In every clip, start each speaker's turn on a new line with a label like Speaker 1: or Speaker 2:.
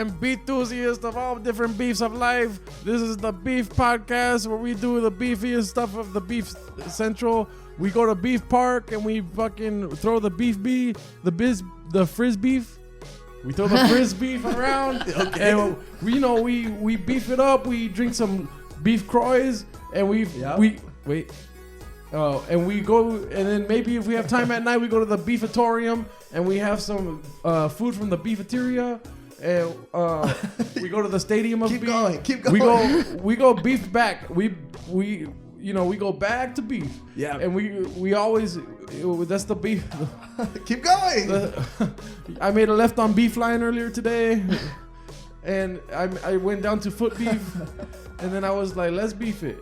Speaker 1: and beef enthusiasts of all different beefs of life. This is the Beef Podcast where we do the beefiest stuff of the Beef Central. We go to Beef Park and we fucking throw the the frizz beef. We throw the frizz beef around. Okay. And we beef it up. We drink some beef croix and we go, and then maybe if we have time at night, we go to the Beefatorium and we have some food from the Beefeteria, and we go to the Stadium of Beef.
Speaker 2: Keep going.
Speaker 1: We go beef back. We go back to beef.
Speaker 2: Yeah.
Speaker 1: And we always, that's the beef.
Speaker 2: Keep going.
Speaker 1: I made a left on beef line earlier today, and I went down to foot beef, and then I was like, let's beef it.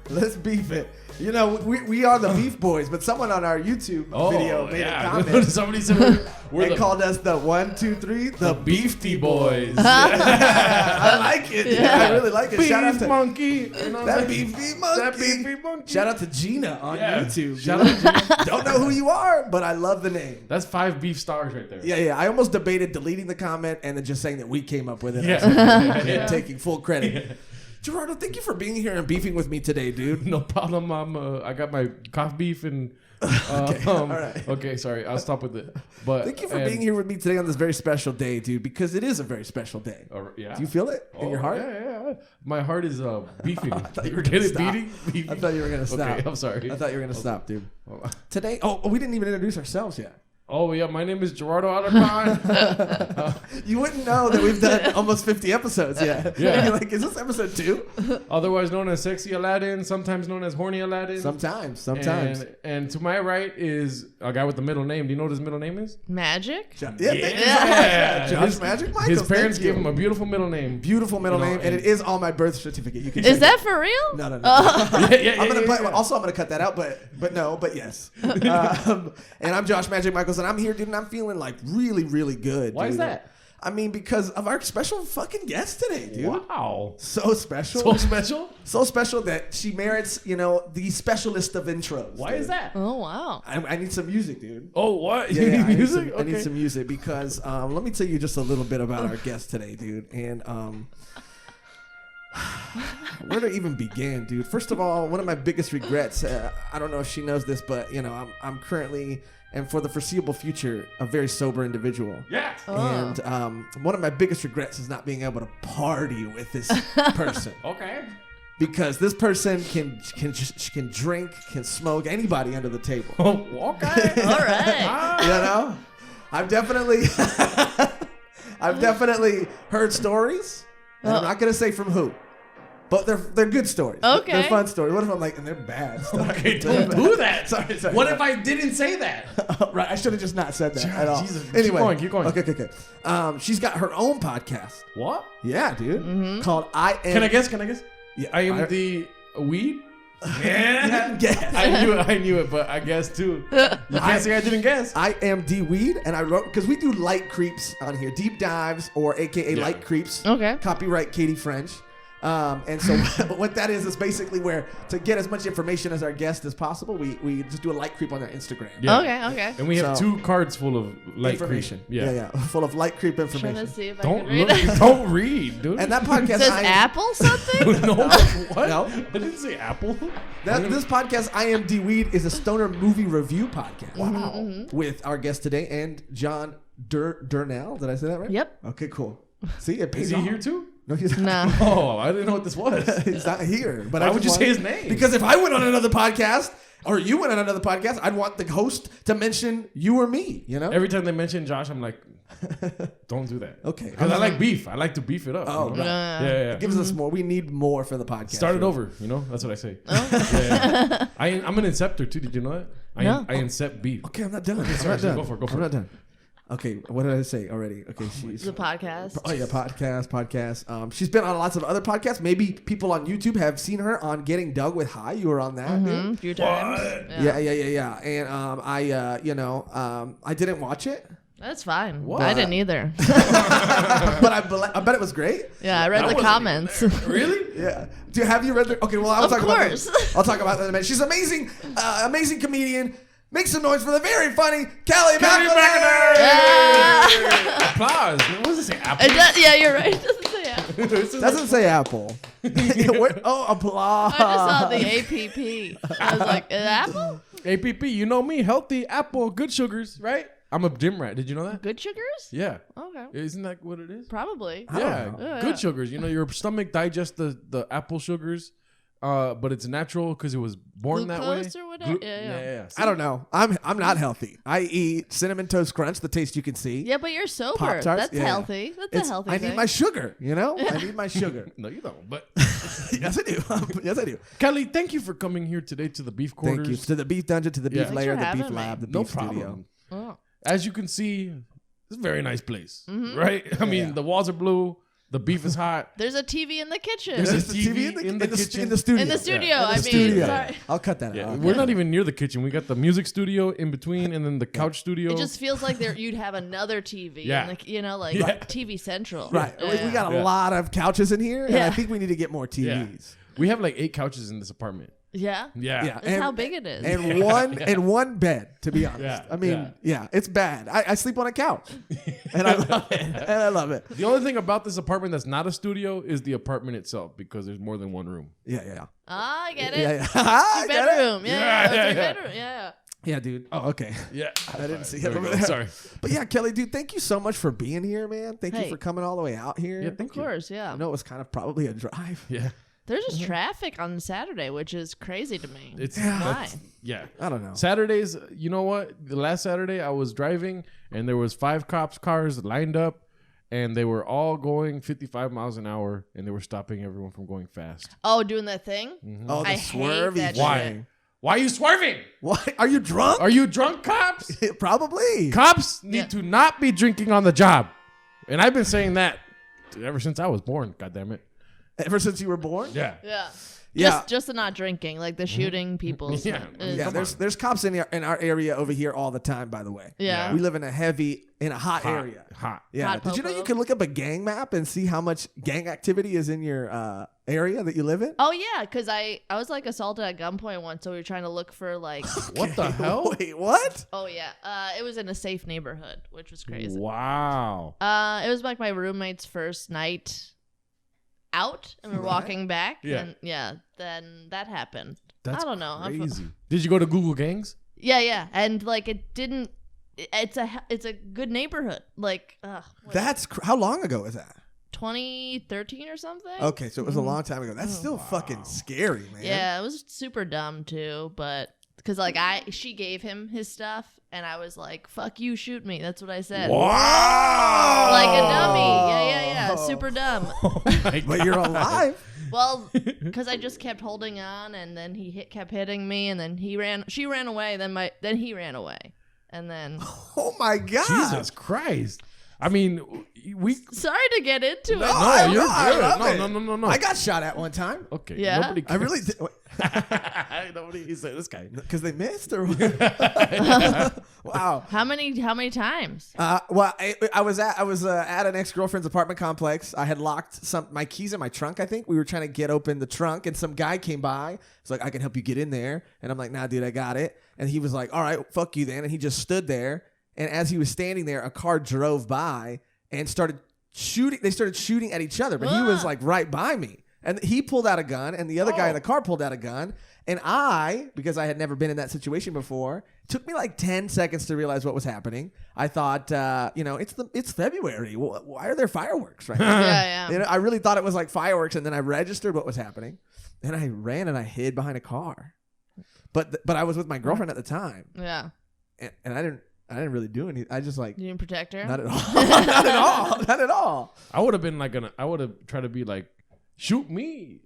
Speaker 2: Let's beef it. You know, we are the Beef Boys, but someone on our YouTube video made a comment.
Speaker 1: Somebody said
Speaker 2: they called us the 1, 2, 3, the
Speaker 1: Beefy Boys.
Speaker 2: I like it. Yeah. I really like it.
Speaker 1: Beef
Speaker 2: Shout out to
Speaker 1: monkey.
Speaker 2: that beefy monkey. Shout out to Gina on YouTube.
Speaker 1: Shout out to Gina.
Speaker 2: Don't know who you are, but I love the name.
Speaker 1: That's 5 beef stars right there.
Speaker 2: Yeah. I almost debated deleting the comment and then just saying that we came up with it.
Speaker 1: Yeah.
Speaker 2: Taking full credit. Gerardo, thank you for being here and beefing with me today, dude.
Speaker 1: No problem. I got my cough beef and.
Speaker 2: Okay, all right.
Speaker 1: Okay, sorry. I'll stop with it. But
Speaker 2: thank you for being here with me today on this very special day, dude. Because it is a very special day.
Speaker 1: Yeah.
Speaker 2: Do you feel it in your heart?
Speaker 1: Yeah. My heart is beefing.
Speaker 2: I thought you were gonna stop.
Speaker 1: Beating?
Speaker 2: I thought you were gonna stop.
Speaker 1: Okay, I'm sorry.
Speaker 2: I thought you were gonna stop, dude. Today, we didn't even introduce ourselves yet.
Speaker 1: Oh, yeah, my name is Gerardo Alarcon.
Speaker 2: You wouldn't know that we've done almost 50 episodes yet.
Speaker 1: Yeah.
Speaker 2: You're like, is this episode 2?
Speaker 1: Otherwise known as Sexy Aladdin, sometimes known as Horny Aladdin.
Speaker 2: Sometimes.
Speaker 1: And to my right is a guy with the middle name. Do you know what his middle name is?
Speaker 3: Magic?
Speaker 2: Yeah. Josh Magic Michaels.
Speaker 1: His parents gave him a beautiful middle name.
Speaker 2: Beautiful middle name, and it is on my birth certificate. You can.
Speaker 3: Is that for real?
Speaker 2: No.
Speaker 3: Oh.
Speaker 2: Also, I'm gonna cut that out, but yes. And I'm Josh Magic Michaels, and I'm here, dude, and I'm feeling like really, really good.
Speaker 1: Why is that?
Speaker 2: I mean, because of our special fucking guest today, dude.
Speaker 1: Wow.
Speaker 2: So special.
Speaker 1: So special?
Speaker 2: So special that she merits, the specialist of intros.
Speaker 1: Why
Speaker 2: dude.
Speaker 1: is that?
Speaker 3: Oh, wow.
Speaker 2: I need some music, dude.
Speaker 1: Oh, what?
Speaker 2: Yeah,
Speaker 1: You need
Speaker 2: music?
Speaker 1: music?
Speaker 2: I need some music because let me tell you just a little bit about our guest today, dude. And where to even begin, dude? First of all, one of my biggest regrets, I don't know if she knows this, but, I'm currently... and for the foreseeable future, a very sober individual.
Speaker 1: Yeah.
Speaker 2: And one of my biggest regrets is not being able to party with this person.
Speaker 1: Okay.
Speaker 2: Because this person can drink, can smoke anybody under the table.
Speaker 1: Oh, okay.
Speaker 3: All right.
Speaker 2: I've definitely heard stories. And I'm not gonna say from who. But they're good stories.
Speaker 3: Okay.
Speaker 2: They're fun stories. What if I'm like, and they're bad stories?
Speaker 1: Okay, don't do that.
Speaker 2: Sorry.
Speaker 1: What if I didn't say that?
Speaker 2: Right, I should have just not said that at all.
Speaker 1: Jesus.
Speaker 2: Anyway,
Speaker 1: Keep going.
Speaker 2: Okay. She's got her own podcast.
Speaker 1: What?
Speaker 2: Yeah, dude.
Speaker 3: Mm-hmm.
Speaker 2: Called I Am.
Speaker 1: Can I guess?
Speaker 2: Yeah,
Speaker 1: I am the weed?
Speaker 2: Yeah. Guess.
Speaker 1: I knew it, but I guessed too. You can't say I didn't guess.
Speaker 2: I am D Weed, and I wrote because we do light creeps on here, deep dives or AKA light creeps.
Speaker 3: Okay.
Speaker 2: Copyright Katie French. And so what that is basically where to get as much information as our guest as possible, we just do a light creep on their Instagram.
Speaker 1: Yeah.
Speaker 3: Okay.
Speaker 1: And we have 2 cards full of light
Speaker 2: information.
Speaker 1: Creep. Yeah.
Speaker 2: Full of light creep
Speaker 3: Trying
Speaker 2: information.
Speaker 3: to see if I
Speaker 1: Don't
Speaker 3: can read
Speaker 1: look.
Speaker 3: it.
Speaker 1: Don't read, dude.
Speaker 2: And that podcast
Speaker 3: Says Apple something?
Speaker 1: No. What?
Speaker 2: No.
Speaker 1: I didn't say Apple.
Speaker 2: This podcast, I Am D Weed, is a stoner movie review podcast.
Speaker 1: Wow.
Speaker 3: Mm-hmm.
Speaker 2: With our guest today and John Durnell. Did I say that right?
Speaker 3: Yep.
Speaker 2: Okay, cool. See, it pays
Speaker 1: Is he
Speaker 2: off.
Speaker 1: here too?
Speaker 2: No, he's
Speaker 3: No.
Speaker 2: not.
Speaker 1: Oh, I didn't know what this was.
Speaker 2: He's not here. But
Speaker 1: Why
Speaker 2: I
Speaker 1: would
Speaker 2: just
Speaker 1: you say
Speaker 2: wanted-
Speaker 1: his name?
Speaker 2: Because if I went on another podcast, or you went on another podcast, I'd want the host to mention you or me,
Speaker 1: Every time they mention Josh, I'm like, don't do that.
Speaker 2: Okay.
Speaker 1: Because I like beef. I like to beef it up.
Speaker 2: Oh,
Speaker 1: you know?
Speaker 2: right.
Speaker 1: Yeah.
Speaker 2: It gives us more. We need more for the podcast.
Speaker 1: Start it over, That's what I say. Yeah. I'm an inceptor too. Did you know that?
Speaker 3: No.
Speaker 1: I incept beef.
Speaker 2: Okay, I'm not done.
Speaker 1: sorry,
Speaker 2: I'm not done.
Speaker 1: go for it.
Speaker 2: I'm not done. Okay, what did I say already? Okay, she's...
Speaker 3: The podcast.
Speaker 2: Oh, yeah, podcast. She's been on lots of other podcasts. Maybe people on YouTube have seen her on Getting Dug with High. You were on that, dude.
Speaker 3: A few times.
Speaker 2: Yeah. And I didn't watch it.
Speaker 3: That's fine.
Speaker 2: What?
Speaker 3: I didn't either.
Speaker 2: But I bet it was great.
Speaker 3: Yeah, I read the comments.
Speaker 1: Really?
Speaker 2: Yeah. Have you read the... Okay, well, I'll
Speaker 3: Of
Speaker 2: talk about
Speaker 3: course.
Speaker 2: that. I'll talk about that in a minute. She's amazing, amazing comedian. Make some noise for the very funny Kelly
Speaker 1: Kelly
Speaker 2: McInerney.
Speaker 1: Applause. What does it say? Apple?
Speaker 3: It does, yeah, you're right. It doesn't say apple.
Speaker 2: Doesn't say apple. Applause.
Speaker 3: I just saw the APP. I was like, an apple?
Speaker 1: APP, you know me, healthy, apple, good sugars, right? I'm a gym rat. Did you know that?
Speaker 3: Good sugars?
Speaker 1: Yeah.
Speaker 3: Okay.
Speaker 1: Isn't that what it is?
Speaker 3: Probably.
Speaker 1: Yeah.
Speaker 3: Yeah,
Speaker 1: Good
Speaker 3: yeah.
Speaker 1: sugars. You know, your stomach digests the apple sugars, but it's natural because it was born that way.
Speaker 3: Glucose or whatever?
Speaker 1: Yeah.
Speaker 2: I don't know. I'm not healthy. I eat Cinnamon Toast Crunch, the taste you can see.
Speaker 3: Yeah, but you're sober.
Speaker 2: Pop-Tarts?
Speaker 3: That's
Speaker 2: Yeah.
Speaker 3: healthy. That's a healthy
Speaker 2: I
Speaker 3: thing.
Speaker 2: need my sugar, you know? I need my sugar.
Speaker 1: No, you don't. But
Speaker 2: Yes, I do. Yes, I do.
Speaker 1: Kelly, thank you for coming here today to the beef quarters.
Speaker 2: Thank you. To the beef dungeon, to the beef
Speaker 1: Yeah.
Speaker 3: Thanks
Speaker 2: lair,
Speaker 3: for
Speaker 2: the beef
Speaker 3: having me.
Speaker 2: lab, the
Speaker 1: No
Speaker 2: beef studio.
Speaker 1: problem.
Speaker 3: Oh.
Speaker 1: As you can see, it's a very nice place,
Speaker 3: Mm-hmm.
Speaker 1: right? I mean,
Speaker 2: Yeah.
Speaker 1: the walls are blue. The beef is hot.
Speaker 3: There's a TV in the kitchen.
Speaker 1: There's a
Speaker 2: There's the
Speaker 1: TV in the kitchen.
Speaker 2: in the studio.
Speaker 3: in the studio,
Speaker 2: In the
Speaker 3: I mean.
Speaker 2: studio.
Speaker 3: Sorry.
Speaker 2: I'll cut that
Speaker 1: Yeah,
Speaker 2: out.
Speaker 1: we're not even near the kitchen. We got the music studio in between, and then the couch studio.
Speaker 3: It just feels like you'd have another TV.
Speaker 1: Yeah.
Speaker 3: And like
Speaker 1: Yeah.
Speaker 3: TV Central.
Speaker 2: Right.
Speaker 3: Yeah.
Speaker 2: We got a
Speaker 1: Yeah.
Speaker 2: lot of couches in here, and I
Speaker 3: Yeah.
Speaker 2: think we need to get more
Speaker 1: Yeah.
Speaker 2: TVs.
Speaker 1: We have like 8 couches in this apartment.
Speaker 3: Yeah.
Speaker 1: Yeah.
Speaker 2: Yeah.
Speaker 3: That's how big it is.
Speaker 2: And one bed, to be honest.
Speaker 1: Yeah,
Speaker 2: I mean, yeah, it's bad. I sleep on a couch, and I love it. And I love it.
Speaker 1: The only thing about this apartment that's not a studio is the apartment itself because there's more than one room.
Speaker 2: Yeah.
Speaker 3: Ah, I get it.
Speaker 2: Yeah. I get it.
Speaker 3: Bedroom.
Speaker 1: Yeah,
Speaker 3: Yeah.
Speaker 1: yeah,
Speaker 3: Three
Speaker 1: yeah.
Speaker 3: bedroom. Yeah.
Speaker 2: Yeah, dude. Oh, okay.
Speaker 1: Yeah.
Speaker 2: I didn't see
Speaker 1: There
Speaker 2: it
Speaker 1: we
Speaker 2: over
Speaker 1: go.
Speaker 2: there.
Speaker 1: Sorry.
Speaker 2: But yeah, Kelly, dude, thank you so much for being here, man. Thank you
Speaker 3: Hey.
Speaker 2: for coming all the way out here.
Speaker 1: Yeah,
Speaker 3: Of
Speaker 1: thank you.
Speaker 3: course. Yeah.
Speaker 2: I know it was kind of probably a drive.
Speaker 1: Yeah.
Speaker 3: There's just traffic on Saturday, which is crazy to me.
Speaker 1: It's
Speaker 3: Why?
Speaker 1: that's- yeah.
Speaker 2: I don't know.
Speaker 1: Saturdays, you know what? The last Saturday I was driving and there was 5 cops cars lined up and they were all going 55 miles an hour and they were stopping everyone from going fast.
Speaker 3: Oh, doing that thing?
Speaker 2: Oh, the
Speaker 3: I hate
Speaker 2: swervy
Speaker 3: that
Speaker 2: thing.
Speaker 1: Why? Why are you swerving?
Speaker 2: Why? Are you drunk?
Speaker 1: Are you drunk, cops?
Speaker 2: Probably.
Speaker 1: Cops need
Speaker 3: Yeah.
Speaker 1: to not be drinking on the job. And I've been saying that ever since I was born, goddammit.
Speaker 2: Ever since you were born?
Speaker 1: Yeah.
Speaker 3: Yeah.
Speaker 2: Yeah.
Speaker 3: Just the not drinking, like the shooting people.
Speaker 1: Yeah.
Speaker 2: Yeah,
Speaker 1: Come
Speaker 2: there's cops in our area over here all the time, by the way.
Speaker 3: Yeah.
Speaker 2: We live in a hot area.
Speaker 1: Hot.
Speaker 2: Yeah.
Speaker 3: Hot
Speaker 2: Did you know
Speaker 3: popo.
Speaker 2: you can look up a gang map and see how much gang activity is in your area that you live in?
Speaker 3: Oh yeah, because I was like assaulted at gunpoint once, so we were trying to look for like.
Speaker 1: What the hell?
Speaker 2: Wait, what?
Speaker 3: Oh yeah, it was in a safe neighborhood, which was crazy.
Speaker 1: Wow.
Speaker 3: It was like my roommate's first night out, and we're
Speaker 2: Right.
Speaker 3: walking back,
Speaker 1: Yeah.
Speaker 3: and then that happened.
Speaker 1: That's
Speaker 3: I don't know.
Speaker 1: crazy. Did you go to Google Gangs?
Speaker 3: Yeah, and like it didn't. It's a good neighborhood. Like,
Speaker 2: How long ago is that?
Speaker 3: 2013 or something.
Speaker 2: Okay, so it was a long time ago. That's still fucking scary, man.
Speaker 3: Yeah, it was super dumb too, but because like she gave him his stuff, and I was like, "Fuck you, shoot me." That's what I said.
Speaker 1: Wow.
Speaker 3: Like a dummy. Yeah. Super dumb.
Speaker 1: Oh my
Speaker 2: But you're alive.
Speaker 3: Well, because I just kept holding on, and then he kept hitting me, and then she ran away, then he ran away, and then.
Speaker 2: Oh my God.
Speaker 1: Jesus Christ. I mean, we.
Speaker 3: Sorry to get into it.
Speaker 1: No,
Speaker 2: I
Speaker 1: you're
Speaker 2: I
Speaker 1: good.
Speaker 2: love
Speaker 1: No,
Speaker 2: it.
Speaker 1: no.
Speaker 2: I got shot at one time.
Speaker 1: Okay.
Speaker 3: Yeah?
Speaker 1: Nobody
Speaker 2: I
Speaker 1: cares.
Speaker 2: really did.
Speaker 1: Nobody said this guy.
Speaker 2: Because they missed or what? Wow.
Speaker 3: How many times?
Speaker 2: Well, I was at an ex-girlfriend's apartment complex. I had locked my keys in my trunk. I think we were trying to get open the trunk, and some guy came by. He's like, "I can help you get in there," and I'm like, "Nah, dude, I got it." And he was like, "All right, fuck you then," and he just stood there. And as he was standing there, a car drove by and started shooting. They started shooting at each other, but he was like right by me. And he pulled out a gun, and the other guy in the car pulled out a gun. And because I had never been in that situation before, it took me like 10 seconds to realize what was happening. I thought, it's February. Why are there fireworks right now?
Speaker 3: Yeah.
Speaker 2: You know, I really thought it was like fireworks, and then I registered what was happening. And I ran and I hid behind a car. But I was with my girlfriend at the time,
Speaker 3: Yeah.
Speaker 2: and I didn't really do anything. I just like
Speaker 3: You didn't protect her?
Speaker 2: not at all, not at all, not at all.
Speaker 1: I would have been like, I would have tried to be like, shoot me.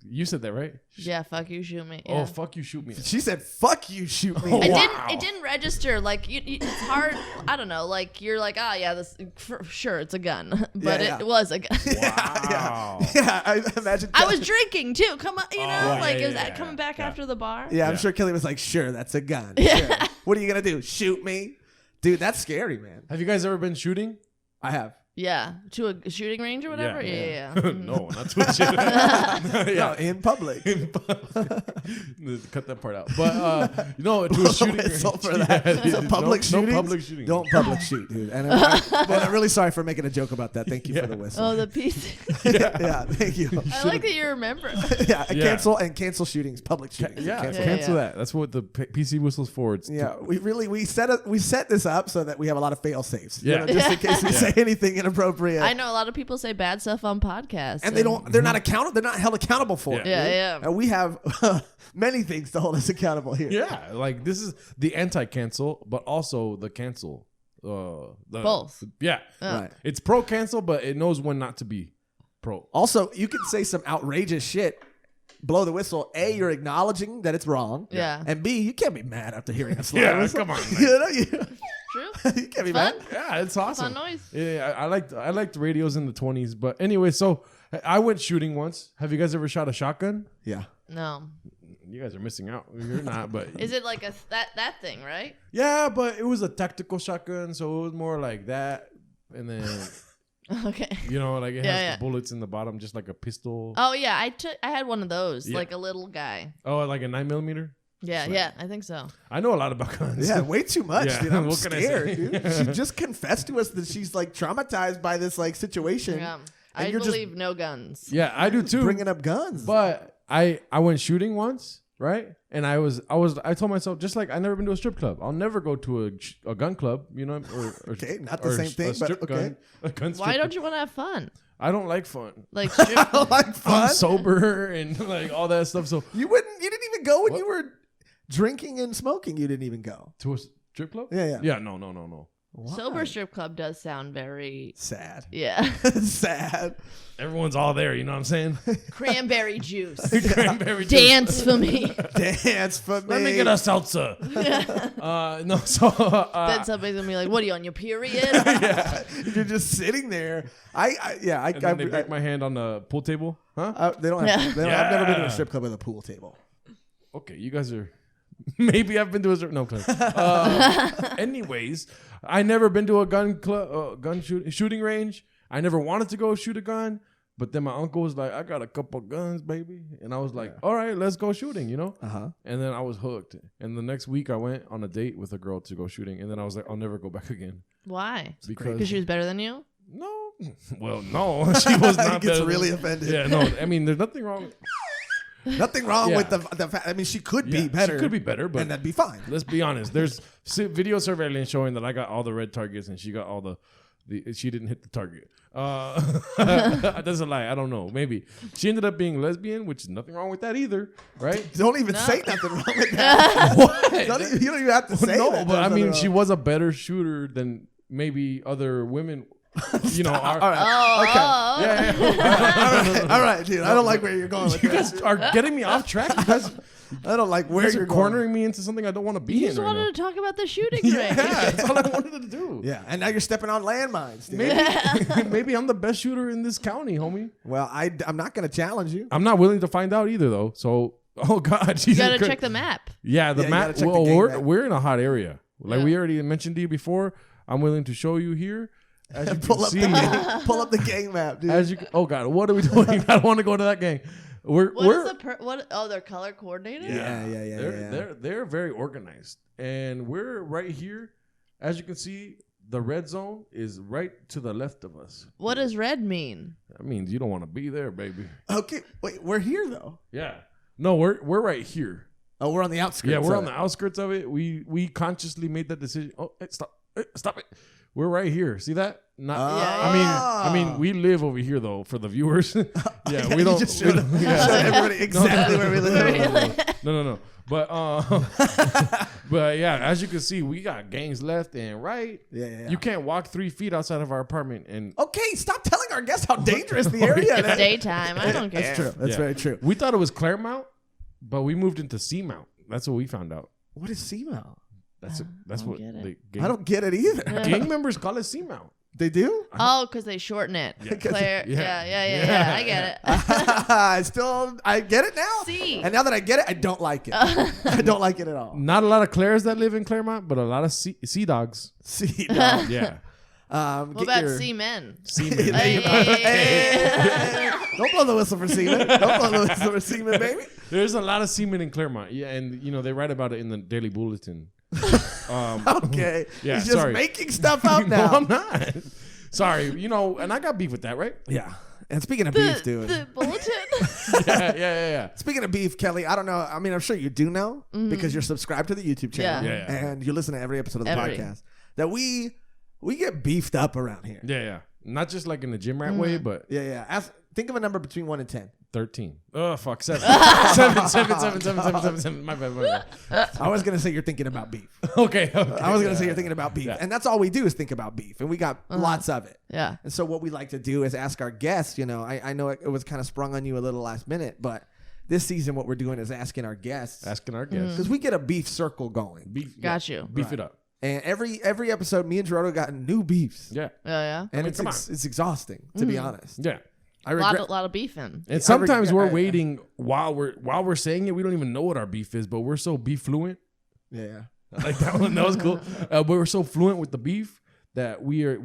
Speaker 1: You said that, right?
Speaker 3: Yeah, fuck you, shoot me.
Speaker 1: Oh,
Speaker 3: Yeah.
Speaker 1: fuck you, shoot me.
Speaker 2: She said, "Fuck you, shoot me."
Speaker 1: Oh,
Speaker 3: It
Speaker 1: wow.
Speaker 3: didn't register. Like it's hard. I don't know. Like you're like, this for sure it's a gun, but
Speaker 2: Yeah.
Speaker 3: it was a gun.
Speaker 1: Wow.
Speaker 2: Yeah, I imagine.
Speaker 3: I was drinking too. Come on,
Speaker 1: yeah,
Speaker 3: like it was
Speaker 1: yeah,
Speaker 3: coming back
Speaker 1: yeah.
Speaker 3: after the bar.
Speaker 2: Yeah, I'm
Speaker 1: Yeah.
Speaker 2: sure Kelly was like, "Sure, that's a gun. Sure. What are you gonna do? Shoot me, dude? That's scary, man."
Speaker 1: Have you guys ever been shooting?
Speaker 2: I have.
Speaker 3: Yeah, to a shooting range or whatever. Yeah.
Speaker 1: No, not to a shooting.
Speaker 2: No, in public.
Speaker 1: Cut that part out. But to a shooting range.
Speaker 2: For that. So public shooting.
Speaker 1: No public shooting.
Speaker 2: Don't public shoot, dude. And I'm really sorry for making a joke about that. Thank you for the whistle.
Speaker 3: Oh, the piece.
Speaker 2: Yeah, thank you.
Speaker 3: I like that you remember.
Speaker 2: Cancel shootings, public shootings.
Speaker 1: Cancel that. That's what the PC whistle's for. It's
Speaker 2: we set this up so that we have a lot of fail safes.
Speaker 1: Yeah.
Speaker 2: Just in case we say anything inappropriate.
Speaker 3: I know a lot of people say bad stuff on podcasts,
Speaker 2: and they're not accountable. They're not held accountable for it.
Speaker 3: Yeah.
Speaker 2: And we have many things to hold us accountable here.
Speaker 1: Yeah, like this is the anti-cancel, but also the cancel.
Speaker 3: Both.
Speaker 1: Yeah,
Speaker 2: Right.
Speaker 1: It's pro-cancel, but it knows when not to be pro.
Speaker 2: Also, you can say some outrageous shit. Blow the whistle. A, you're acknowledging that it's wrong.
Speaker 3: Yeah.
Speaker 2: And B, you can't be mad after hearing a slow
Speaker 1: Yeah,
Speaker 2: whistle.
Speaker 1: come on, man.
Speaker 3: True.
Speaker 2: You can't be
Speaker 3: Fun.
Speaker 2: mad.
Speaker 1: Yeah, it's awesome.
Speaker 3: Fun noise.
Speaker 1: Yeah, I liked radios in the 20s, but anyway, so I went shooting once. Have you guys ever shot a shotgun?
Speaker 2: Yeah.
Speaker 3: No.
Speaker 1: You guys are missing out. You're not, but
Speaker 3: Is it like that thing, right?
Speaker 1: yeah, but it was a tactical shotgun, so it was more like that, and then
Speaker 3: Okay.
Speaker 1: like it has
Speaker 3: Yeah.
Speaker 1: the bullets in the bottom, just like a pistol.
Speaker 3: Oh yeah, I had one of those,
Speaker 1: Yeah.
Speaker 3: like a little guy.
Speaker 1: Oh, like a 9mm.
Speaker 3: Yeah, I think so.
Speaker 1: I know a lot about guns.
Speaker 2: Yeah, way too much,
Speaker 1: Yeah.
Speaker 2: dude. I'm
Speaker 1: What can I
Speaker 2: scared,
Speaker 1: say?
Speaker 2: dude. She just confessed to us that she's like traumatized by this like situation.
Speaker 3: Yeah.
Speaker 2: And
Speaker 3: I
Speaker 2: you're just
Speaker 3: believe no guns.
Speaker 1: Yeah, I do too.
Speaker 2: bringing up guns.
Speaker 1: But I went shooting once, right? And I told myself, just like I never been to a strip club. I'll never go to a gun club, or
Speaker 2: Okay, not the
Speaker 1: or
Speaker 2: same thing,
Speaker 1: a strip
Speaker 2: but okay.
Speaker 1: gun, a gun
Speaker 3: Why
Speaker 1: strip
Speaker 3: don't you want to have fun?
Speaker 1: I don't like fun.
Speaker 3: Like strip-
Speaker 2: like fun.
Speaker 1: I'm sober and like all that stuff. So
Speaker 2: You didn't even go when you were drinking and smoking. You didn't even go.
Speaker 1: to a strip club?
Speaker 2: Yeah.
Speaker 1: Yeah, no.
Speaker 3: sober strip club does sound very
Speaker 2: Sad.
Speaker 3: yeah.
Speaker 2: Sad.
Speaker 1: Everyone's all there, you know what I'm saying?
Speaker 3: Cranberry juice.
Speaker 1: Cranberry juice.
Speaker 3: Dance for me.
Speaker 2: Dance for me.
Speaker 1: Let me get a seltzer. No, so
Speaker 3: Then somebody's gonna be like, "What are you on your period?"
Speaker 2: You're just sitting there. I
Speaker 1: and then they break my hand on the pool table, huh?
Speaker 2: they don't have. They don't, I've never been to a strip club with a pool table.
Speaker 1: Okay, you guys are. Maybe I've been to a strip. No, anyways, I never been to a gun shooting range. I never wanted to go shoot a gun, but then my uncle was like, "I got a couple guns, baby," and I was like, "All right, let's go shooting,"
Speaker 2: Uh-huh.
Speaker 1: And then I was hooked. And the next week, I went on a date with a girl to go shooting, and then I was like, "I'll never go back again."
Speaker 3: Why?
Speaker 1: Because
Speaker 3: she was better than you.
Speaker 1: no, well, no, she was not.
Speaker 2: He gets
Speaker 1: better
Speaker 2: really
Speaker 1: than,
Speaker 2: offended.
Speaker 1: Yeah, no, I mean, there's nothing wrong.
Speaker 2: Nothing wrong
Speaker 1: Yeah.
Speaker 2: with the fact. I mean, she could
Speaker 1: Yeah,
Speaker 2: be better.
Speaker 1: She could be better, but
Speaker 2: and that'd be fine.
Speaker 1: let's be honest. There's video surveillance showing that I got all the red targets and she got all the she didn't hit the target. That's a lie. I don't know. Maybe she ended up being lesbian, which is nothing wrong with that either, right?
Speaker 2: Don't even say nothing wrong with that.
Speaker 1: What?
Speaker 2: You don't even have to say
Speaker 1: No,
Speaker 2: that.
Speaker 1: but I
Speaker 2: There's
Speaker 1: mean,
Speaker 2: nothing
Speaker 1: she
Speaker 2: wrong.
Speaker 1: was a better shooter than maybe other women. Are.
Speaker 2: All right.
Speaker 3: Oh,
Speaker 1: Yeah.
Speaker 2: All right, dude. I don't like where you're going with
Speaker 1: You
Speaker 2: this.
Speaker 1: guys are getting me off track. You guys
Speaker 2: I don't like where
Speaker 1: you're
Speaker 2: you're
Speaker 1: cornering me into something I don't want to be
Speaker 3: You
Speaker 1: in
Speaker 3: just
Speaker 1: right
Speaker 3: wanted
Speaker 1: now.
Speaker 3: to talk about the shooting
Speaker 1: Yeah,
Speaker 3: range.
Speaker 1: that's all I wanted to do.
Speaker 2: Yeah, and now you're stepping on landmines, dude.
Speaker 1: Maybe I'm the best shooter in this county, homie.
Speaker 2: Well, I'm not going to challenge you.
Speaker 1: I'm not willing to find out either, though. So, oh God, Jesus
Speaker 3: You gotta
Speaker 1: Christ.
Speaker 3: check the map.
Speaker 1: Yeah, the
Speaker 2: Yeah, you
Speaker 1: map.
Speaker 2: gotta check the
Speaker 1: Well,
Speaker 2: game map.
Speaker 1: we're in a hot area. Like
Speaker 3: Yeah.
Speaker 1: we already mentioned to you before. I'm willing to show you here. As you can
Speaker 2: Pull up
Speaker 1: see,
Speaker 2: pull up the gang map, dude.
Speaker 1: as you. Oh God, what are we doing? I don't want to go to that gang. We're
Speaker 3: They're color coordinated.
Speaker 2: Yeah.
Speaker 1: They're very organized, and we're right here. As you can see, the red zone is right to the left of us.
Speaker 3: What does red mean?
Speaker 1: That means you don't want to be there, baby.
Speaker 2: Okay, wait, we're here though.
Speaker 1: Yeah. No, we're right here.
Speaker 2: Oh, we're on the outskirts.
Speaker 1: Yeah, we're
Speaker 2: of
Speaker 1: on the outskirts of it. We consciously made that decision. Oh, hey, stop it. We're right here. See that? Not. I mean, we live over here though for the viewers. Yeah, we
Speaker 2: you
Speaker 1: don't.
Speaker 2: just
Speaker 1: we
Speaker 2: showed
Speaker 1: don't- yeah.
Speaker 2: everybody exactly where we live.
Speaker 1: No. But but yeah, as you can see, we got gangs left and right.
Speaker 2: Yeah.
Speaker 1: You can't walk 3 feet outside of our apartment, and
Speaker 2: Okay, stop telling our guests how dangerous the area
Speaker 3: It's
Speaker 2: is.
Speaker 3: daytime. I don't care.
Speaker 2: That's true. That's
Speaker 1: Yeah.
Speaker 2: very true.
Speaker 1: we thought it was Claremont, but we moved into Seamount. That's what we found out.
Speaker 2: What is Seamount?
Speaker 1: That's
Speaker 3: don't
Speaker 1: what
Speaker 3: get it.
Speaker 1: the gang,
Speaker 2: I don't get it either.
Speaker 1: gang members call it Seamount.
Speaker 2: They do?
Speaker 3: Oh, because they shorten it. Claire.
Speaker 1: Yeah.
Speaker 3: Yeah. I get it.
Speaker 2: I get it now.
Speaker 3: See.
Speaker 2: And now that I get it, I don't like it. I don't like it at all.
Speaker 1: Not a lot of Claires that live in Claremont, but a lot of sea dogs.
Speaker 2: See, no.
Speaker 1: Yeah.
Speaker 3: What about semen?
Speaker 1: Semen.
Speaker 3: Hey.
Speaker 2: Don't blow the whistle for semen. Don't blow the whistle for semen, baby.
Speaker 1: There's a lot of semen in Claremont. Yeah, and they write about it in the Daily Bulletin.
Speaker 2: Okay.
Speaker 1: Yeah,
Speaker 2: He's just
Speaker 1: sorry.
Speaker 2: making stuff up
Speaker 1: No,
Speaker 2: now.
Speaker 1: I'm not. Sorry, and I got beef with that, right?
Speaker 2: Yeah. And speaking of beef, dude.
Speaker 3: The bulletin.
Speaker 1: Yeah.
Speaker 2: Speaking of beef, Kelly, I don't know. I mean, I'm sure you do know because you're subscribed to the YouTube channel
Speaker 3: Yeah.
Speaker 2: and you listen to every episode of the podcast that we get beefed up around here.
Speaker 1: Yeah. Not just like in the gym rat way, but
Speaker 2: Yeah. Think of a number between 1 and 10.
Speaker 1: 13. Oh, fuck. 7. 7. My bad.
Speaker 2: I was gonna say you're thinking about beef.
Speaker 1: Okay.
Speaker 2: I was gonna say you're thinking about beef,
Speaker 1: Yeah.
Speaker 2: and that's all we do is think about beef, and we got lots of it.
Speaker 3: Yeah.
Speaker 2: And so what we like to do is ask our guests. I know it was kind of sprung on you a little last minute, but this season what we're doing is asking our guests because we get a beef circle going.
Speaker 1: Beef.
Speaker 3: Got you.
Speaker 1: Beef it up.
Speaker 2: And every episode, me and Gerardo got new beefs.
Speaker 1: Yeah.
Speaker 3: Yeah.
Speaker 2: And
Speaker 1: come on.
Speaker 2: it's exhausting to be honest.
Speaker 1: Yeah.
Speaker 2: I
Speaker 3: A
Speaker 2: regret.
Speaker 3: lot of beef in.
Speaker 1: And sometimes we're waiting while we're saying it. We don't even know what our beef is, but we're so beef fluent.
Speaker 2: Yeah.
Speaker 1: Like that one, that was cool. But we're so fluent with the beef that we're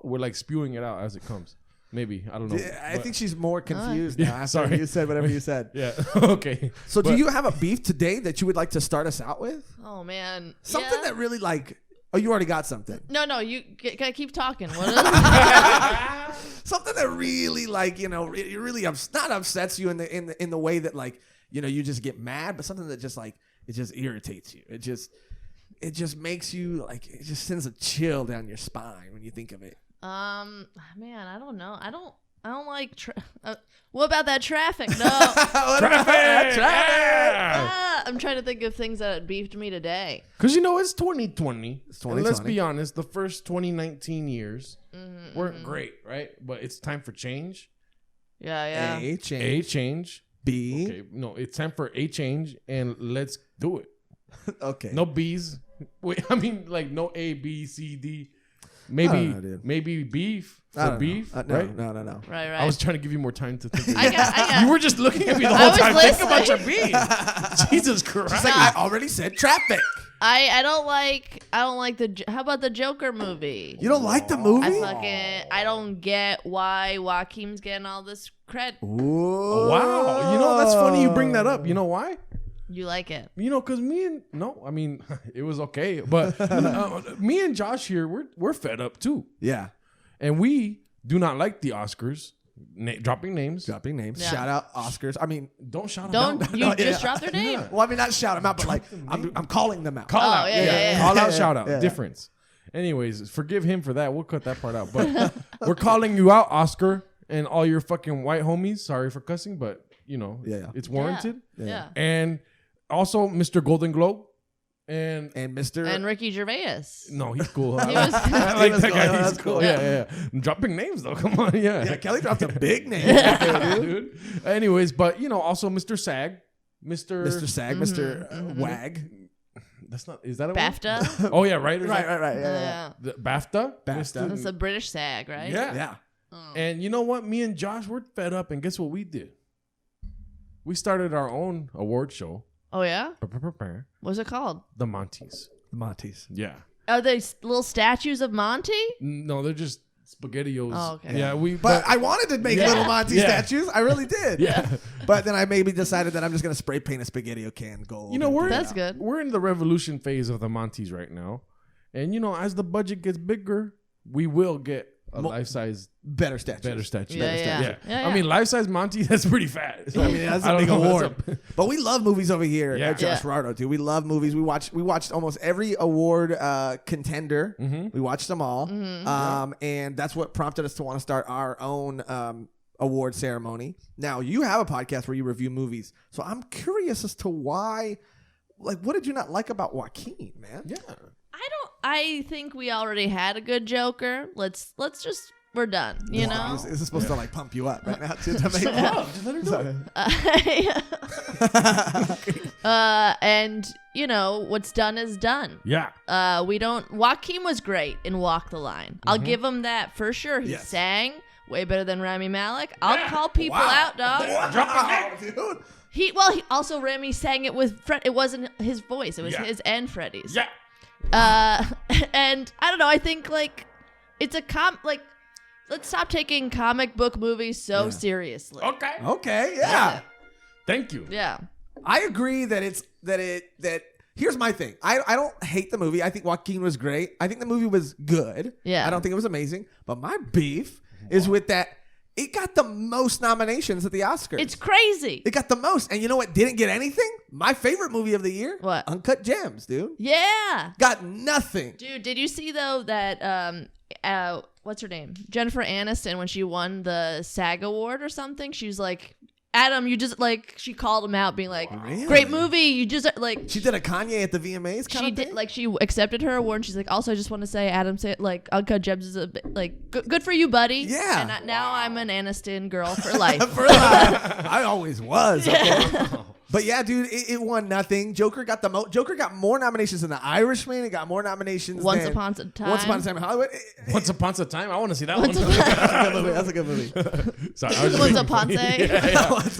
Speaker 1: like spewing it out as it comes. Maybe I don't know.
Speaker 2: I think she's more confused now after
Speaker 1: sorry.
Speaker 2: you said whatever you said.
Speaker 1: Yeah. Okay.
Speaker 2: So do you have a beef today that you would like to start us out with?
Speaker 3: Oh man.
Speaker 2: Something that really like. Oh, you already got something.
Speaker 3: No. You gotta keep talking. What is it?
Speaker 2: Something that really like it really not upsets you in the way that like you just get mad, but something that just like it just irritates you. It just makes you like it just sends a chill down your spine when you think of it.
Speaker 3: Man, I don't know. I don't like. What about that traffic? No.
Speaker 1: Traffic!
Speaker 3: I'm trying to think of things that beefed me today.
Speaker 1: Because it's 2020.
Speaker 2: It's
Speaker 1: And let's
Speaker 2: 2020.
Speaker 1: be honest, the first 2019 years weren't great, right? But it's time for change.
Speaker 3: Yeah.
Speaker 2: A change.
Speaker 1: A change.
Speaker 2: B.
Speaker 1: Okay, no, it's time for a change, and let's do it.
Speaker 2: Okay.
Speaker 1: No B's. Wait, I mean, like no A, B, C, D. Maybe,
Speaker 2: I don't know, dude.
Speaker 1: maybe beef
Speaker 2: I
Speaker 1: for
Speaker 2: don't
Speaker 1: beef,
Speaker 2: know.
Speaker 1: right?
Speaker 2: No.
Speaker 3: Right.
Speaker 1: I was trying to give you more time to think.
Speaker 3: I got.
Speaker 1: You were just looking at me the
Speaker 3: I
Speaker 1: whole
Speaker 3: was
Speaker 1: time. Think about your
Speaker 3: listening.
Speaker 1: beef. Jesus Christ!
Speaker 2: It's like I already said traffic.
Speaker 3: I don't like the. How about the Joker movie?
Speaker 2: You don't like the movie?
Speaker 3: I don't get why Joaquin's getting all this credit.
Speaker 2: Ooh.
Speaker 1: Wow, that's funny you bring that up. You know why?
Speaker 3: You like it?
Speaker 1: Because it was okay, but me and Josh here, we're fed up too,
Speaker 2: Yeah.
Speaker 1: and we do not like the Oscars. Dropping names.
Speaker 2: Dropping names.
Speaker 3: Yeah.
Speaker 2: Shout out Oscars. I mean,
Speaker 1: Don't shout
Speaker 3: Don't
Speaker 1: them out.
Speaker 3: you just drop their name?
Speaker 2: well, I mean, not shout them out, but like I'm calling them out.
Speaker 1: Call
Speaker 3: Oh,
Speaker 1: out.
Speaker 3: yeah.
Speaker 1: Call out,
Speaker 2: Yeah,
Speaker 1: shout out.
Speaker 2: yeah.
Speaker 1: Difference. Anyways, forgive him for that. We'll cut that part out. But we're calling you out, Oscar, and all your fucking white homies. Sorry for cussing, but
Speaker 2: Yeah.
Speaker 1: it's warranted.
Speaker 3: Yeah.
Speaker 1: And also Mr. Golden Globe. And
Speaker 2: Mr.
Speaker 3: And Ricky Gervais.
Speaker 1: no, he's cool.
Speaker 3: He was-
Speaker 1: I like
Speaker 2: was
Speaker 1: that
Speaker 2: cool.
Speaker 1: guy.
Speaker 2: That's
Speaker 1: He's cool.
Speaker 2: cool.
Speaker 1: Yeah. Dropping names though. Come on.
Speaker 2: Yeah, Kelly dropped a big name.
Speaker 1: Dude. Anyways, but also Mr. SAG.
Speaker 2: Mr. Sag, Mr. Wag.
Speaker 1: That's not. Is that a word?
Speaker 3: BAFTA.
Speaker 1: Oh yeah, right.
Speaker 2: Right. Yeah.
Speaker 1: The BAFTA.
Speaker 2: BAFTA.
Speaker 3: It's a British SAG, right?
Speaker 1: Yeah.
Speaker 2: Yeah.
Speaker 3: Oh.
Speaker 1: And you know what? Me and Josh, we're fed up. And guess what we did? We started our own award show.
Speaker 3: Oh yeah.
Speaker 1: The
Speaker 3: What's it called?
Speaker 1: Monties.
Speaker 2: The Monties.
Speaker 1: Yeah.
Speaker 3: Are they little statues of Monty?
Speaker 1: No, they're just SpaghettiOs.
Speaker 3: Oh, okay.
Speaker 1: Yeah.
Speaker 2: But I wanted to make
Speaker 1: Yeah.
Speaker 2: little Monty
Speaker 1: Yeah.
Speaker 2: statues. I really did.
Speaker 1: Yeah.
Speaker 2: But then I maybe decided that I'm just going to spray paint a SpaghettiO can gold.
Speaker 3: That's good.
Speaker 1: We're in the revolution phase of the Monties right now. And as the budget gets bigger, we will get a life-size
Speaker 2: Better statues.
Speaker 1: statue.
Speaker 3: Yeah.
Speaker 1: I mean, life-size Monty, that's pretty fat. So,
Speaker 2: I mean, that's
Speaker 1: I
Speaker 2: a
Speaker 1: don't
Speaker 2: big
Speaker 1: know what's
Speaker 2: award.
Speaker 1: up.
Speaker 2: But we love movies over here
Speaker 1: Yeah.
Speaker 2: at Joshrardo, dude. We love movies. We watched almost every award contender. We watched them all. And that's what prompted us to want to start our own award ceremony. Now, you have a podcast where you review movies. So I'm curious as to why, like, what did you not like about Joaquin, man?
Speaker 1: Yeah.
Speaker 3: I think we already had a good Joker. Let's just we're done. You know.
Speaker 2: Is this supposed to like pump you up right now to make
Speaker 1: Just let her do it.
Speaker 3: And what's done is done.
Speaker 1: Yeah.
Speaker 3: We don't. Joaquin was great in Walk the Line. I'll give him that for sure. He
Speaker 2: Yes.
Speaker 3: sang way better than Rami Malek. I'll call people out, dog.
Speaker 2: Wow, dude.
Speaker 3: He also Rami sang it with Fred. It wasn't his voice. It was
Speaker 1: Yeah.
Speaker 3: his and Freddie's.
Speaker 1: Yeah.
Speaker 3: And I don't know. I think like it's a let's stop taking comic book movies so seriously.
Speaker 2: Okay, yeah.
Speaker 1: Thank you.
Speaker 3: Yeah.
Speaker 2: I agree that here's my thing. I don't hate the movie. I think Joaquin was great. I think the movie was good.
Speaker 3: Yeah.
Speaker 2: I don't think it was amazing. But my beef is with that. It got the most nominations at the Oscars.
Speaker 3: It's crazy.
Speaker 2: It got the most. And you know what didn't get anything? My favorite movie of the year.
Speaker 3: What?
Speaker 2: Uncut Gems, dude.
Speaker 3: Yeah.
Speaker 2: Got nothing.
Speaker 3: Dude, did you see though that what's her name? Jennifer Aniston, when she won the SAG award or something, she was like, Adam, you just like, she called him out being like,
Speaker 2: Really?
Speaker 3: great movie. You just like,
Speaker 2: She did a Kanye at the VMAs kind
Speaker 3: she
Speaker 2: of thing?
Speaker 3: did like, she accepted her award and she's like, also I just want to say Adam said like Uncut Gems is a bit, like good for you, buddy.
Speaker 2: Yeah.
Speaker 3: And now I'm an Aniston girl for life.
Speaker 2: I always was. Okay. But yeah, dude, it won nothing. Joker got more nominations than The Irishman. It got more nominations
Speaker 3: Once
Speaker 2: than
Speaker 3: Upon a Time.
Speaker 2: Once Upon a Time in Hollywood.
Speaker 1: Once Upon a Time. I want to see that one.
Speaker 2: That's a good movie.
Speaker 1: Sorry, I was just
Speaker 3: Once
Speaker 1: making
Speaker 3: Upon
Speaker 1: fun.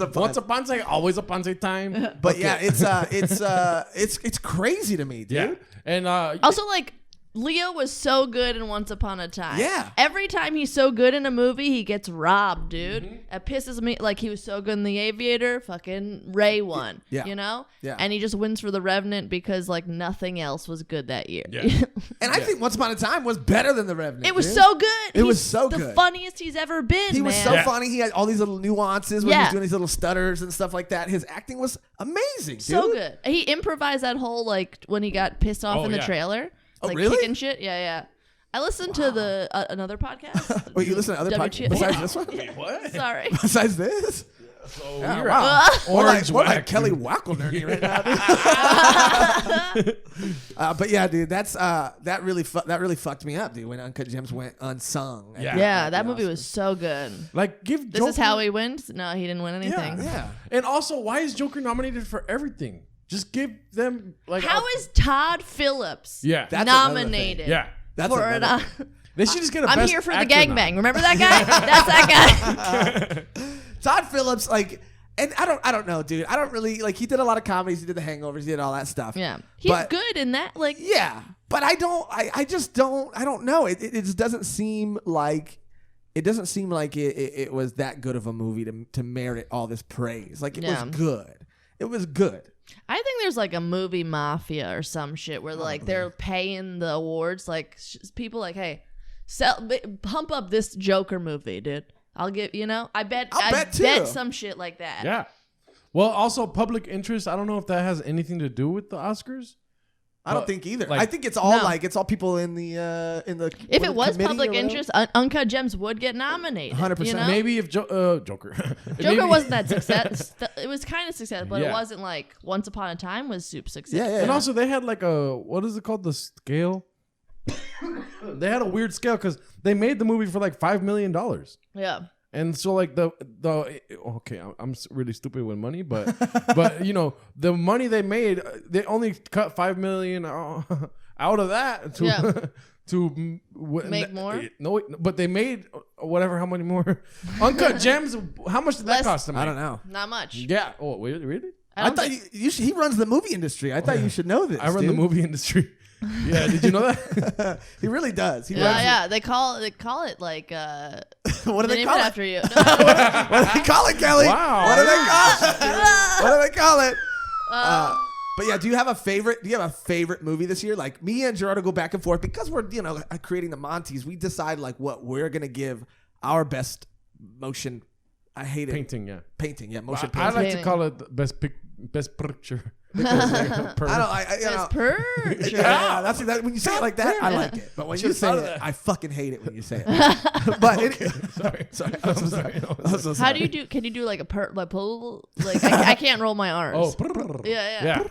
Speaker 3: a
Speaker 1: Once Upon a always Upon a time.
Speaker 2: But yeah, it's crazy to me, dude.
Speaker 1: Yeah, and
Speaker 3: Also, like, Leo was so good in Once Upon a Time.
Speaker 2: Yeah.
Speaker 3: Every time he's so good in a movie, he gets robbed, dude. It pisses me. Like, he was so good in The Aviator. Fucking Ray won.
Speaker 2: Yeah.
Speaker 3: You know?
Speaker 2: Yeah.
Speaker 3: And he just wins for The Revenant because, like, nothing else was good that year.
Speaker 1: Yeah.
Speaker 2: And I think Once Upon a Time was better than The Revenant.
Speaker 3: It was
Speaker 2: dude.
Speaker 3: so good.
Speaker 2: It was
Speaker 3: He's
Speaker 2: so
Speaker 3: the
Speaker 2: good.
Speaker 3: funniest he's ever been,
Speaker 2: He was
Speaker 3: man.
Speaker 2: so
Speaker 1: Yeah.
Speaker 2: funny. He had all these little nuances when he
Speaker 3: Yeah.
Speaker 2: was doing these little stutters and stuff like that. His acting was amazing, dude.
Speaker 3: So good. He improvised that whole, like, when he got pissed off
Speaker 1: Oh,
Speaker 3: in the
Speaker 1: yeah.
Speaker 3: trailer.
Speaker 2: Oh,
Speaker 3: like,
Speaker 2: really?
Speaker 3: kicking shit. Yeah. I listened to the another podcast.
Speaker 2: Wait, you listen to other podcasts besides this one?
Speaker 1: wait, what?
Speaker 3: Sorry.
Speaker 2: Besides this?
Speaker 1: So
Speaker 2: Yeah,
Speaker 1: you're
Speaker 2: wow.
Speaker 1: Orange
Speaker 2: We're like
Speaker 1: whack,
Speaker 2: Kelly
Speaker 1: dude.
Speaker 2: McInerney right now. But yeah, dude, that really fucked me up, dude. When Uncut Gems went unsung.
Speaker 1: Yeah.
Speaker 3: Yeah, that movie was so good.
Speaker 1: Like, give
Speaker 3: This
Speaker 1: Joker.
Speaker 3: is how he wins? No, he didn't win anything.
Speaker 2: Yeah.
Speaker 1: And also, why is Joker nominated for everything? Just give them like.
Speaker 3: How is Todd Phillips
Speaker 1: Yeah.
Speaker 2: That's another thing.
Speaker 3: nominated?
Speaker 1: Yeah.
Speaker 2: That's
Speaker 3: for
Speaker 2: another
Speaker 3: an,
Speaker 2: thing.
Speaker 1: They should just get a
Speaker 3: I'm
Speaker 1: best
Speaker 3: here for the
Speaker 1: actor
Speaker 3: gangbang.
Speaker 1: now.
Speaker 3: Remember that guy? That's that guy.
Speaker 2: Todd Phillips, like, and I don't know, dude. I don't really like. He did a lot of comedies. He did The Hangovers. He did all that stuff.
Speaker 3: Yeah, he's
Speaker 2: But-
Speaker 3: good in that. Like,
Speaker 2: Yeah, but I just don't know. It just doesn't seem like. It doesn't seem like it was that good of a movie to merit all this praise. Like, it
Speaker 3: Yeah.
Speaker 2: was good. It was good.
Speaker 3: I think there's like a movie mafia or some shit where like they're paying the awards. Like people like, hey, pump up this Joker movie, dude. I'll give I bet
Speaker 2: too.
Speaker 3: some shit like that.
Speaker 1: Yeah. Well, also public interest. I don't know if that has anything to do with the Oscars.
Speaker 2: I don't think either.
Speaker 1: like-
Speaker 2: I think it's all
Speaker 3: No.
Speaker 2: like it's all people in the
Speaker 3: If it was
Speaker 2: committee or
Speaker 3: public
Speaker 2: whatever.
Speaker 3: interest, Uncut Gems would get nominated.
Speaker 2: 100%.
Speaker 3: You know?
Speaker 1: Maybe if Joker.
Speaker 3: Joker
Speaker 1: Maybe-
Speaker 3: wasn't that success. It was kind of success, but
Speaker 1: Yeah.
Speaker 3: it wasn't like Once Upon a Time was super successful.
Speaker 2: Yeah, yeah.
Speaker 1: And also, they had like what is it called? The scale. They had a weird scale because they made the movie for like $5 million.
Speaker 3: Yeah.
Speaker 1: And so like okay, I'm really stupid with money, but the money they made, they only cut $5 million out of that to
Speaker 3: Yeah.
Speaker 1: to
Speaker 3: Make more?
Speaker 1: No, but they made how many more? Uncut Gems. How much did that
Speaker 3: Less-
Speaker 1: cost them?
Speaker 2: I don't know.
Speaker 3: Not much.
Speaker 1: Yeah. Oh, really?
Speaker 3: I
Speaker 2: I
Speaker 3: don't
Speaker 2: thought
Speaker 3: think-
Speaker 2: he runs the movie industry. I thought you should know this.
Speaker 1: I run
Speaker 2: dude.
Speaker 1: the movie industry. Yeah, did you know that?
Speaker 2: He really does. He runs
Speaker 3: Yeah. They call it like
Speaker 2: it. What do
Speaker 3: they
Speaker 2: they
Speaker 3: named
Speaker 2: call
Speaker 3: it
Speaker 2: it?
Speaker 3: after you.
Speaker 2: What do they call it, Kelly?
Speaker 1: Wow.
Speaker 2: What do they call it? What do they call it? But yeah, do you have a favorite movie this year? Like, me and Gerardo go back and forth because we're creating the Monties. We decide like what we're gonna give our best motion. I hate it.
Speaker 1: Painting. Yeah.
Speaker 2: Painting. Yeah, motion
Speaker 1: I
Speaker 2: painting.
Speaker 1: like to call it the best picture.
Speaker 2: I don't.
Speaker 3: Best picture.
Speaker 2: Yeah, that's that. When you say it like that, I like it. But when you say
Speaker 1: thought
Speaker 2: it,
Speaker 1: of that.
Speaker 2: I fucking hate it when you say it. But
Speaker 1: Sorry.
Speaker 2: I'm so sorry. I'm so sorry.
Speaker 3: How do you do? Can you do like a pull? Like I can't roll my arms.
Speaker 1: Oh,
Speaker 3: Yeah.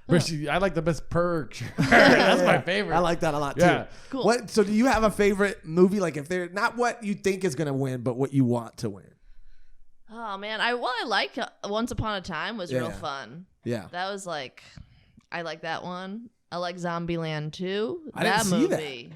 Speaker 1: But I like the best picture. That's my favorite.
Speaker 2: I like that a lot
Speaker 1: Yeah.
Speaker 2: too.
Speaker 3: Cool.
Speaker 2: What? So do you have a favorite movie? Like, if they're not what you think is gonna win, but what you want to win?
Speaker 3: Oh man, I like Once Upon a Time was real
Speaker 2: Yeah.
Speaker 3: fun.
Speaker 2: Yeah.
Speaker 3: That was like, I like that one. I like Zombieland 2.
Speaker 2: I didn't see that.
Speaker 3: movie.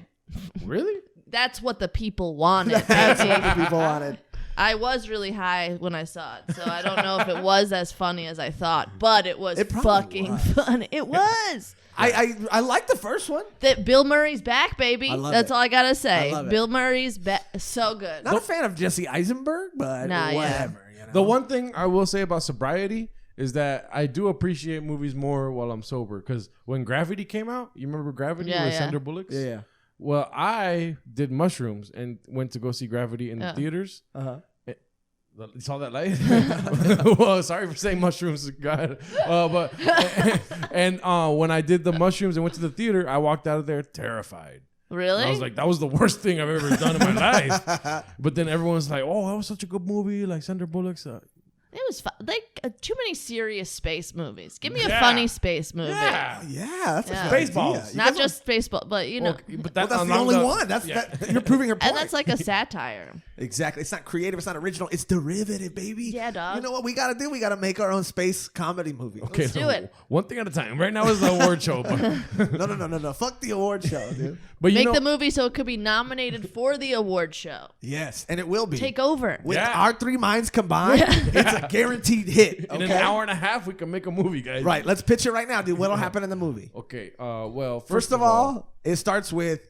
Speaker 1: Really?
Speaker 3: That's what the people wanted.
Speaker 2: That's
Speaker 3: baby.
Speaker 2: what the people wanted.
Speaker 3: I was really high when I saw it, so I don't know if it was as funny as I thought, but it was fucking funny. It was.
Speaker 2: I like the first one.
Speaker 3: That Bill Murray's back, baby. That's all I gotta say.
Speaker 2: I love it.
Speaker 3: Bill Murray's back, so good.
Speaker 2: Not a fan of Jesse Eisenberg, but whatever. You know?
Speaker 1: The one thing I will say about sobriety is that I do appreciate movies more while I'm sober. Because when Gravity came out, you remember Gravity with Sandra Bullock?
Speaker 2: Yeah.
Speaker 1: Well, I did mushrooms and went to go see Gravity in the theaters. You saw that light? Well, sorry for saying mushrooms, God. But when I did the mushrooms and went to the theater, I walked out of there terrified.
Speaker 3: Really?
Speaker 1: And I was like, that was the worst thing I've ever done in my life. But then everyone's like, oh, that was such a good movie, like Sandra Bullock's.
Speaker 3: It was fun. Like too many serious space movies. Give me a funny space movie.
Speaker 2: Yeah, that's a
Speaker 1: Spaceballs.
Speaker 3: Not just Spaceball, but you know.
Speaker 2: But that's the only one. That's you're proving her point.
Speaker 3: And that's like a satire.
Speaker 2: Exactly. It's not creative. It's not original. It's derivative, baby.
Speaker 3: Yeah, dog.
Speaker 2: You know what we got to do? We got to make our own space comedy movie.
Speaker 1: Okay,
Speaker 3: Let's do it.
Speaker 1: One thing at a time. Right now is the award show. But
Speaker 2: No. Fuck the award show, dude.
Speaker 1: But
Speaker 3: Make the movie so it could be nominated for the award show.
Speaker 2: Yes, and it will be.
Speaker 3: Take over.
Speaker 2: With our three minds combined, it's a guaranteed hit.
Speaker 1: In an hour and a half, we can make a movie, guys.
Speaker 2: Right. Let's pitch it right now, dude. What'll happen in the movie?
Speaker 1: Okay. Well,
Speaker 2: first of all, it starts with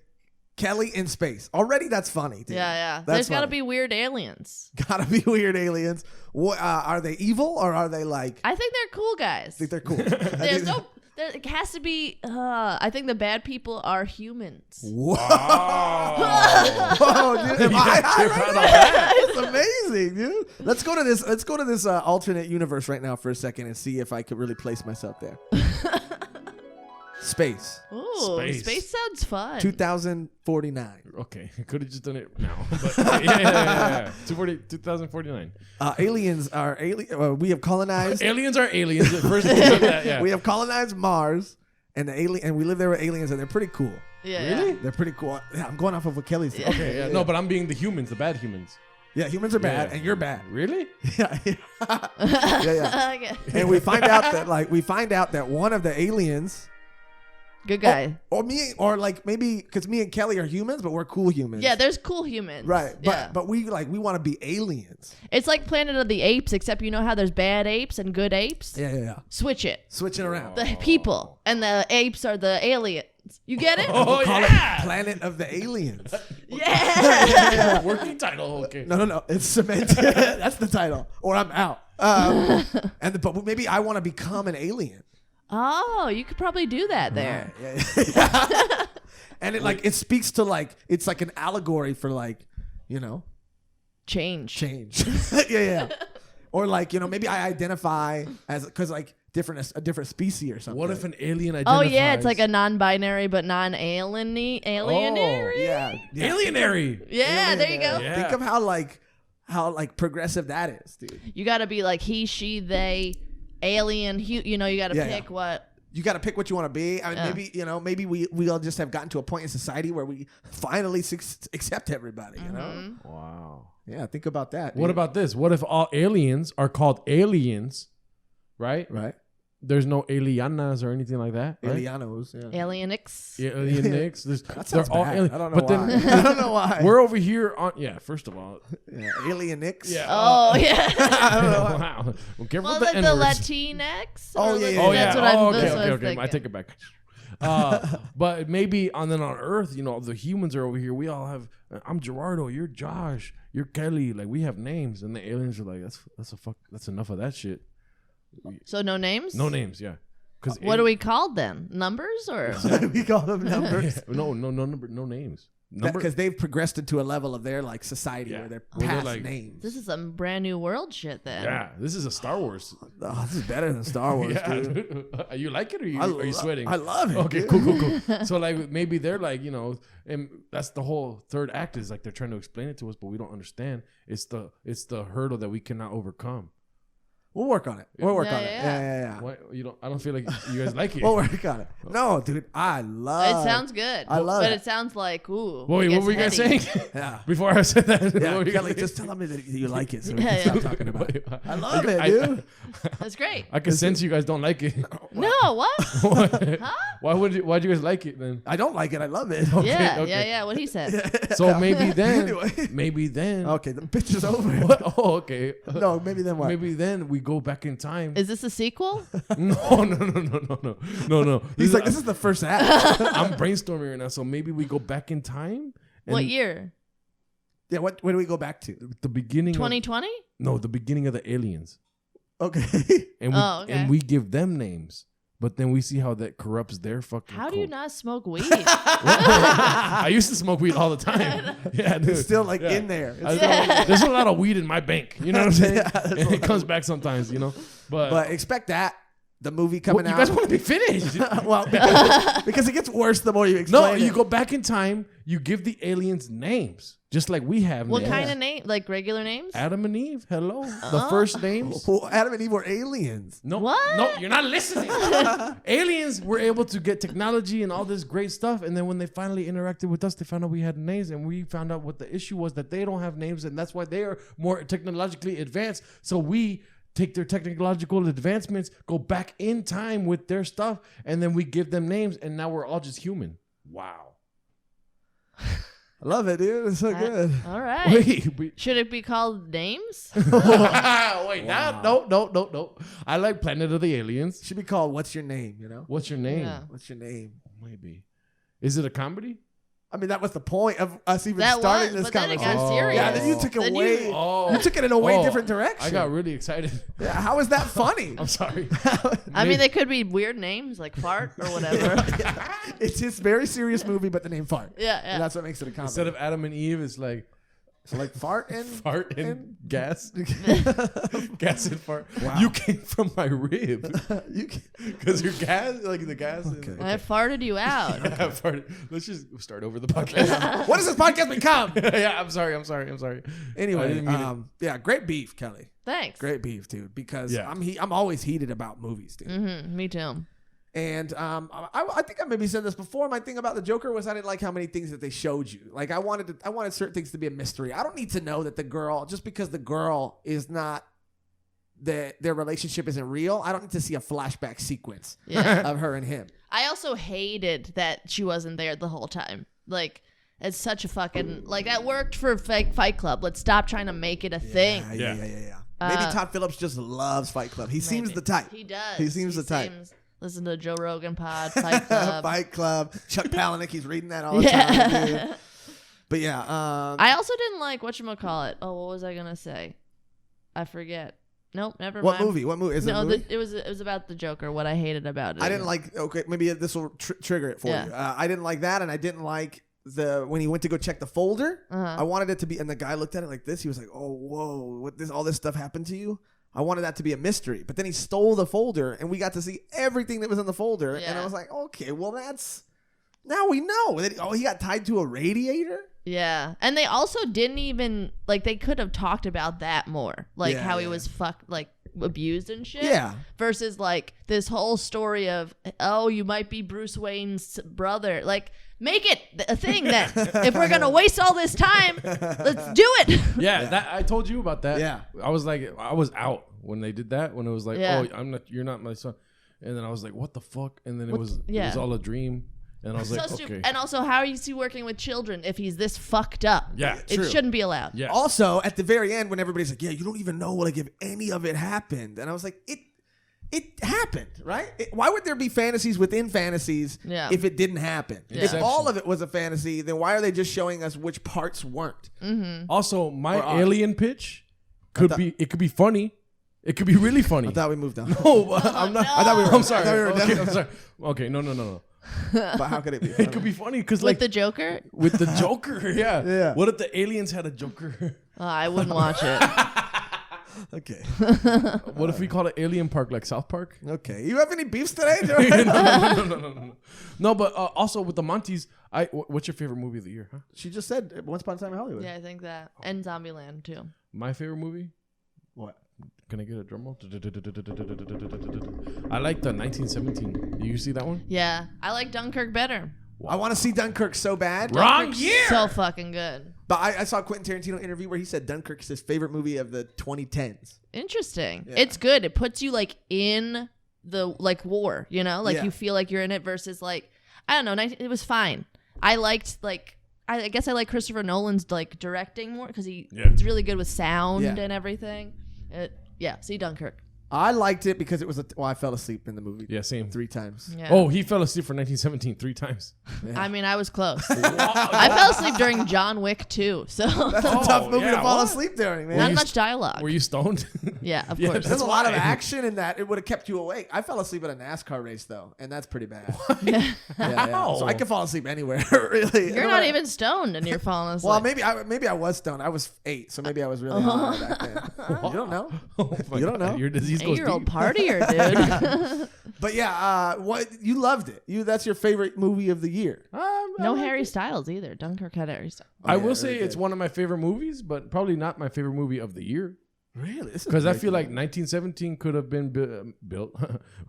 Speaker 2: Kelly in space. Already, that's funny, dude.
Speaker 3: Yeah. There's got to be weird aliens.
Speaker 2: Gotta be weird aliens. What, are they evil or are they like?
Speaker 3: I think they're cool guys.
Speaker 2: I think they're cool.
Speaker 3: There's no. There has to be. I think the bad people are humans.
Speaker 2: Whoa, Whoa dude! That's amazing, dude. Let's go to this alternate universe right now for a second and see if I could really place myself there. Space.
Speaker 3: Ooh, space sounds fun.
Speaker 2: 2049.
Speaker 1: Okay, could have just done it now. But yeah. 2049.
Speaker 2: Aliens are we have colonized.
Speaker 1: Aliens are aliens. First, that, yeah.
Speaker 2: We have colonized Mars, and we live there with aliens, and they're pretty cool.
Speaker 3: Yeah,
Speaker 1: really?
Speaker 2: They're pretty cool. Yeah, I'm going off of what Kelly said.
Speaker 1: Okay, yeah. No, but I'm being the humans, the bad humans.
Speaker 2: Yeah, humans are bad, and you're bad.
Speaker 1: Really?
Speaker 2: Yeah.
Speaker 3: Okay.
Speaker 2: And we find out that one of the aliens.
Speaker 3: Good guy.
Speaker 2: Or maybe because me and Kelly are humans, but we're cool humans.
Speaker 3: Yeah, there's cool humans.
Speaker 2: Right. But we want to be aliens.
Speaker 3: It's like Planet of the Apes, except you know how there's bad apes and good apes?
Speaker 2: Yeah.
Speaker 3: Switch it.
Speaker 2: Switching around.
Speaker 3: The people and the apes are the aliens. You get it?
Speaker 1: Oh,
Speaker 2: call it Planet of the Aliens.
Speaker 3: Yeah.
Speaker 1: Working title. Okay.
Speaker 2: No. It's cemented. That's the title. Or I'm out. But maybe I want to become an alien.
Speaker 3: Oh, you could probably do that there.
Speaker 2: Yeah. And it speaks to it's like an allegory for
Speaker 3: change.
Speaker 2: Yeah. Or maybe I identify as because a different species or something.
Speaker 1: What if an alien identifies?
Speaker 3: Oh yeah, it's like a non-binary but non-alienary.
Speaker 2: Oh, yeah.
Speaker 1: Alienary.
Speaker 3: Yeah, there you go.
Speaker 1: Yeah.
Speaker 2: Think of how progressive that is, dude.
Speaker 3: You got to be like he, she, they, alien. You got to pick what.
Speaker 2: You got to pick what you want to be. I mean, maybe we all just have gotten to a point in society where we finally accept everybody. You know?
Speaker 1: Wow.
Speaker 2: Yeah, think about that. Dude.
Speaker 1: What about this? What if all aliens are called aliens? Right. There's no alienas or anything like that. Right?
Speaker 2: Alienos. Yeah.
Speaker 3: Alienix.
Speaker 1: Yeah, alienix.
Speaker 2: That sounds bad. I don't know
Speaker 1: but
Speaker 2: why.
Speaker 1: Then,
Speaker 2: I don't know why.
Speaker 1: We're over here on. Yeah. First of all.
Speaker 2: Yeah. Alienix.
Speaker 1: Yeah.
Speaker 3: Oh yeah.
Speaker 2: I don't know why.
Speaker 1: Wow. Well, careful
Speaker 3: Well,
Speaker 1: with
Speaker 3: the
Speaker 1: the N-words.
Speaker 3: Latinx.
Speaker 2: Oh, yeah.
Speaker 3: That's what I'm.
Speaker 1: Okay. I take it back. But maybe on Earth, the humans are over here. We all have. I'm Gerardo. You're Josh. You're Kelly. Like we have names, and the aliens are like, that's enough of that shit.
Speaker 3: So no names.
Speaker 1: No names. Yeah.
Speaker 3: What do we call them? Numbers or?
Speaker 2: We call them numbers.
Speaker 1: No number. No names.
Speaker 2: Because they've progressed into a level of their society where they're past names.
Speaker 3: This is some brand new world shit then.
Speaker 1: Yeah, this is a Star Wars.
Speaker 2: Oh, this is better than Star Wars, dude.
Speaker 1: You like it, or are you sweating?
Speaker 2: I love it.
Speaker 1: Okay,
Speaker 2: dude.
Speaker 1: cool. So maybe they're and that's the whole third act is they're trying to explain it to us, but we don't understand. It's the hurdle that we cannot overcome.
Speaker 2: We'll work on it. We'll work on it.
Speaker 3: Yeah.
Speaker 2: Yeah.
Speaker 1: What, you don't? I don't feel like you guys like it.
Speaker 2: We'll work on it. No, dude, I love.
Speaker 3: It sounds good.
Speaker 2: I love
Speaker 3: but
Speaker 2: it.
Speaker 3: it sounds like ooh.
Speaker 1: Wait, what were you guys saying?
Speaker 2: Yeah.
Speaker 1: Before I said that,
Speaker 2: Yeah,
Speaker 1: what were you
Speaker 2: Kelly,
Speaker 1: guys
Speaker 2: just tell me that you like it. So
Speaker 3: Yeah,
Speaker 2: we can
Speaker 3: yeah.
Speaker 2: stop talking about it.
Speaker 1: saying?
Speaker 2: I love it, dude.
Speaker 3: That's great.
Speaker 1: I can sense you guys don't like it.
Speaker 3: No, what?
Speaker 1: Huh? Why'd you guys like it then?
Speaker 2: I don't like it. I love it.
Speaker 3: Yeah. What he said.
Speaker 1: So maybe then,
Speaker 2: Anyway. Okay, the pitch is over.
Speaker 1: What? Oh, okay.
Speaker 2: No, maybe then what?
Speaker 1: Maybe then we go back in time.
Speaker 3: Is this a sequel?
Speaker 1: No.
Speaker 2: He's like, this is the first act.
Speaker 1: I'm brainstorming right now, so maybe we go back in time.
Speaker 3: What year?
Speaker 2: Yeah, where do we go back to?
Speaker 1: The beginning.
Speaker 3: 2020?
Speaker 1: The beginning of the aliens,
Speaker 2: Okay.
Speaker 1: and we
Speaker 3: Oh, okay.
Speaker 1: and we give them names, but then we see how that corrupts their fucking.
Speaker 3: How do you
Speaker 1: cult.
Speaker 3: not smoke weed?
Speaker 1: I used to smoke weed all the time. Yeah, dude.
Speaker 2: It's still like
Speaker 1: Yeah.
Speaker 2: in there.
Speaker 1: There's a lot of weed in my bank. You know what I'm saying?
Speaker 2: Yeah, that's
Speaker 1: And it comes back sometimes, you know.
Speaker 2: But expect that. The movie coming
Speaker 1: you
Speaker 2: out.
Speaker 1: guys want to be finished?
Speaker 2: Well, because it gets worse the more you explain
Speaker 1: No,
Speaker 2: it.
Speaker 1: you go back in time. You give the aliens names, just like we have.
Speaker 3: What
Speaker 1: names.
Speaker 3: kind of name? Like regular names?
Speaker 1: Adam and Eve. Hello. The first names.
Speaker 2: Well, Adam and Eve were aliens.
Speaker 1: No,
Speaker 3: What?
Speaker 1: no, you're not listening. Aliens were able to get technology and all this great stuff, and then when they finally interacted with us, they found out we had names, and we found out what the issue was, that they don't have names, and that's why they are more technologically advanced. So we take their technological advancements, go back in time with their stuff, and then we give them names, and now we're all just human. Wow.
Speaker 2: I love it, dude. It's so good.
Speaker 3: All right.
Speaker 1: Wait,
Speaker 3: Should it be called Names?
Speaker 1: wait, no. I like Planet of the Aliens.
Speaker 2: Should be called What's Your Name, you know?
Speaker 1: What's your name?
Speaker 3: Yeah.
Speaker 2: What's your name?
Speaker 1: Maybe. Is it a comedy?
Speaker 2: I mean, that was the point of us even
Speaker 3: That
Speaker 2: starting
Speaker 3: was,
Speaker 2: this
Speaker 3: but then it
Speaker 2: conversation.
Speaker 3: got serious.
Speaker 2: Yeah, then you took it
Speaker 3: Then
Speaker 2: way.
Speaker 1: Oh.
Speaker 2: You took it in a way different direction.
Speaker 1: I got really excited.
Speaker 2: Yeah, how is that funny?
Speaker 1: I'm sorry.
Speaker 3: I mean, they could be weird names like Fart or whatever.
Speaker 2: It's this very serious movie, but the name Fart.
Speaker 3: Yeah.
Speaker 2: And that's what makes it a comedy.
Speaker 1: Instead of Adam and Eve, it's like
Speaker 2: So like fart and
Speaker 1: fart and gas. Gas and fart.
Speaker 2: Wow.
Speaker 1: You came from my rib.
Speaker 2: you can,
Speaker 1: Because your gas, like the gas.
Speaker 2: Okay.
Speaker 3: I farted you out.
Speaker 1: I farted. Let's just start over the podcast.
Speaker 2: what does this podcast become?
Speaker 1: Yeah, I'm sorry. I
Speaker 2: Anyway,
Speaker 1: didn't mean
Speaker 2: yeah, great beef, Kelly.
Speaker 3: Thanks.
Speaker 2: Great beef, dude. Because
Speaker 1: Yeah.
Speaker 2: I'm always heated about movies, dude.
Speaker 3: Mm-hmm, me too.
Speaker 2: And I think I maybe said this before. My thing about the Joker was I didn't like how many things that they showed you. Like I wanted certain things to be a mystery. I don't need to know that the girl, just because the girl is not, their relationship isn't real. I don't need to see a flashback sequence
Speaker 3: Yeah.
Speaker 2: of her and him.
Speaker 3: I also hated that she wasn't there the whole time. Like, it's such a fucking like that worked for fake Fight Club. Let's stop trying to make it a thing.
Speaker 2: Yeah. Maybe Todd Phillips just loves Fight Club. He seems the type.
Speaker 3: He does.
Speaker 2: He seems the type.
Speaker 3: Listen to Joe Rogan pod, Fight Club.
Speaker 2: Fight Club. Chuck Palahniuk, he's reading that all the time, dude. But yeah,
Speaker 3: I also didn't like whatchamacallit. Oh, what was I gonna say? I forget. Nope, never
Speaker 2: what
Speaker 3: mind.
Speaker 2: movie? What movie? Is it a
Speaker 3: No,
Speaker 2: movie?
Speaker 3: it was about the Joker. What I hated about it.
Speaker 2: I didn't like. Okay, maybe this will trigger it for
Speaker 3: Yeah.
Speaker 2: you. I didn't like that, and I didn't like when he went to go check the folder.
Speaker 3: Uh-huh.
Speaker 2: I wanted it to be, and the guy looked at it like this. He was like, "Oh, whoa, all this stuff happened to you." I wanted that to be a mystery, but then he stole the folder, and we got to see everything that was in the folder, and I
Speaker 3: Yeah.
Speaker 2: was like, "Okay, well, now we know." He got tied to a radiator.
Speaker 3: Yeah, and they also didn't even like. They could have talked about that more, like
Speaker 2: Yeah,
Speaker 3: how he
Speaker 2: yeah.
Speaker 3: was abused and shit.
Speaker 2: Yeah.
Speaker 3: Versus like this whole story of, oh, you might be Bruce Wayne's brother. Like, make it a thing that if we're gonna waste all this time, let's do it.
Speaker 1: Yeah, that I told you about that.
Speaker 2: Yeah.
Speaker 1: I was out when they did that, when it was like,
Speaker 3: Yeah.
Speaker 1: oh, you're not my son. And then I was like, what the fuck? And then it
Speaker 3: What-
Speaker 1: was
Speaker 3: yeah.
Speaker 1: all a dream. And I was
Speaker 3: So
Speaker 1: like,
Speaker 3: stupid.
Speaker 1: okay.
Speaker 3: And also, how is he working with children if he's this fucked up?
Speaker 1: Yeah,
Speaker 3: it
Speaker 2: true.
Speaker 3: shouldn't be allowed.
Speaker 1: Yeah.
Speaker 2: Also, at the very end, when everybody's like, "Yeah, you don't even know like if any of it happened," and I was like, "It happened, right? Why would there be fantasies within fantasies
Speaker 3: Yeah.
Speaker 2: if it didn't happen?
Speaker 3: Yeah.
Speaker 2: If all of it was a fantasy, then why are they just showing us which parts weren't?"
Speaker 1: Also, my
Speaker 2: Or odd.
Speaker 1: alien pitch could be funny. It could be really funny.
Speaker 2: I thought we moved on.
Speaker 1: Oh, I'm not.
Speaker 3: no.
Speaker 2: I thought we were.
Speaker 1: I'm sorry.
Speaker 2: I thought we were
Speaker 1: Okay,
Speaker 2: done.
Speaker 1: I'm sorry. Okay, no.
Speaker 2: But how could it be?
Speaker 1: It could be funny because
Speaker 3: With
Speaker 1: like
Speaker 3: the Joker,
Speaker 1: with the Joker, yeah.
Speaker 2: Yeah.
Speaker 1: What if the aliens had a Joker?
Speaker 3: I wouldn't watch it.
Speaker 2: Okay.
Speaker 1: What if we call it Alien Park, like South Park?
Speaker 2: Okay. You have any beefs today?
Speaker 1: No. No, but also with the Monties, what's your favorite movie of the year? Huh?
Speaker 2: She just said Once Upon a Time in Hollywood.
Speaker 3: Yeah, I think that. And Zombieland too.
Speaker 1: My favorite movie,
Speaker 2: What?
Speaker 1: Can I get a drum roll? I like the 1917. Do you see that one?
Speaker 3: Yeah, I like Dunkirk better.
Speaker 2: I want to see Dunkirk so bad.
Speaker 1: Wrong year.
Speaker 3: So fucking good.
Speaker 2: But I saw a Quentin Tarantino interview where he said Dunkirk is his favorite movie of the 2010s.
Speaker 3: Interesting.
Speaker 2: Yeah.
Speaker 3: It's good. It puts you like in the like war, you know, like
Speaker 2: Yeah.
Speaker 3: you feel like you're in it versus like I don't know. It was fine. I liked like I guess I like Christopher Nolan's like directing more because he's really good with sound
Speaker 2: Yeah.
Speaker 3: and everything. See Dunkirk.
Speaker 2: I liked it because it was I fell asleep in the movie.
Speaker 1: Yeah, same.
Speaker 2: 3 times.
Speaker 3: Yeah.
Speaker 1: Oh, he fell asleep for 1917 3 times.
Speaker 2: Yeah.
Speaker 3: I mean, I was close. I fell asleep during John Wick too, so
Speaker 2: That's a
Speaker 1: Oh,
Speaker 2: tough movie
Speaker 1: yeah,
Speaker 2: to fall
Speaker 1: what?
Speaker 2: asleep during, man.
Speaker 3: not
Speaker 1: you
Speaker 3: much dialogue.
Speaker 1: Were you stoned?
Speaker 3: Yeah, of
Speaker 1: Yeah,
Speaker 3: course.
Speaker 2: There's a lot of
Speaker 1: why.
Speaker 2: action in that. It would have kept you awake. I fell asleep at a NASCAR race though, and that's pretty bad. Yeah,
Speaker 1: How?
Speaker 2: So I can fall asleep anywhere, really.
Speaker 3: You're not even stoned and you're falling asleep.
Speaker 2: Well, maybe I was stoned. I was 8, so maybe I was really high back then. You don't know.
Speaker 1: Oh my
Speaker 2: You don't
Speaker 1: God,
Speaker 2: know.
Speaker 1: Your disease goes
Speaker 3: 8-year-old
Speaker 1: deep.
Speaker 3: partier, dude.
Speaker 2: But yeah, what you loved it. That's your favorite movie of the year.
Speaker 3: No Harry Styles either. Dunkirk had Harry Styles.
Speaker 1: I
Speaker 2: yeah,
Speaker 1: will say
Speaker 2: very
Speaker 1: it's
Speaker 2: good.
Speaker 1: one of my favorite movies, but probably not my favorite movie of the year.
Speaker 2: Really?
Speaker 1: Because I feel like 1917 could have been built,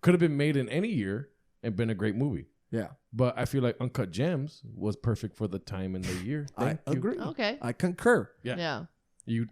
Speaker 1: could have been made in any year and been a great movie.
Speaker 2: Yeah,
Speaker 1: But I feel like Uncut Gems was perfect for the time and the year.
Speaker 2: I
Speaker 1: Thank you.
Speaker 2: agree.
Speaker 3: Okay.
Speaker 2: I concur.
Speaker 1: Yeah. You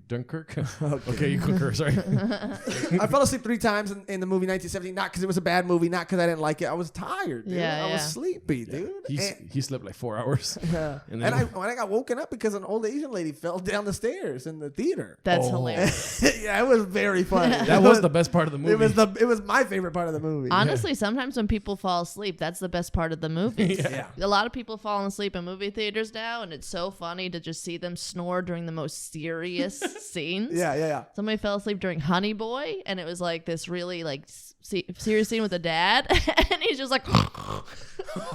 Speaker 1: Dunkirk?
Speaker 2: Okay.
Speaker 1: Okay, you concur. Sorry.
Speaker 2: I fell asleep 3 times in the movie 1917. Not because it was a bad movie, not because I didn't like it. I was tired, dude.
Speaker 3: Yeah,
Speaker 2: I was
Speaker 3: yeah.
Speaker 2: sleepy, dude.
Speaker 1: He slept like 4 hours.
Speaker 2: Yeah.
Speaker 1: And
Speaker 2: And,
Speaker 1: then-
Speaker 2: when I got woken up because an old Asian lady fell down the stairs in the theater.
Speaker 3: That's
Speaker 1: Oh.
Speaker 3: hilarious.
Speaker 2: Yeah, it was very funny.
Speaker 1: That was the best part of the movie.
Speaker 2: It was my favorite part of the movie.
Speaker 3: Honestly, sometimes when people fall asleep, that's the best part of the movie.
Speaker 2: Yeah.
Speaker 3: A lot of people falling asleep in movie theaters now, and it's so funny to just see them snore during the most serious scenes.
Speaker 2: Yeah.
Speaker 3: Somebody fell asleep during Honey Boy, and it was like this really like serious scene with a dad, and he's just like,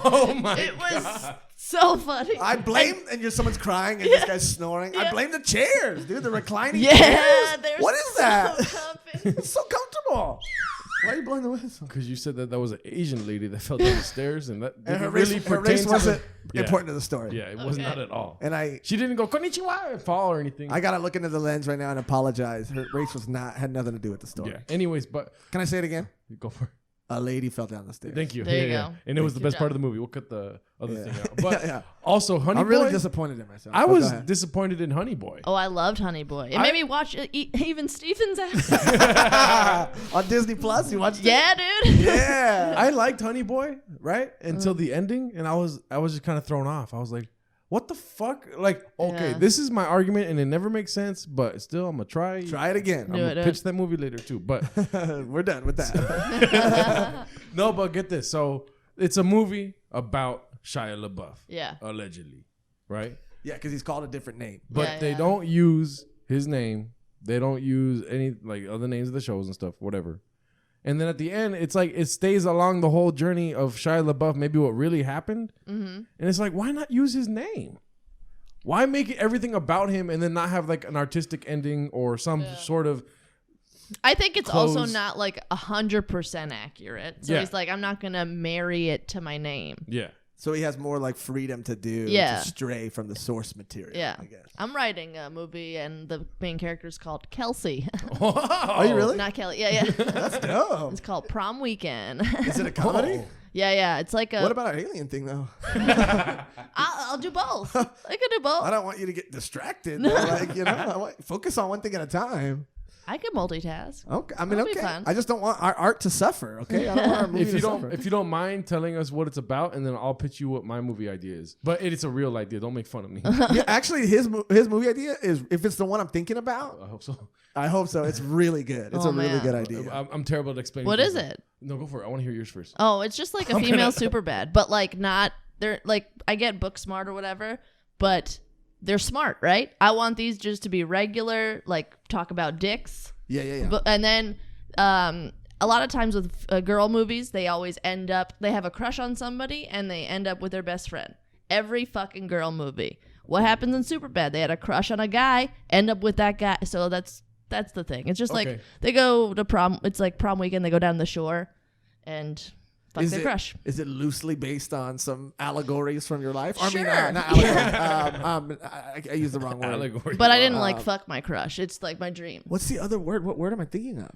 Speaker 1: Oh my
Speaker 3: it was
Speaker 1: God.
Speaker 3: so funny.
Speaker 2: I blame, and someone's crying, and this guy's snoring. I blame the chairs, dude. The reclining
Speaker 3: Yeah,
Speaker 2: chairs.
Speaker 3: they're
Speaker 2: What is
Speaker 3: so
Speaker 2: that?
Speaker 3: comfy.
Speaker 2: It's so comfortable. Why are you blowing the whistle?
Speaker 1: Because you said that was an Asian lady that fell down the stairs, and that
Speaker 2: And her
Speaker 1: didn't
Speaker 2: race,
Speaker 1: really
Speaker 2: her
Speaker 1: pertain
Speaker 2: race
Speaker 1: to
Speaker 2: wasn't
Speaker 1: Yeah.
Speaker 2: important to the story.
Speaker 1: Yeah, it was not at all.
Speaker 2: And
Speaker 1: She didn't go konnichiwa and fall or anything.
Speaker 2: I gotta look into the lens right now and apologize. Her race had nothing to do with the story.
Speaker 1: Yeah. Anyways, but
Speaker 2: Can I say it again?
Speaker 1: go for it.
Speaker 2: A lady fell down the stairs.
Speaker 1: Thank you.
Speaker 3: There you
Speaker 1: yeah.
Speaker 3: go.
Speaker 1: And it was the
Speaker 3: Good
Speaker 1: best part
Speaker 3: job.
Speaker 1: of the movie. We'll cut the other
Speaker 2: Yeah.
Speaker 1: thing out. But
Speaker 2: Yeah.
Speaker 1: also, Honey
Speaker 2: I'm really
Speaker 1: Boy.
Speaker 2: disappointed in myself.
Speaker 1: I
Speaker 2: Oh, go
Speaker 1: was
Speaker 2: ahead.
Speaker 1: disappointed in Honey Boy.
Speaker 3: Oh, I loved Honey Boy. It
Speaker 1: I-
Speaker 3: made me watch even Stevens ass.
Speaker 2: On Disney Plus. You watched it?
Speaker 3: Yeah, dude.
Speaker 2: Yeah.
Speaker 1: I liked Honey Boy, right? Until the ending, and I was just kind of thrown off. I was like, what the fuck? Like, okay,
Speaker 3: Yeah.
Speaker 1: this is my argument, and it never makes sense, but still, I'm gonna try.
Speaker 2: Try it again.
Speaker 1: I'm
Speaker 3: Do
Speaker 1: gonna
Speaker 3: it, do
Speaker 1: pitch
Speaker 3: it.
Speaker 1: that movie later too. But
Speaker 2: We're done with that.
Speaker 1: no, but get this. So it's a movie about Shia LaBeouf,
Speaker 3: Yeah.
Speaker 1: allegedly, right?
Speaker 2: Yeah, because he's called a different name.
Speaker 1: But
Speaker 3: Yeah,
Speaker 1: they
Speaker 3: yeah.
Speaker 1: don't use his name. They don't use any like other names of the shows and stuff, whatever. And then at the end, it's like it stays along the whole journey of Shia LaBeouf, maybe what really happened.
Speaker 3: Mm-hmm.
Speaker 1: And it's like, why not use his name? Why make it everything about him and then not have like an artistic ending or some sort of
Speaker 3: I think it's also
Speaker 1: Close.
Speaker 3: not like 100% accurate. So
Speaker 1: Yeah.
Speaker 3: he's like, I'm not gonna marry it to my name.
Speaker 1: yeah.
Speaker 2: So he has more like freedom to do
Speaker 3: Yeah.
Speaker 2: to stray from the source material.
Speaker 3: Yeah.
Speaker 2: I guess.
Speaker 3: I'm writing a movie, and the main character is called Kelsey,
Speaker 2: Are you really?
Speaker 3: not Kelly. Yeah, yeah.
Speaker 2: That's dope.
Speaker 3: It's called Prom Weekend.
Speaker 2: Is it a comedy?
Speaker 3: Yeah. It's like a.
Speaker 2: What about our alien thing though?
Speaker 3: I'll do both. I could do both.
Speaker 2: I don't want you to get distracted. Like, I want focus on one thing at a time.
Speaker 3: I could multitask.
Speaker 2: Okay. I mean,
Speaker 3: That'll be
Speaker 2: okay.
Speaker 3: fun.
Speaker 2: I just don't want our art to suffer. Okay. I don't want our movie
Speaker 1: If
Speaker 2: to
Speaker 1: you
Speaker 2: suffer.
Speaker 1: don't mind telling us what it's about, and then I'll pitch you what my movie idea is. But it's a real idea. Don't make fun of me.
Speaker 2: Yeah, actually, his movie idea is if it's the one I'm thinking about.
Speaker 1: I hope so.
Speaker 2: I hope so. It's really good. It's
Speaker 3: Oh,
Speaker 2: a really
Speaker 3: man.
Speaker 2: good idea.
Speaker 1: I'm terrible at explaining.
Speaker 3: What
Speaker 1: things.
Speaker 3: is it?
Speaker 1: No, go for it. I want to hear yours first.
Speaker 3: Oh, it's just like a female super bad, but like not. They're like I get book smart or whatever, but they're smart, right? I want these just to be regular, like talk about dicks.
Speaker 2: Yeah.
Speaker 3: But and then a lot of times with girl movies, they always end up they have a crush on somebody and they end up with their best friend. Every fucking girl movie. What happens in Superbad? They had a crush on a guy, end up with that guy. So that's the thing. It's just
Speaker 1: Okay.
Speaker 3: like they go to prom. It's like prom weekend. They go down the shore, and Fuck their crush.
Speaker 2: Is it loosely based on some allegories from your life?
Speaker 3: Sure.
Speaker 2: Not allegory. I used the wrong word.
Speaker 1: Allegory.
Speaker 3: But I didn't like fuck my crush. It's like my dream.
Speaker 2: What's the other word? What word am I thinking of?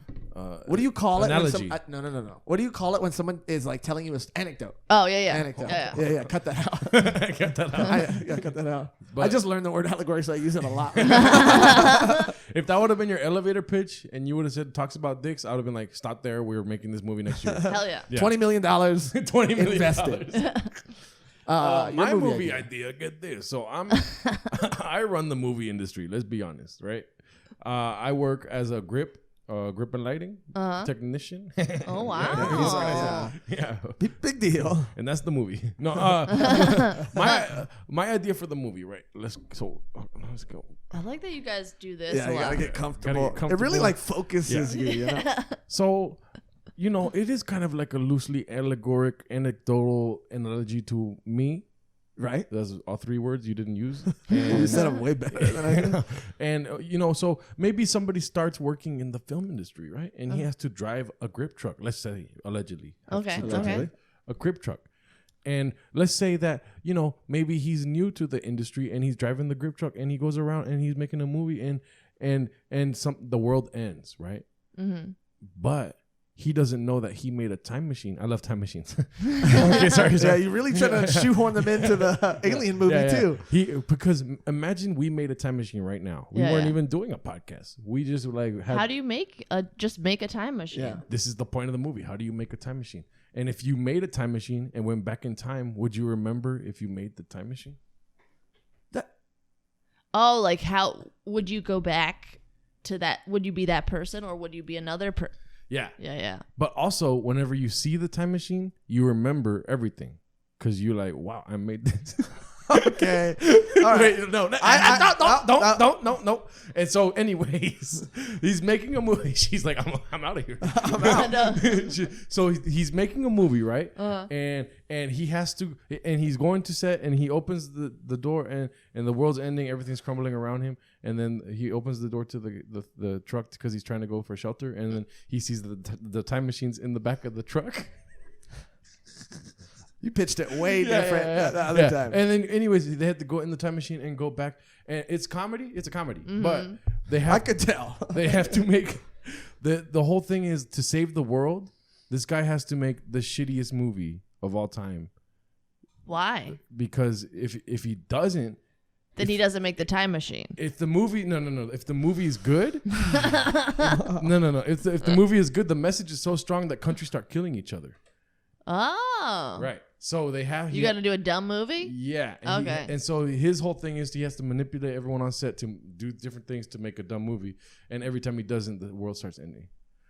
Speaker 2: What do you call
Speaker 1: analogy.
Speaker 2: it? No. What do you call it when someone is like telling you an anecdote?
Speaker 3: Oh, yeah.
Speaker 2: Anecdote.
Speaker 3: Yeah.
Speaker 2: Cut that out.
Speaker 1: Got that out.
Speaker 2: Cut that out.
Speaker 1: But-
Speaker 2: I just learned the word allegory, so I use it a lot.
Speaker 1: If that would have been your elevator pitch and you would have said talks about dicks, I would have been like, stop there. We're making this movie next year.
Speaker 3: Hell yeah.
Speaker 1: Yeah.
Speaker 2: $20 million
Speaker 1: $20 million.
Speaker 2: invested.
Speaker 1: My
Speaker 2: your
Speaker 1: movie idea, get this. So I run the movie industry. Let's be honest, right? I work as a grip and lighting technician.
Speaker 3: Oh, wow.
Speaker 1: Yeah.
Speaker 2: Big deal.
Speaker 1: And that's the movie. No, my idea for the movie, right? Let's go.
Speaker 3: I like that you guys do this
Speaker 2: Yeah,
Speaker 3: a
Speaker 2: you
Speaker 3: lot.
Speaker 2: gotta get comfortable.
Speaker 1: Gotta get comfortable.
Speaker 2: It really like focuses you. You know?
Speaker 1: So, it is kind of like a loosely allegoric, anecdotal analogy to me.
Speaker 2: Right?
Speaker 1: That's all three words you didn't use.
Speaker 2: You
Speaker 1: And,
Speaker 2: said them way better than I did.
Speaker 1: and so maybe somebody starts working in the film industry, right? And he has to drive a grip truck. Let's say allegedly.
Speaker 3: Okay.
Speaker 2: Allegedly.
Speaker 1: A grip truck. And let's say that, maybe he's new to the industry and he's driving the grip truck and he goes around and he's making a movie and the world ends, right?
Speaker 3: Mm-hmm.
Speaker 1: But he doesn't know that he made a time machine. I love time machines. Okay, sorry.
Speaker 2: Yeah, you really trying to shoehorn them into the Alien movie too.
Speaker 1: Because imagine we made a time machine right now. We weren't even doing a podcast. We just
Speaker 3: How do you make a time machine?
Speaker 2: Yeah.
Speaker 1: This is the point of the movie. How do you make a time machine? And if you made a time machine and went back in time, would you remember if you made the time machine?
Speaker 3: Oh, like how would you go back to that? Would you be that person or would you be another person?
Speaker 1: Yeah.
Speaker 3: Yeah.
Speaker 1: But also, whenever you see the time machine, you remember everything. Because you're like, wow, I made this.
Speaker 2: Okay. All right.
Speaker 1: Wait, no. No. And so, anyways, he's making a movie. She's like, I'm out of here. I'm out. So he's making a movie, right? And he has to, and he's going to set, and he opens the door, and the world's ending. Everything's crumbling around him, and then he opens the door to the truck because he's trying to go for shelter, and then he sees the time machines in the back of the truck.
Speaker 2: You pitched it way different the other time.
Speaker 1: And then, anyways, they had to go in the time machine and go back. And it's comedy. It's a comedy, but
Speaker 2: I could tell.
Speaker 1: They have to make the whole thing is to save the world. This guy has to make the shittiest movie of all time. If he doesn't,
Speaker 3: then he doesn't make the time machine.
Speaker 1: If the movie if the movie is good, if the movie is good, the message is so strong that countries start killing each other.
Speaker 3: Oh,
Speaker 1: right. So they have
Speaker 3: you got to do a dumb movie.
Speaker 1: Yeah.
Speaker 3: Okay.
Speaker 1: And so his whole thing is he has to manipulate everyone on set to do different things to make a dumb movie, and every time he doesn't, the world starts ending.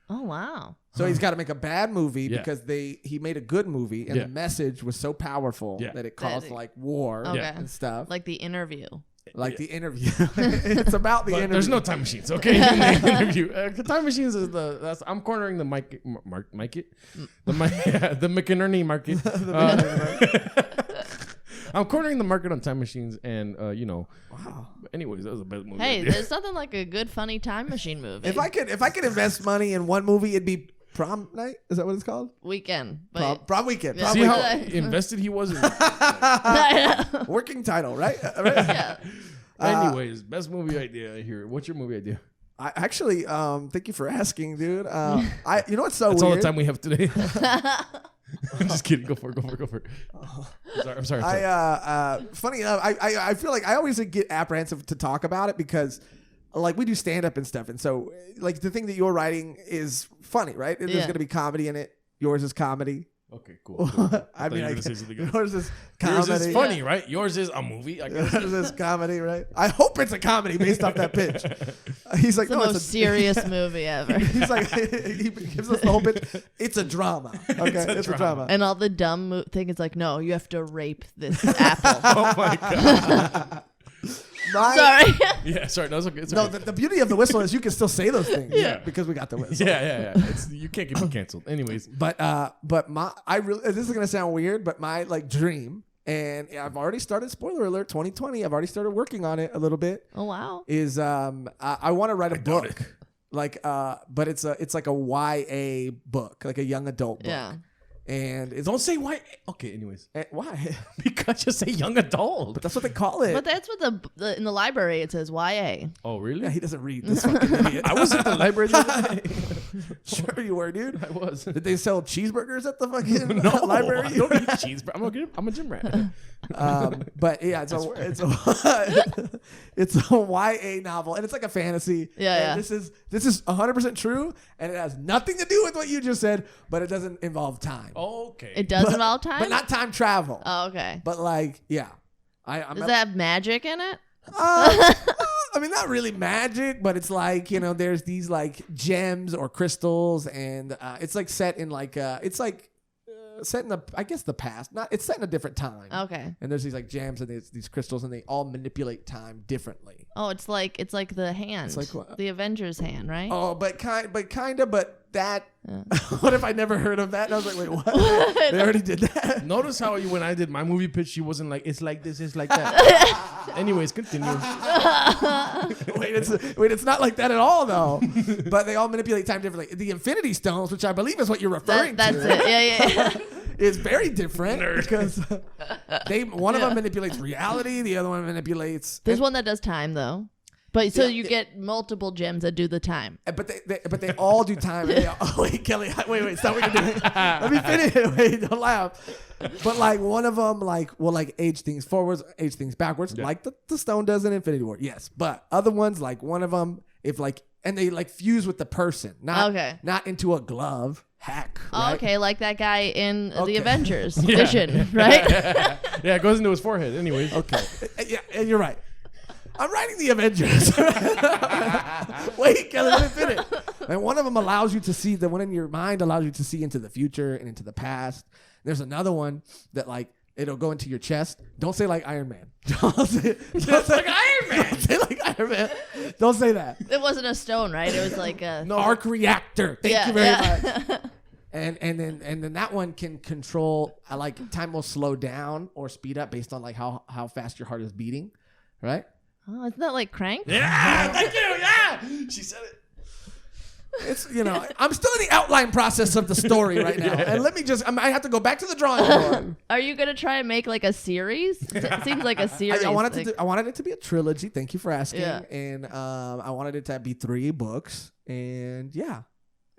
Speaker 3: Oh wow.
Speaker 2: So he's got to make a bad movie because he made a good movie, and the message was so powerful that it caused like war and stuff.
Speaker 3: Like The Interview.
Speaker 2: Like The Interview. It's about the interview.
Speaker 1: There's no time machines, okay? In the interview. Time machines is I'm cornering the the McInerney market. I'm cornering the market on time machines, and Wow. Anyways, that was the best movie.
Speaker 3: Hey, there's nothing like a good funny time machine movie.
Speaker 2: If I could invest money in one movie, it'd be Prom Night. Is that what it's called?
Speaker 3: Weekend.
Speaker 2: Prom Weekend.
Speaker 3: Yeah.
Speaker 1: See how invested he was in
Speaker 2: Working title, right?
Speaker 3: Yeah.
Speaker 1: Anyways, best movie idea here. What's your movie idea?
Speaker 2: I actually, thank you for asking, dude. You know what's so
Speaker 1: That's
Speaker 2: weird?
Speaker 1: all the time we have today. I'm just kidding. Go for it. I'm sorry.
Speaker 2: Funny enough, I feel like I always get apprehensive to talk about it because, like, we do stand up and stuff, and so like the thing that you're writing is funny, right? There's gonna be comedy in it. Yours is comedy.
Speaker 1: Okay, cool.
Speaker 2: I mean, yours is comedy.
Speaker 1: Yours is funny, right? Yours is a movie. I guess.
Speaker 2: Yours is comedy, right? I hope it's a comedy based off that pitch. He's like,
Speaker 3: it's the most serious movie ever.
Speaker 2: He's like, he gives us the whole pitch. It's a drama. Okay, it's a drama.
Speaker 3: And all the dumb thing is like, no, you have to rape this apple.
Speaker 1: Oh my god.
Speaker 3: Sorry.
Speaker 1: Yeah, sorry. No, it's okay.
Speaker 2: No, the beauty of the whistle is you can still say those things.
Speaker 1: Yeah,
Speaker 2: because we got the whistle.
Speaker 1: Yeah. You can't get me canceled. Anyways,
Speaker 2: but this is gonna sound weird, but my like dream, and I've already started. Spoiler alert: 2020. I've already started working on it a little bit.
Speaker 3: Oh wow.
Speaker 2: Is I want to write a book, like but it's like a YA book, like a young adult book.
Speaker 3: Yeah.
Speaker 2: And it's
Speaker 1: Don't say why. Okay, anyways.
Speaker 2: why?
Speaker 1: Because you say young adult.
Speaker 2: But that's what they call it.
Speaker 3: But that's what in the library it says YA.
Speaker 1: Oh, really?
Speaker 2: Yeah, he doesn't read this fucking idiot.
Speaker 1: I was at the library the other day.
Speaker 2: Sure you were, dude.
Speaker 1: I was.
Speaker 2: Did they sell cheeseburgers at the fucking
Speaker 1: No,
Speaker 2: library?
Speaker 1: I don't eat cheese. I'm a gym rat.
Speaker 2: But yeah, it's a YA novel, and it's like a fantasy.
Speaker 3: Yeah,
Speaker 2: and
Speaker 3: yeah.
Speaker 2: This is 100% true, and it has nothing to do with what you just said, but it doesn't involve time.
Speaker 1: Okay.
Speaker 3: It does involve time?
Speaker 2: But not time travel.
Speaker 3: Oh, okay.
Speaker 2: But like, yeah. I'm
Speaker 3: Does that have magic in it?
Speaker 2: I mean, not really magic, but it's like, there's these like gems or crystals, and it's like set in like set in the past. It's set in a different time.
Speaker 3: Okay.
Speaker 2: And there's these like gems and there's these crystals, and they all manipulate time differently.
Speaker 3: Oh, it's like the hand.
Speaker 2: It's like what?
Speaker 3: The Avengers hand, right?
Speaker 2: Oh, but that. What if I never heard of that? And I was like, wait, what? They already did that.
Speaker 1: Notice how when I did my movie pitch, she wasn't like, it's like this, it's like that. Anyways, continue.
Speaker 2: Wait, it's not like that at all, though. But they all manipulate time differently. The Infinity Stones, which I believe is what you're referring
Speaker 3: That's
Speaker 2: to.
Speaker 3: it. Yeah.
Speaker 2: Is very different because one of them manipulates reality, the other one manipulates.
Speaker 3: There's one that does time though. But so you get multiple gems that do the time.
Speaker 2: But they all do time. Wait, Kelly, wait, stop what you're doing. Let me finish it. Wait, don't laugh. But like one of them will age things forwards, age things backwards, like the stone does in Infinity War. Yes, but other ones like one of them, and they like fuse with the person, not into a glove. Hack. Right?
Speaker 3: Oh, okay, like that guy in the Avengers Vision, right?
Speaker 1: Yeah, it goes into his forehead. Anyways.
Speaker 2: Okay. Yeah, and you're right. I'm writing the Avengers. Wait, Kelly, let me finish. And one of them allows you to see, the one in your mind allows you to see into the future and into the past. There's another one that like, it'll go into your chest. Don't say like Iron Man. Don't say like Iron Man. Don't say like Iron Man. Don't say that.
Speaker 3: It wasn't a stone, right? It was like a
Speaker 2: arc reactor. Thank you very much. And then that one can control like time will slow down or speed up based on like how fast your heart is beating, right?
Speaker 3: Oh, isn't that like Crank?
Speaker 1: Yeah, thank you. Yeah, she said it.
Speaker 2: It's I'm still in the outline process of the story right now, and I have to go back to the drawing board.
Speaker 3: Are you gonna try and make like a series? It seems like a series.
Speaker 2: I wanted it to be a trilogy. Thank you for asking.
Speaker 3: Yeah.
Speaker 2: And I wanted it to be 3 books, and yeah.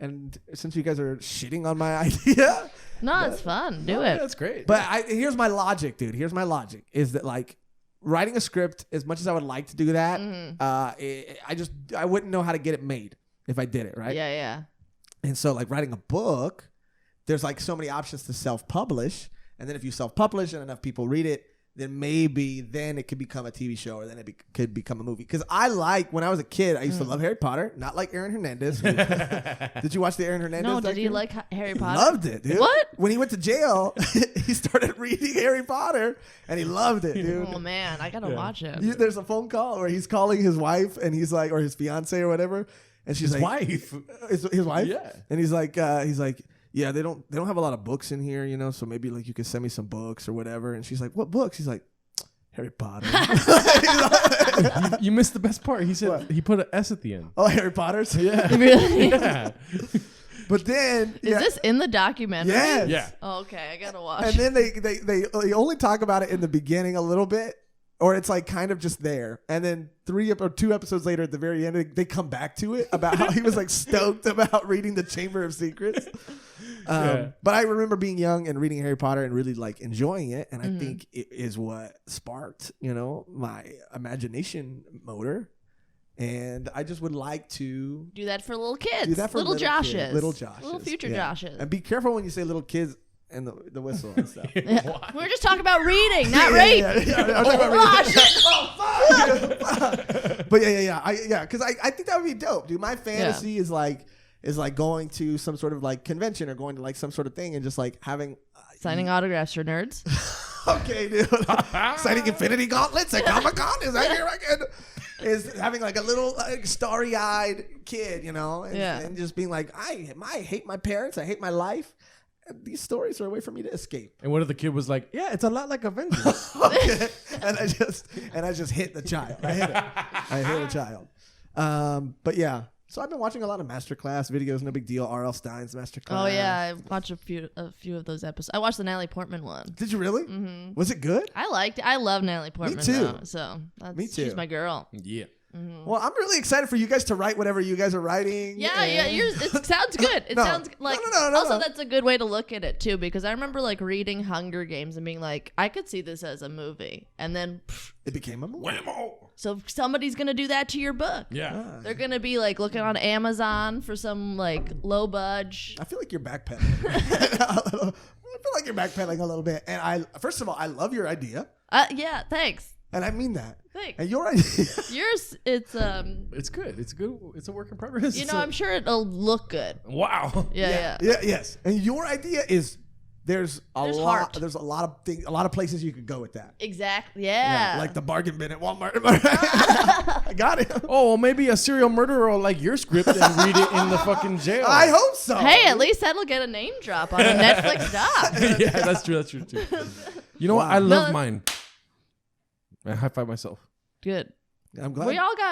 Speaker 2: And since you guys are shitting on my idea,
Speaker 3: No, it's fun. Do it.
Speaker 1: That's great.
Speaker 2: but here's my logic, dude. Here's my logic: is that like writing a script, as much as I would like to do that, I wouldn't know how to get it made if I did it, right?
Speaker 3: Yeah.
Speaker 2: And so like writing a book, there's like so many options to self-publish. And then if you self-publish and enough people read it, then it could become a TV show, or then it could become a movie. Because when I was a kid, I used to love Harry Potter, not like Aaron Hernandez. Did you watch the Aaron Hernandez?
Speaker 3: No, did he like Harry Potter?
Speaker 2: Loved it, dude.
Speaker 3: What?
Speaker 2: When he went to jail, he started reading Harry Potter, and he loved it, dude.
Speaker 3: Oh man, I gotta watch it.
Speaker 2: There's a phone call where he's calling his wife, and he's like, or his fiance or whatever, and she's
Speaker 1: his
Speaker 2: like,
Speaker 1: wife.
Speaker 2: his wife,
Speaker 1: Yeah.
Speaker 2: and he's like, yeah, they don't have a lot of books in here, so maybe like you could send me some books or whatever. And she's like, what books? He's like, Harry Potter.
Speaker 1: You missed the best part. He said
Speaker 2: What?
Speaker 1: he put an S at the end.
Speaker 2: Oh, Harry Potter's?
Speaker 1: Yeah.
Speaker 3: Really?
Speaker 1: Yeah.
Speaker 2: But then
Speaker 3: Is this in the documentary?
Speaker 2: Yes.
Speaker 1: Yeah.
Speaker 3: Oh, okay, I gotta watch.
Speaker 2: And then they only talk about it in the beginning a little bit, or it's like kind of just there. And then 2 episodes later at the very end, they come back to it about how he was like stoked about reading the Chamber of Secrets. But I remember being young and reading Harry Potter and really like enjoying it. And I think it is what sparked, my imagination motor. And I just would like to
Speaker 3: do that for little kids.
Speaker 2: do that for
Speaker 3: little Joshes.
Speaker 2: kids, little Joshes.
Speaker 3: Little future
Speaker 2: Yeah.
Speaker 3: Joshes.
Speaker 2: And be careful when you say little kids and the whistle and stuff.
Speaker 3: Yeah. We're just talking about reading, not rape.
Speaker 2: Yeah. I'm talking about reading.
Speaker 3: Oh, shit.
Speaker 2: But yeah. Because I think that would be dope, dude. My fantasy is like going to some sort of like convention or going to like some sort of thing and just like having
Speaker 3: Signing autographs for nerds.
Speaker 2: okay, dude. Signing Infinity Gauntlets at Comic-Con? Is that here again? Is having like a little like, starry-eyed kid, and just being like, I hate my parents, I hate my life. And these stories are a way for me to escape.
Speaker 1: And what if the kid was like, yeah, it's a lot like Avengers.
Speaker 2: Okay. And I just hit the child. I hit a child. But yeah, So I've been watching a lot of masterclass videos. No big deal. R.L. Stein's masterclass.
Speaker 3: Oh yeah, I watched a few of those episodes. I watched the Natalie Portman one.
Speaker 2: Did you really?
Speaker 3: Mm-hmm.
Speaker 2: Was it good?
Speaker 3: I liked it. I love Natalie Portman.
Speaker 2: too.
Speaker 3: Though, so
Speaker 2: Me too.
Speaker 3: She's my girl.
Speaker 1: Yeah.
Speaker 2: Well, I'm really excited for you guys to write whatever you guys are writing.
Speaker 3: Yeah, it sounds good. It
Speaker 2: No.
Speaker 3: sounds like
Speaker 2: No.
Speaker 3: also that's a good way to look at it too, because I remember like reading Hunger Games and being like, I could see this as a movie, and then
Speaker 2: It became a movie.
Speaker 1: Whammo.
Speaker 3: so somebody's gonna do that to your book.
Speaker 1: Yeah.
Speaker 3: They're gonna be like looking on Amazon for some like low budge.
Speaker 2: I feel like you're backpedaling. I feel like you're backpedaling a little bit. And first of all, I love your idea.
Speaker 3: Yeah, thanks.
Speaker 2: And I mean that.
Speaker 3: Thanks.
Speaker 2: And your idea.
Speaker 3: Yours, it's
Speaker 1: It's good. It's good. It's a work in progress.
Speaker 3: you know, I'm sure it'll look good.
Speaker 1: Wow.
Speaker 3: Yeah.
Speaker 2: Yes. And your idea is there's
Speaker 3: There's
Speaker 2: a
Speaker 3: heart.
Speaker 2: lot of things, a lot of places you could go with that.
Speaker 3: Exactly. Yeah.
Speaker 2: Like the bargain bin at Walmart. I got it.
Speaker 1: Oh, well, maybe a serial murderer will like your script and read it in the fucking jail.
Speaker 2: I hope so.
Speaker 3: Hey, at least that'll get a name drop on a Netflix doc.
Speaker 1: Yeah, that's true. That's true too. You know what? I love
Speaker 3: No.
Speaker 1: mine. I high five myself.
Speaker 3: Good.
Speaker 2: I'm glad.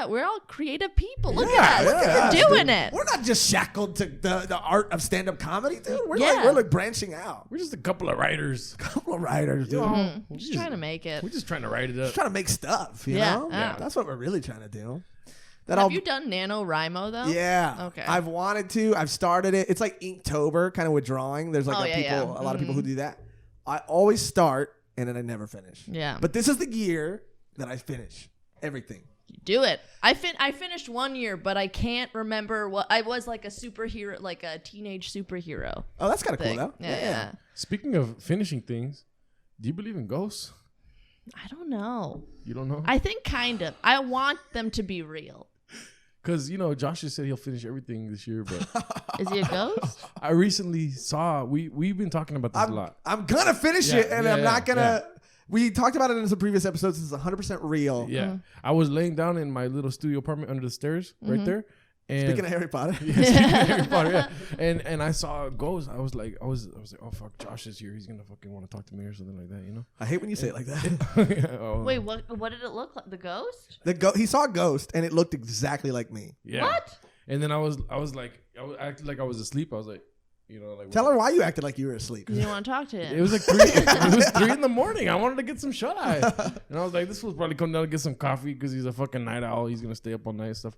Speaker 3: We're all creative people. Look
Speaker 2: Yeah,
Speaker 3: at us.
Speaker 2: look at us,
Speaker 3: We're doing
Speaker 2: dude.
Speaker 3: it.
Speaker 2: We're not just shackled to the art of stand-up comedy, dude.
Speaker 3: Yeah.
Speaker 2: We're like branching out.
Speaker 1: We're just a couple of writers.
Speaker 2: Couple of writers, dude.
Speaker 3: Mhm. Just trying to make it.
Speaker 1: We're just trying to write it up.
Speaker 2: Just trying to make stuff, you
Speaker 3: Yeah,
Speaker 2: know?
Speaker 3: yeah.
Speaker 2: That's what we're really trying to do.
Speaker 3: Have you done NaNoWriMo though?
Speaker 2: Yeah.
Speaker 3: Okay.
Speaker 2: I've wanted to. I've started it. It's like Inktober, kind of with drawing. There's like
Speaker 3: Oh,
Speaker 2: a
Speaker 3: yeah,
Speaker 2: a
Speaker 3: yeah.
Speaker 2: lot of people who do that. I always start and then I never finish.
Speaker 3: Yeah.
Speaker 2: But this is the year that I finish everything.
Speaker 3: Do it. I finished 1 year, but I can't remember what I was like a superhero, like a teenage superhero
Speaker 2: Oh, that's kind of cool
Speaker 3: thing.
Speaker 2: though.
Speaker 3: Yeah.
Speaker 1: Speaking of finishing things, do you believe in ghosts?
Speaker 3: I don't know.
Speaker 1: You don't know?
Speaker 3: I think kind of. I want them to be real.
Speaker 1: Because, you know, Josh just said he'll finish everything this year, but
Speaker 3: Is he a ghost?
Speaker 1: I recently saw, we've been talking about this a lot.
Speaker 2: I'm gonna finish
Speaker 1: Yeah,
Speaker 2: it, and
Speaker 1: yeah,
Speaker 2: I'm not
Speaker 1: yeah,
Speaker 2: gonna. We talked about it in some previous episodes. This is 100% real.
Speaker 1: Yeah. I was laying down in my little studio apartment under the stairs right there. And
Speaker 2: Speaking of Harry Potter,
Speaker 1: Harry Potter, yeah. And I saw a ghost. I was like, oh fuck, Josh is here. He's gonna fucking want to talk to me or something like that, you know?
Speaker 2: I hate when you say it like that.
Speaker 1: Oh.
Speaker 3: Wait, what did it look like? The ghost?
Speaker 2: He saw a ghost, and it looked exactly like me.
Speaker 1: Yeah.
Speaker 3: What?
Speaker 1: And then I was like, I acted like I was asleep. I was like, you know, like
Speaker 2: Tell her why you acted like you were asleep.
Speaker 3: You didn't want to talk to him.
Speaker 1: it was like 3. It was 3 in the morning. I wanted to get some shut eye, and I was like, this fool's probably come down to get some coffee because he's a fucking night owl. He's gonna stay up all night and stuff.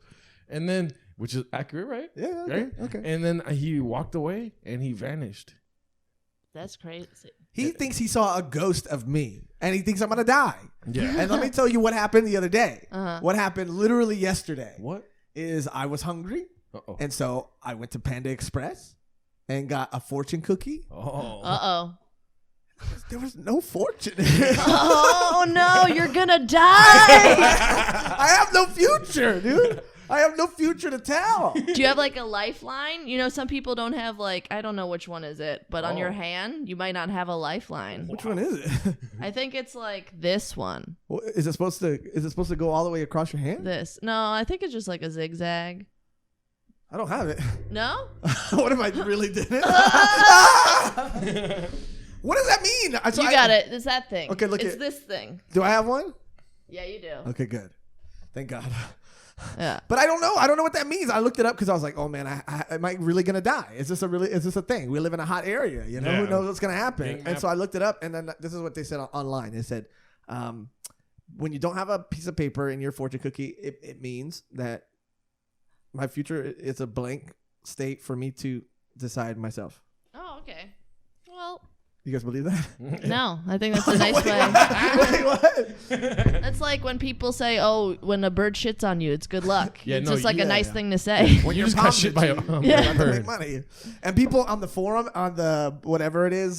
Speaker 1: And then, which is accurate, right?
Speaker 2: Yeah. Okay.
Speaker 1: Right?
Speaker 2: Okay.
Speaker 1: And then he walked away and he vanished.
Speaker 3: That's crazy.
Speaker 2: He thinks he saw a ghost of me, and he thinks I'm gonna die.
Speaker 1: Yeah.
Speaker 2: And let me tell you what happened the other day.
Speaker 3: Uh-huh.
Speaker 2: What happened literally yesterday
Speaker 1: What?
Speaker 2: is I was hungry,
Speaker 1: Uh-oh.
Speaker 2: and so I went to Panda Express and got a fortune cookie.
Speaker 1: Oh.
Speaker 3: Uh-oh.
Speaker 2: There was no fortune.
Speaker 3: Oh no, you're gonna die.
Speaker 2: I have no future, dude. I have no future to tell.
Speaker 3: Do you have like a lifeline? You know, some people don't have like, I don't know which one is it, but on your hand, you might not have a lifeline.
Speaker 2: Which one is it?
Speaker 3: I think it's like this one.
Speaker 2: Well, is it supposed to go all the way across your hand?
Speaker 3: This. No, I think it's just like a zigzag.
Speaker 2: I don't have it.
Speaker 3: No?
Speaker 2: What if I really didn't? What does that mean?
Speaker 3: You got it. It's that thing.
Speaker 2: Okay, look
Speaker 3: it's
Speaker 2: at-
Speaker 3: this thing.
Speaker 2: Do I have one?
Speaker 3: Yeah, you do.
Speaker 2: Okay, good. Thank God.
Speaker 3: Yeah.
Speaker 2: But I don't know. I don't know what that means. I looked it up because I was like, oh man, am I really gonna die? Is this a thing? We live in a hot area, you know?
Speaker 1: Yeah.
Speaker 2: Who knows what's gonna happen?
Speaker 1: Being
Speaker 2: And
Speaker 1: map-
Speaker 2: so I looked it up, and then this is what they said online. They said, when you don't have a piece of paper in your fortune cookie, it means that my future is a blank state for me to decide myself.
Speaker 3: Oh, okay. Well,
Speaker 2: You guys believe that?
Speaker 3: no, I think that's a nice way.
Speaker 2: Wait, what?
Speaker 3: That's like when people say, "Oh, when a bird shits on you, it's good luck."
Speaker 1: Yeah,
Speaker 3: it's
Speaker 1: no,
Speaker 3: just like a
Speaker 2: yeah,
Speaker 3: nice
Speaker 2: yeah.
Speaker 3: thing to say.
Speaker 2: When
Speaker 1: You
Speaker 2: your
Speaker 1: just got
Speaker 2: palm
Speaker 1: shit by a
Speaker 2: itchy,
Speaker 1: bird.
Speaker 2: you're about to make money. And people on the forum, on the whatever it is,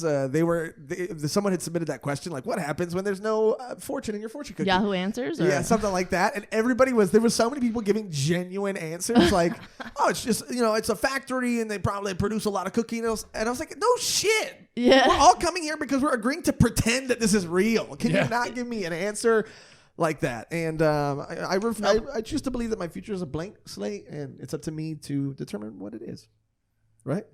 Speaker 2: someone had submitted that question, like, what happens when there's no fortune in your fortune cookie?
Speaker 3: Yahoo Answers. Or?
Speaker 2: Yeah, something like that. And there were so many people giving genuine answers, like, oh, it's just, it's a factory and they probably produce a lot of cookies. And I was like, no shit.
Speaker 3: Yeah.
Speaker 2: We're all coming here because we're agreeing to pretend that this is real. Can
Speaker 1: Yeah.
Speaker 2: you not give me an answer like that? And I choose to believe that my future is a blank slate, and it's up to me to determine what it is. Right?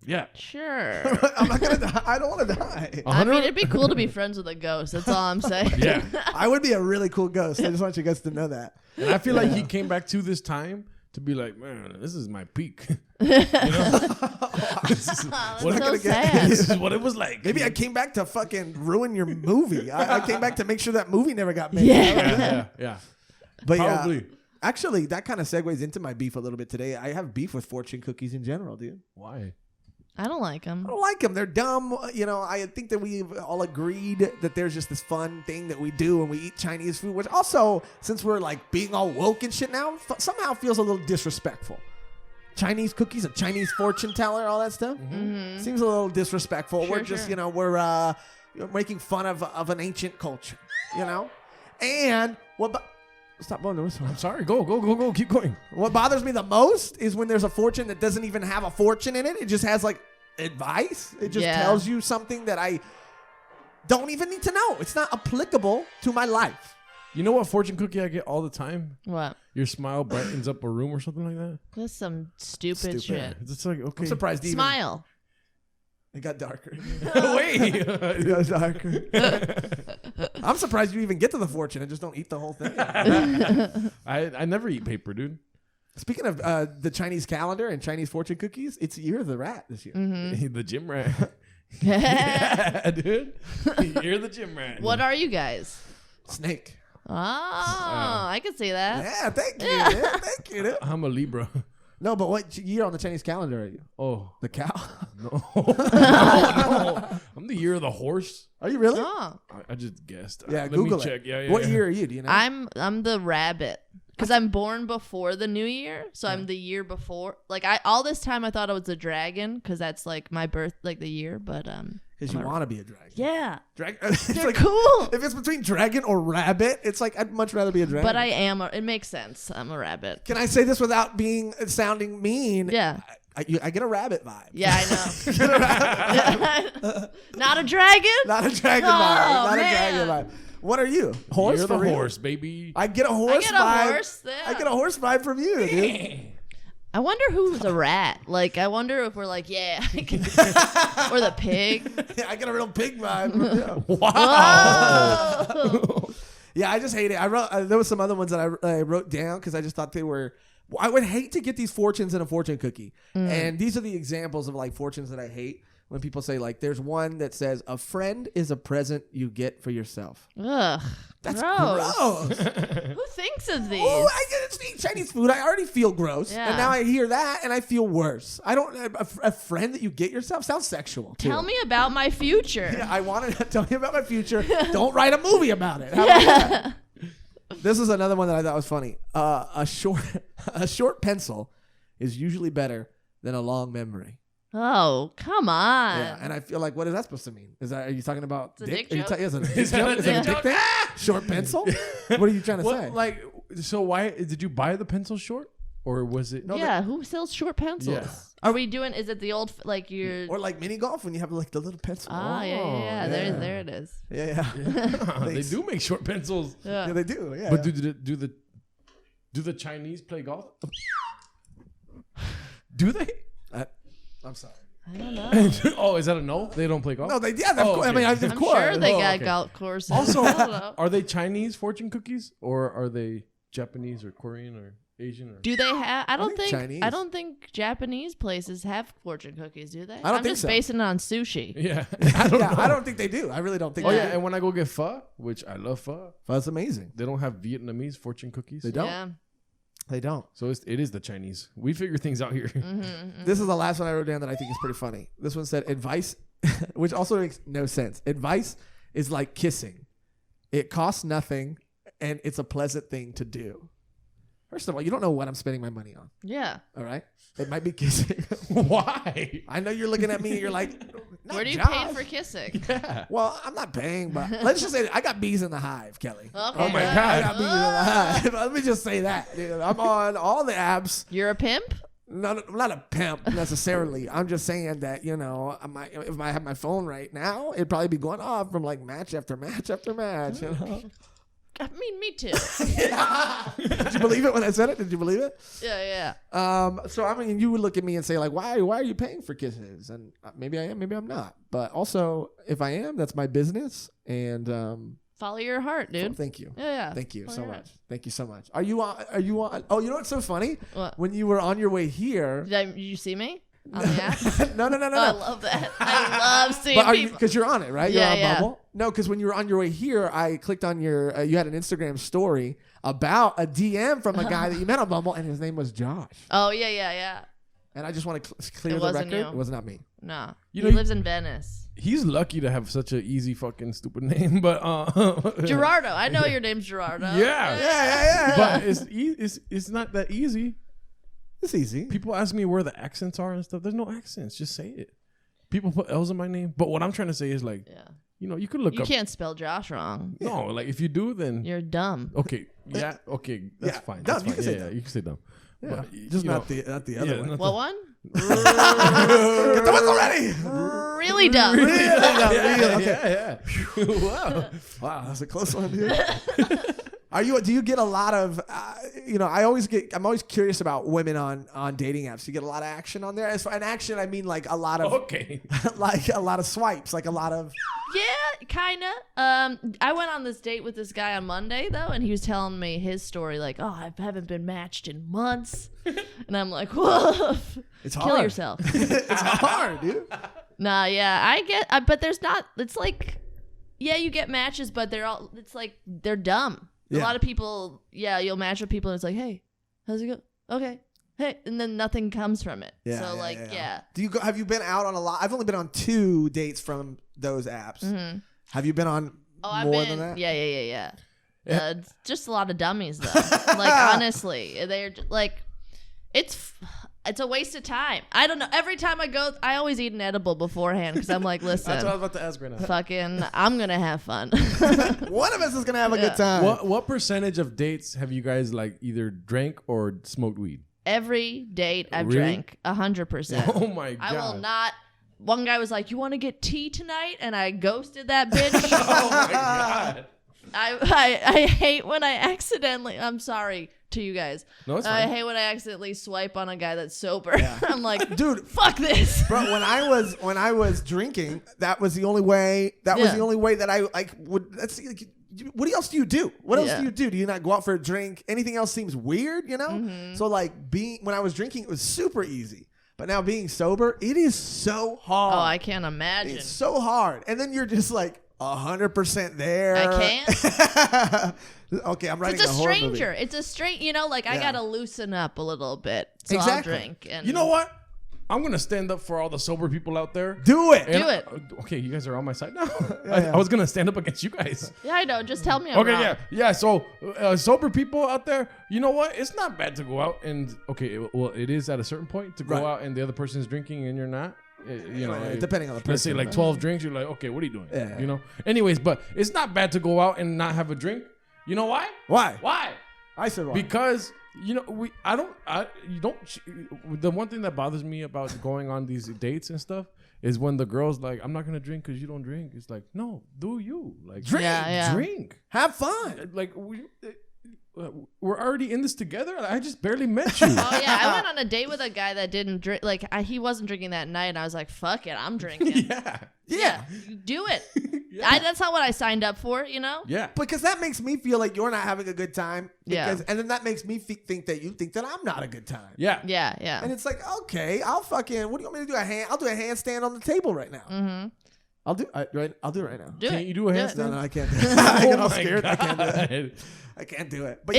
Speaker 1: Yeah.
Speaker 3: Sure.
Speaker 2: I'm not gonna die. I don't want to die.
Speaker 3: I mean, it'd be cool to be friends with a ghost. That's all I'm saying.
Speaker 1: Yeah.
Speaker 2: I would be a really cool ghost. I just want you guys to know that.
Speaker 1: And I feel like he came back to this time to be like, man, this is my peak.
Speaker 3: That's so sad.
Speaker 1: This is what it was like.
Speaker 2: Maybe I came back to fucking ruin your movie. I came back to make sure that movie never got made.
Speaker 1: Yeah.
Speaker 2: But
Speaker 1: Probably.
Speaker 2: actually, that kind of segues into my beef a little bit today. I have beef with fortune cookies in general, dude.
Speaker 1: Why?
Speaker 3: I don't like them.
Speaker 2: I don't like them. They're dumb. I think that we've all agreed that there's just this fun thing that we do when we eat Chinese food, which also, since we're like being all woke and shit now, somehow feels a little disrespectful. Chinese cookies, a Chinese fortune teller, all that stuff. Seems a little disrespectful.
Speaker 3: Sure,
Speaker 2: we're just,
Speaker 3: sure.
Speaker 2: We're making fun of an ancient culture, And stop blowing the whistle.
Speaker 1: I'm sorry. Go. Keep going.
Speaker 2: What bothers me the most is when there's a fortune that doesn't even have a fortune in it. It just has like advice. It just tells you something that I don't even need to know. It's not applicable to my life.
Speaker 1: You know what fortune cookie I get all the time?
Speaker 3: What?
Speaker 1: Your smile brightens up a room or something like that.
Speaker 3: That's some stupid shit.
Speaker 1: It's like, okay.
Speaker 2: I'm surprised even
Speaker 3: Smile.
Speaker 2: it got darker.
Speaker 1: Wait.
Speaker 2: It got darker. I'm surprised you even get to the fortune and just don't eat the whole thing.
Speaker 1: I never eat paper, dude.
Speaker 2: Speaking of the Chinese calendar and Chinese fortune cookies, it's Year of the Rat this year.
Speaker 1: The gym rat. Yeah, dude. You're the gym rat.
Speaker 3: What are you guys?
Speaker 2: Snake.
Speaker 3: Oh, I could see that.
Speaker 2: Yeah, thank you. Dude. Thank you. Dude.
Speaker 1: I'm a Libra.
Speaker 2: No, but what year on the Chinese calendar are you?
Speaker 1: Oh.
Speaker 2: The cow?
Speaker 1: No. No. I'm the year of the horse.
Speaker 2: Are you really?
Speaker 3: Oh.
Speaker 1: I just guessed.
Speaker 2: Yeah,
Speaker 1: Let
Speaker 2: Google
Speaker 1: me
Speaker 2: it.
Speaker 1: check. Yeah.
Speaker 2: What year are you? Do you know?
Speaker 3: I'm the rabbit because I'm born before the new year, so I'm the year before. Like all this time I thought I was a dragon because that's like my birth, like the year. But
Speaker 2: Because you want to be a dragon.
Speaker 3: yeah,
Speaker 2: They're
Speaker 3: they're cool.
Speaker 2: If it's between dragon or rabbit, it's like I'd much rather be a dragon.
Speaker 3: But I am. It makes sense. I'm a rabbit.
Speaker 2: Can I say this without sounding mean?
Speaker 3: Yeah.
Speaker 2: I get a rabbit vibe.
Speaker 3: Yeah, I know. Not a dragon.
Speaker 2: Not a dragon
Speaker 3: Oh,
Speaker 2: vibe. Not
Speaker 3: man.
Speaker 2: a dragon vibe. What are you? Horse?
Speaker 1: You're the
Speaker 2: for real?
Speaker 1: horse, baby.
Speaker 2: I get a horse
Speaker 3: I get a
Speaker 2: vibe.
Speaker 3: horse, yeah.
Speaker 2: I get a horse vibe from you, dude.
Speaker 3: I wonder who's a rat. Like, I wonder if we're like, yeah, I can- or the pig.
Speaker 2: Yeah, I get a real pig vibe from you.
Speaker 1: Wow.
Speaker 3: Whoa.
Speaker 2: Yeah, I just hate it. I wrote. There was some other ones that I wrote down because I just thought they were. I would hate to get these fortunes in a fortune cookie, and these are the examples of like fortunes that I hate. When people say like, there's one that says a friend is a present you get for yourself.
Speaker 3: Ugh.
Speaker 2: That's
Speaker 3: gross.
Speaker 2: gross.
Speaker 3: Who thinks of these?
Speaker 2: Oh, I get to eat Chinese food. I already feel gross,
Speaker 3: Yeah.
Speaker 2: and now I hear that and I feel worse. I don't. A friend that you get yourself sounds sexual. Too.
Speaker 3: Tell me about my future.
Speaker 2: Yeah, I wanted to tell me about my future. Don't write a movie about it. How about that? This is another one that I thought was funny. A short pencil is usually better than a long memory.
Speaker 3: Oh, come on.
Speaker 2: Yeah, and I feel like, what is that supposed to mean? Are you talking about
Speaker 3: It's a dick
Speaker 2: Are you
Speaker 3: joke.
Speaker 2: is it a dick
Speaker 1: Is that
Speaker 2: joke?
Speaker 1: a
Speaker 2: Is it a
Speaker 1: dick
Speaker 2: dick
Speaker 1: joke?
Speaker 2: thing? Short pencil? What are you trying to say?
Speaker 1: What, like, so why did you buy the pencil short, or was it?
Speaker 3: Yeah, who sells short pencils?
Speaker 1: Yeah.
Speaker 3: Are we doing, is it the old, like your...
Speaker 2: Or like mini golf when you have like the little pencil.
Speaker 3: yeah.
Speaker 2: yeah.
Speaker 3: There it is.
Speaker 2: Yeah.
Speaker 1: They do make short pencils.
Speaker 3: Yeah.
Speaker 2: Yeah, they do. Yeah.
Speaker 1: But do the Chinese play golf? Do they?
Speaker 2: I'm sorry.
Speaker 3: I don't know.
Speaker 1: Oh, is that a no? They don't play golf.
Speaker 2: No, they yeah.
Speaker 1: Oh,
Speaker 2: I mean,
Speaker 1: okay.
Speaker 2: of
Speaker 3: I'm
Speaker 2: course.
Speaker 3: sure they
Speaker 1: Oh,
Speaker 3: got
Speaker 1: okay.
Speaker 3: golf courses.
Speaker 1: Also,
Speaker 3: I don't know.
Speaker 1: are they Chinese fortune cookies, or are they Japanese or Korean or Asian? Or?
Speaker 3: Do they have? I don't
Speaker 2: think
Speaker 3: think.
Speaker 2: Chinese.
Speaker 3: I don't think Japanese places have fortune cookies. Do they?
Speaker 2: I don't
Speaker 3: I'm
Speaker 2: think
Speaker 3: just
Speaker 2: so.
Speaker 3: basing it on sushi.
Speaker 1: Yeah, I don't know.
Speaker 2: I don't think they do. I really don't think.
Speaker 1: Oh
Speaker 2: they
Speaker 1: yeah,
Speaker 2: do.
Speaker 1: and when I go get pho, which I love pho,
Speaker 2: That's amazing.
Speaker 1: they don't have Vietnamese fortune cookies.
Speaker 2: They don't.
Speaker 3: Yeah.
Speaker 2: They don't.
Speaker 1: So it is the Chinese. We figure things out here.
Speaker 3: Mm-hmm.
Speaker 2: This is the last one I wrote down that I think is pretty funny. This one said advice, which also makes no sense. Advice is like kissing. It costs nothing, and it's a pleasant thing to do. First of all, you don't know what I'm spending my money on.
Speaker 3: Yeah.
Speaker 2: All right? It might be kissing.
Speaker 1: Why?
Speaker 2: I know you're looking at me and you're like, not
Speaker 3: Where do you
Speaker 2: Josh.
Speaker 3: pay for kissing?
Speaker 1: Yeah.
Speaker 2: Well, I'm not paying, but let's just say I got bees in the hive, Kelly.
Speaker 3: Okay.
Speaker 1: Oh my
Speaker 2: I
Speaker 1: God.
Speaker 2: got bees in the hive. Let me just say that, dude. I'm on all the apps.
Speaker 3: You're a pimp?
Speaker 2: I'm not a pimp necessarily. I'm just saying that, if I have my phone right now, it'd probably be going off from like match after match after match. You know?
Speaker 3: I mean, me too.
Speaker 2: Did you believe it when I said it? Did you believe it?
Speaker 3: Yeah.
Speaker 2: So I mean, you would look at me and say like, why are you paying for kisses? And maybe I am, maybe I'm not. But also, if I am, that's my business. And
Speaker 3: Follow your heart, dude.
Speaker 2: Thank you.
Speaker 3: Yeah.
Speaker 2: Thank you
Speaker 3: Follow
Speaker 2: so
Speaker 3: your
Speaker 2: much.
Speaker 3: heart.
Speaker 2: Thank you so much. Are you on? Oh, you know what's so funny?
Speaker 3: What?
Speaker 2: When you were on your way here.
Speaker 3: Did you see me on the app?
Speaker 2: No.
Speaker 3: Oh, I love that. I love seeing people.
Speaker 2: Because you're on it, right?
Speaker 3: Yeah,
Speaker 2: You're on
Speaker 3: yeah.
Speaker 2: Bumble? No, because when you were on your way here, I clicked on your, you had an Instagram story about a DM from a guy that you met on Bumble, and his name was Josh.
Speaker 3: Oh, yeah.
Speaker 2: And I just want to clear
Speaker 3: It
Speaker 2: the
Speaker 3: wasn't
Speaker 2: record.
Speaker 3: you.
Speaker 2: It was not me.
Speaker 3: No.
Speaker 1: You
Speaker 3: He
Speaker 1: know,
Speaker 3: lives in Venice.
Speaker 1: He's lucky to have such an easy fucking stupid name, but
Speaker 3: Gerardo. I know your name's Gerardo.
Speaker 1: Yeah. But it's not that easy.
Speaker 2: It's easy.
Speaker 1: People ask me where the accents are and stuff. There's no accents. Just say it. People put L's in my name, but what I'm trying to say is like, you could look
Speaker 3: You
Speaker 1: up.
Speaker 3: can't spell Josh wrong.
Speaker 1: No, like if you do, then
Speaker 3: You're dumb.
Speaker 1: okay, okay, that's fine.
Speaker 2: Dumb,
Speaker 1: That's
Speaker 2: you
Speaker 1: fine.
Speaker 2: can say
Speaker 1: Yeah,
Speaker 2: dumb.
Speaker 1: you can say dumb.
Speaker 2: Yeah.
Speaker 1: But,
Speaker 2: Just
Speaker 1: you
Speaker 2: not
Speaker 1: know,
Speaker 2: the other one.
Speaker 1: not
Speaker 3: What one?
Speaker 2: Get the whistle ready.
Speaker 3: Really dumb.
Speaker 1: Yeah.
Speaker 2: Wow, that's a close one, dude. Do you get a lot of, I'm always curious about women on dating apps. You get a lot of action on there. As for an action, I mean like a lot of,
Speaker 1: Okay.
Speaker 2: like a lot of swipes, like a lot of.
Speaker 3: Yeah, kind of. I went on this date with this guy on Monday, though, and he was telling me his story, like, oh, I haven't been matched in months. And I'm like, woof.
Speaker 2: It's
Speaker 3: Kill
Speaker 2: hard.
Speaker 3: yourself.
Speaker 2: It's hard, dude.
Speaker 3: Nah, yeah, but there's not, it's like, yeah, you get matches, but it's like, they're dumb. A
Speaker 2: Yeah.
Speaker 3: lot of people, you'll match with people and it's like, hey, how's it go? Okay. Hey, and then nothing comes from it.
Speaker 2: Yeah. Have you been out on a lot? I've only been on 2 dates from those apps.
Speaker 3: Mm-hmm.
Speaker 2: Have you been on more than that?
Speaker 3: Yeah. It's just a lot of dummies, though. Like, honestly, they're like, it's a waste of time. I don't know. Every time I go, I always eat an edible beforehand because I'm like, listen,
Speaker 1: That's what I was about to ask right now.
Speaker 3: fucking, I'm gonna have fun.
Speaker 2: One of us is gonna have a good time.
Speaker 1: What percentage of dates have you guys like either drank or smoked weed?
Speaker 3: Every date I've
Speaker 1: Really?
Speaker 3: drank 100%.
Speaker 1: Oh my god!
Speaker 3: I will not. One guy was like, "You want to get tea tonight?" And I ghosted that bitch.
Speaker 1: Oh my god!
Speaker 3: I hate when I accidentally. I'm sorry to you guys.
Speaker 1: No, it's
Speaker 3: I
Speaker 1: fine.
Speaker 3: hate when I accidentally swipe on a guy that's sober. I'm like,
Speaker 2: Dude,
Speaker 3: fuck this.
Speaker 2: bro, when I was drinking, that was the only way. That was
Speaker 3: Yeah.
Speaker 2: the only way that I like would. Let's see. Like, what else do you do? What else
Speaker 3: Yeah.
Speaker 2: do you do? Do you not go out for a drink? Anything else seems weird, you know?
Speaker 3: Mm-hmm.
Speaker 2: So like when I was drinking, it was super easy. But now being sober, it is so hard.
Speaker 3: Oh, I can't imagine.
Speaker 2: It's so hard. And then you're just like 100% there.
Speaker 3: I
Speaker 2: can't. Okay, I'm writing
Speaker 3: It's a
Speaker 2: horror
Speaker 3: stranger.
Speaker 2: movie.
Speaker 3: It's a like I
Speaker 2: Yeah.
Speaker 3: gotta loosen up a little bit. So I'll
Speaker 2: Exactly.
Speaker 3: drink. And
Speaker 1: You know what? I'm gonna stand up for all the sober people out there.
Speaker 2: Do it.
Speaker 3: Do it.
Speaker 1: Okay, you guys are on my side now.
Speaker 2: Yeah.
Speaker 1: I was gonna stand up against you guys.
Speaker 3: Yeah, I know. Just tell me I'm
Speaker 1: Okay,
Speaker 3: wrong.
Speaker 1: yeah. So sober people out there, you know what? It's not bad to go out and it is at a certain point to go
Speaker 2: Right.
Speaker 1: out and the other person's drinking and you're not. You know,
Speaker 2: Depending on the person.
Speaker 1: let's say like
Speaker 2: right?
Speaker 1: 12 drinks, you're like, okay, what are you doing?
Speaker 2: Yeah.
Speaker 1: You know. Anyways, but it's not bad to go out and not have a drink. You know why?
Speaker 2: Why?
Speaker 1: Why?
Speaker 2: I said why.
Speaker 1: Because the one thing that bothers me about going on these dates and stuff is when the girl's like, I'm not gonna drink because you don't drink. It's like, no, do you like
Speaker 2: Drink.
Speaker 3: Yeah.
Speaker 1: drink?
Speaker 2: Have fun.
Speaker 1: Like we're already in this together. I just barely met you.
Speaker 3: Oh yeah, I went on a date with a guy that didn't drink. Like he wasn't drinking that night, and I was like, "Fuck it, I'm drinking."
Speaker 1: Yeah.
Speaker 3: Do it.
Speaker 1: Yeah.
Speaker 3: That's not what I signed up for, you know.
Speaker 1: Yeah.
Speaker 2: Because that makes me feel like you're not having a good time.
Speaker 3: Yeah.
Speaker 2: And then that makes me think that you think that I'm not a good time.
Speaker 1: Yeah.
Speaker 3: Yeah.
Speaker 2: And it's like, okay, I'll fucking. What do you want me to do? I'll do a handstand on the table right now.
Speaker 3: Mm-hmm.
Speaker 2: I'll do it right now.
Speaker 3: Do
Speaker 1: Can't
Speaker 3: it.
Speaker 1: you do a
Speaker 3: Do
Speaker 1: handstand?
Speaker 3: it.
Speaker 2: No, I can't do it. I get all
Speaker 1: Oh my
Speaker 2: scared. I can't do it.
Speaker 1: God.
Speaker 2: I can't do it. But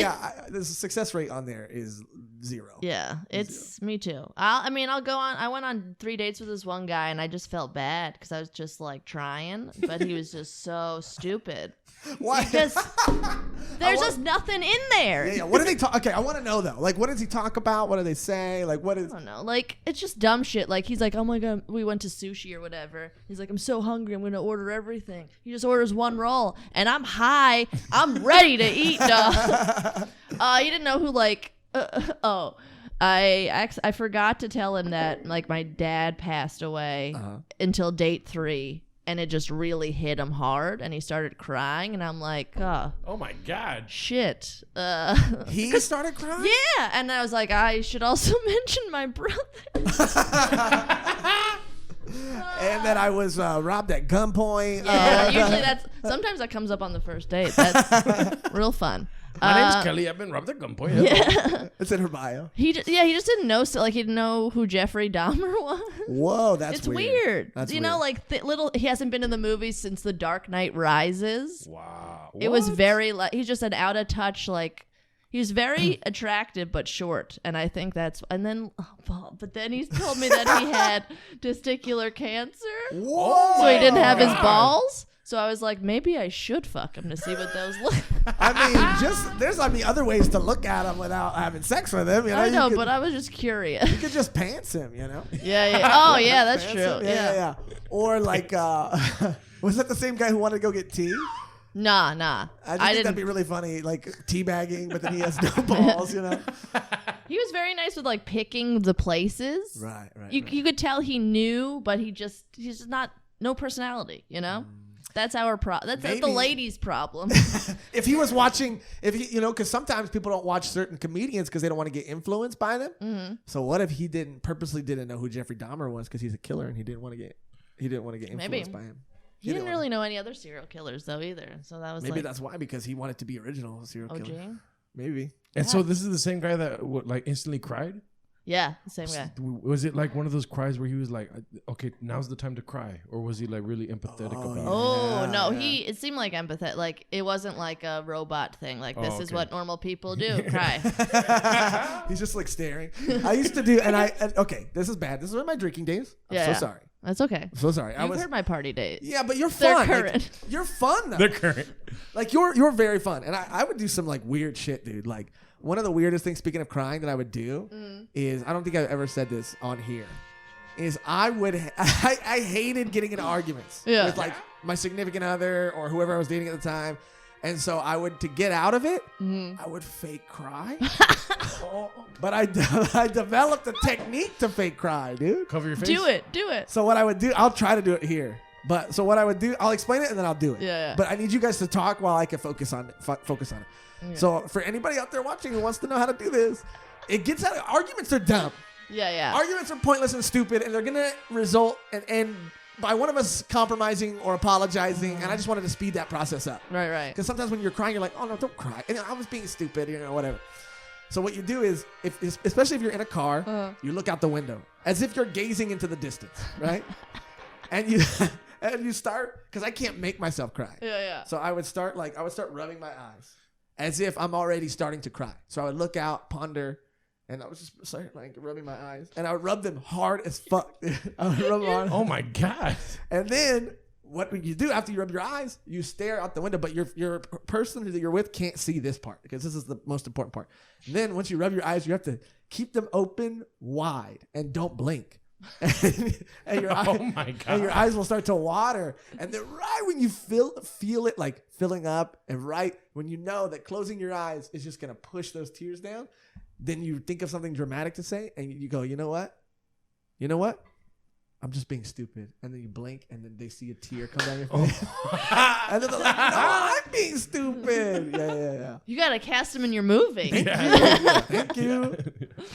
Speaker 2: the success rate on there is 0.
Speaker 3: Yeah, it's me too. I'll go on. I went on 3 dates with this one guy, and I just felt bad because I was just like trying, but he was just so stupid.
Speaker 2: Why?
Speaker 3: Because there's just nothing in there.
Speaker 2: Yeah. What do they talk? Okay, I want to know though. Like, what does he talk about? What do they say? Like, what is?
Speaker 3: I don't know. Like, it's just dumb shit. Like, he's like, oh my God, we went to sushi or whatever. He's like, I'm so hungry. I'm going to order everything. He just orders 1 roll. And I'm high. I'm ready to eat, dog. You didn't know who, like, I forgot to tell him that, like, my dad passed away until date 3. And it just really hit him hard. And he started crying. And I'm like, oh
Speaker 1: my God.
Speaker 3: shit.
Speaker 2: He started crying.
Speaker 3: Yeah, and I was like, I should also mention my brother.
Speaker 2: and that I was robbed at gunpoint.
Speaker 3: Yeah, usually sometimes that comes up on the first date. That's real fun.
Speaker 1: My name's Kelly. I've been robbed at gunpoint.
Speaker 3: Yeah.
Speaker 2: It's in her bio.
Speaker 3: He just didn't know. So like he didn't know who Jeffrey Dahmer was.
Speaker 2: Whoa, that's
Speaker 3: It's
Speaker 2: weird.
Speaker 3: weird.
Speaker 2: That's
Speaker 3: you know,
Speaker 2: weird.
Speaker 3: like he hasn't been in the movies since The Dark Knight Rises.
Speaker 1: Wow.
Speaker 3: It was
Speaker 1: What?
Speaker 3: very he's just an out of touch, like he was very attractive but short, and I think but then he told me that he had testicular cancer,
Speaker 2: Whoa.
Speaker 3: so he didn't have his
Speaker 1: God.
Speaker 3: balls. So I was like, maybe I should fuck him to see what those look.
Speaker 2: There's other ways to look at him without having sex with him. You know,
Speaker 3: I know,
Speaker 2: you could,
Speaker 3: but I was just curious.
Speaker 2: you could just pants him. You know.
Speaker 3: Yeah. Oh yeah, that's
Speaker 2: Pants
Speaker 3: true.
Speaker 2: him?
Speaker 3: Yeah.
Speaker 2: Or like, was that the same guy who wanted to go get tea?
Speaker 3: Nah.
Speaker 2: I just think
Speaker 3: didn't.
Speaker 2: that'd be really funny, like teabagging, but then he has no balls. You know.
Speaker 3: He was very nice with like picking the places.
Speaker 2: Right.
Speaker 3: You could tell he knew, but he's just no personality. You know. That's our that's the
Speaker 2: Maybe.
Speaker 3: ladies' problem.
Speaker 2: If he was watching, because sometimes people don't watch certain comedians because they don't want to get influenced by them.
Speaker 3: Mm-hmm.
Speaker 2: So what if he purposely didn't know who Jeffrey Dahmer was because he's a killer and he didn't want to get influenced
Speaker 3: Maybe.
Speaker 2: by him.
Speaker 3: He didn't really know any other serial killers though either. So that was
Speaker 2: Maybe
Speaker 3: like,
Speaker 2: that's why, because he wanted to be original serial
Speaker 3: OG.
Speaker 2: killer. Maybe.
Speaker 1: And so this is the same guy that like instantly cried?
Speaker 3: Yeah, the same guy.
Speaker 1: Was it like one of those cries where he was like, okay, now's the time to cry? Or was he like really empathetic about it?
Speaker 3: Oh no,
Speaker 2: yeah.
Speaker 3: it seemed like empathetic. Like it wasn't like a robot thing. Like this is
Speaker 1: okay.
Speaker 3: what normal people do. Cry.
Speaker 2: He's just like staring. I used to do, okay, this is bad. This is my drinking days. I'm
Speaker 3: Yeah,
Speaker 2: so
Speaker 3: yeah.
Speaker 2: sorry.
Speaker 3: That's okay.
Speaker 2: I'm so sorry.
Speaker 3: You've heard my party days.
Speaker 2: Yeah, but you're
Speaker 3: They're
Speaker 2: fun. Like,
Speaker 3: current.
Speaker 2: you're fun though.
Speaker 1: The current.
Speaker 2: Like you're very fun, and I would do some like weird shit, dude. Like one of the weirdest things, speaking of crying, that I would do is, I don't think I've ever said this on here, is I hated getting into arguments with like my significant other or whoever I was dating at the time, and so to get out of it, I would fake cry. But I developed a technique to fake cry, dude.
Speaker 1: Cover your face?
Speaker 3: Do it.
Speaker 2: So what I would do, I'll try to do it here. But so what I would do, I'll explain it and then I'll do it.
Speaker 3: Yeah.
Speaker 2: But I need you guys to talk while I can focus on it.
Speaker 3: Yeah.
Speaker 2: So for anybody out there watching who wants to know how to do this, it gets out. Arguments are dumb.
Speaker 3: Yeah.
Speaker 2: Arguments are pointless and stupid, and they're gonna result and end by one of us compromising or apologizing. And I just wanted to speed that process up.
Speaker 3: Right.
Speaker 2: Because sometimes when you're crying, you're like, oh no, don't cry. And I was being stupid, whatever. So what you do is, especially if you're in a car, you look out the window as if you're gazing into the distance, right? and you start, because I can't make myself cry.
Speaker 3: Yeah.
Speaker 2: So I would start rubbing my eyes as if I'm already starting to cry. So I would look out, ponder, and I was just start like rubbing my eyes, and I would rub them hard as fuck. I would rub them hard.
Speaker 1: Oh my God.
Speaker 2: And then what you do after you rub your eyes, you stare out the window, but your person that you're with can't see this part, because this is the most important part. And then once you rub your eyes, you have to keep them open wide and don't blink. and your
Speaker 1: Oh my God.
Speaker 2: And your eyes will start to water. And then right when you feel it like filling up, and right when you know that closing your eyes is just gonna push those tears down, then you think of something dramatic to say, and you go, you know what? I'm just being stupid. And then you blink, and then they see a tear come down your face. And then they're like, no, I'm being stupid. Yeah.
Speaker 3: You gotta cast him in your movie.
Speaker 2: Thank you.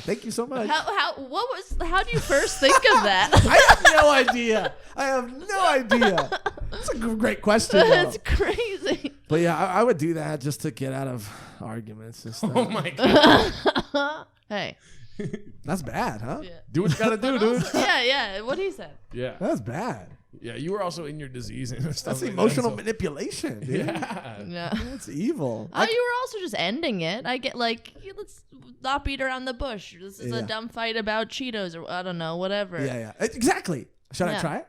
Speaker 2: Thank you so much.
Speaker 3: How do you first think of that?
Speaker 2: I have no idea. That's a great question.
Speaker 3: That's
Speaker 2: Though.
Speaker 3: crazy.
Speaker 2: But yeah, I would do that just to get out of arguments and stuff.
Speaker 1: Oh my God.
Speaker 3: Hey.
Speaker 2: That's bad, huh?
Speaker 3: Yeah.
Speaker 1: Do what you gotta do, dude.
Speaker 3: Yeah. What he said.
Speaker 1: Yeah.
Speaker 2: That's bad.
Speaker 1: Yeah, you were also in your disease and stuff.
Speaker 2: That's
Speaker 1: like
Speaker 2: emotional
Speaker 1: that,
Speaker 2: manipulation, dude.
Speaker 1: Yeah.
Speaker 3: No.
Speaker 2: That's evil.
Speaker 3: Oh, you were also just ending it. I get like, let's not beat around the bush. This is a dumb fight about Cheetos or I don't know, whatever.
Speaker 2: Yeah. Exactly. Should I try it?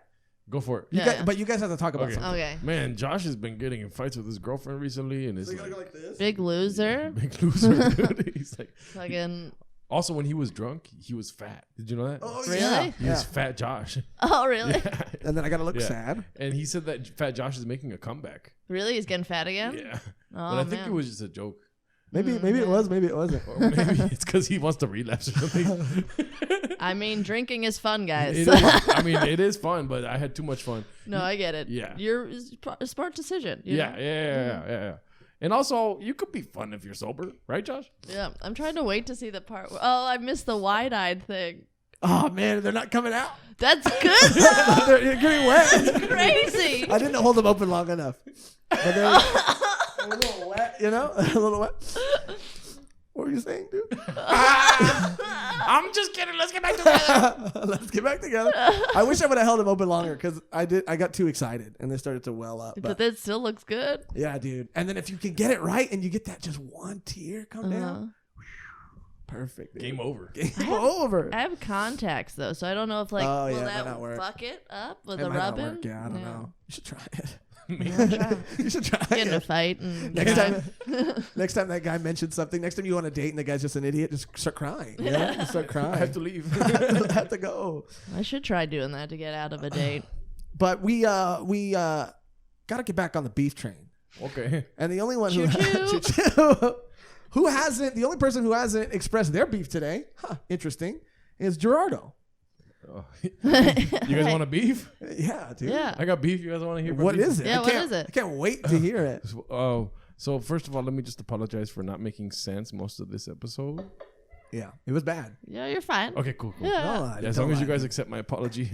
Speaker 1: Go for it.
Speaker 2: But you guys have to talk about something.
Speaker 3: Okay.
Speaker 1: Man, Josh has been getting in fights with his girlfriend recently, and it's
Speaker 2: So you gotta go like this?
Speaker 3: Big loser.
Speaker 1: big loser, dude. He's like,
Speaker 3: Fucking.
Speaker 1: also when he was drunk, he was fat. Did you know that?
Speaker 2: Oh,
Speaker 3: Really?
Speaker 2: yeah.
Speaker 1: He was fat Josh.
Speaker 3: Oh, really?
Speaker 1: Yeah.
Speaker 2: And then I gotta look
Speaker 1: Yeah.
Speaker 2: sad.
Speaker 1: And he said that fat Josh is making a comeback.
Speaker 3: Really? He's getting fat again?
Speaker 1: Yeah.
Speaker 3: Oh,
Speaker 1: But I think
Speaker 3: man.
Speaker 1: it was just a joke.
Speaker 2: Maybe it was, maybe it wasn't.
Speaker 1: Or maybe it's because he wants to relapse or something.
Speaker 3: I mean, drinking is fun, guys.
Speaker 1: It is, I mean, it is fun, but I had too much fun.
Speaker 3: No, I get it.
Speaker 1: Yeah.
Speaker 3: It's a smart decision. you know?
Speaker 1: Yeah. And also, you could be fun if you're sober, right, Josh?
Speaker 3: Yeah. I'm trying to wait to see the part. Oh, I missed the wide-eyed thing.
Speaker 2: Oh man, they're not coming out.
Speaker 3: That's good though.
Speaker 2: They're getting wet.
Speaker 3: That's crazy.
Speaker 2: I didn't hold them open long enough. But they're a little wet, you know? A little wet. What were you saying, dude?
Speaker 1: I'm just kidding. Let's get back together.
Speaker 2: Let's get back together. I wish I would have held them open longer because I got too excited and they started to well up.
Speaker 3: But that still looks good.
Speaker 2: Yeah, dude. And then if you can get it right and you get that just one tear come down, perfect. Dude.
Speaker 1: Game over.
Speaker 2: Game over.
Speaker 3: I have contacts though, so I don't know if will
Speaker 2: might not
Speaker 3: that
Speaker 2: work.
Speaker 3: fuck it up with
Speaker 2: It
Speaker 3: the
Speaker 2: might not
Speaker 3: rubbing?
Speaker 2: work. Yeah, I don't know. You should try it.
Speaker 3: Yeah,
Speaker 2: You should try
Speaker 3: get in a
Speaker 2: it.
Speaker 3: fight and
Speaker 2: Next time that guy mentions something, next time you go on a date and the guy's just an idiot, just start crying. You know? Just start crying.
Speaker 1: I have to leave.
Speaker 2: I have to go.
Speaker 3: I should try doing that to get out of a date.
Speaker 2: But we got to get back on the beef train.
Speaker 1: Okay.
Speaker 2: And the only one
Speaker 3: Choo-choo.
Speaker 2: the only person who hasn't expressed their beef today, interesting, is Gerardo.
Speaker 1: Oh. You guys want a beef?
Speaker 2: Yeah, dude.
Speaker 3: Yeah.
Speaker 1: I got beef. You guys want to hear?
Speaker 2: What
Speaker 1: beef?
Speaker 2: is it?
Speaker 3: Yeah, what is it?
Speaker 2: I can't wait to hear it.
Speaker 1: Oh, so first of all, let me just apologize for not making sense most of this episode.
Speaker 2: Yeah, it was bad.
Speaker 3: Yeah, you're fine.
Speaker 1: Okay, cool.
Speaker 3: Yeah.
Speaker 1: Yeah, as long as you guys accept my apology.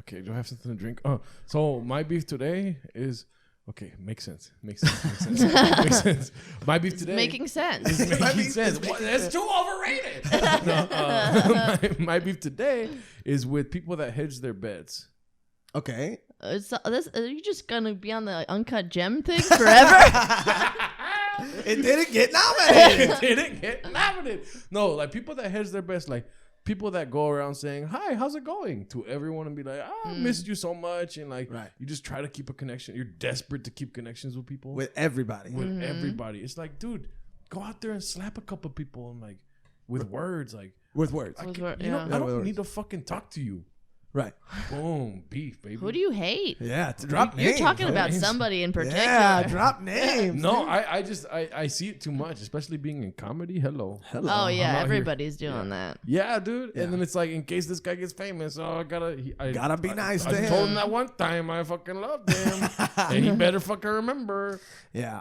Speaker 1: Okay, do I have something to drink? So my beef today is okay. Makes sense. Makes sense. Makes sense. My beef today
Speaker 3: Making sense.
Speaker 1: is making sense. That's too overrated. No, my beef today is with people that hedge their bets.
Speaker 2: Okay.
Speaker 3: Are you just gonna be on the Uncut Gem thing forever?
Speaker 2: It didn't get nominated.
Speaker 1: It didn't get nominated. No, like people that hedge their bets, like people that go around saying, "Hi, how's it going?" to everyone and be like, "I missed you so much," and like you just try to keep a connection. You're desperate to keep connections with people,
Speaker 2: With everybody.
Speaker 1: with everybody. It's like, dude, go out there and slap a couple people and like with words, like
Speaker 2: With words.
Speaker 1: I
Speaker 3: With
Speaker 1: can-
Speaker 3: word-
Speaker 1: you know,
Speaker 3: yeah.
Speaker 1: I
Speaker 2: With
Speaker 1: don't
Speaker 2: words.
Speaker 1: need to fucking talk to you.
Speaker 2: Right.
Speaker 1: Boom, beef, baby.
Speaker 3: Who do you hate?
Speaker 2: Yeah, to drop
Speaker 3: You're
Speaker 2: names.
Speaker 3: talking about
Speaker 1: names.
Speaker 3: somebody in particular.
Speaker 2: Yeah, drop names.
Speaker 1: No, I see it too much, especially being in comedy. Hello.
Speaker 3: Oh
Speaker 1: I'm
Speaker 3: yeah,
Speaker 1: out here.
Speaker 3: everybody's doing that.
Speaker 1: Yeah, dude.
Speaker 2: Yeah.
Speaker 1: And then it's like, in case this guy gets famous, I gotta
Speaker 2: Gotta be nice to
Speaker 1: I told him
Speaker 2: him.
Speaker 1: that one time I fucking loved him, and he better fucking remember.
Speaker 2: Yeah,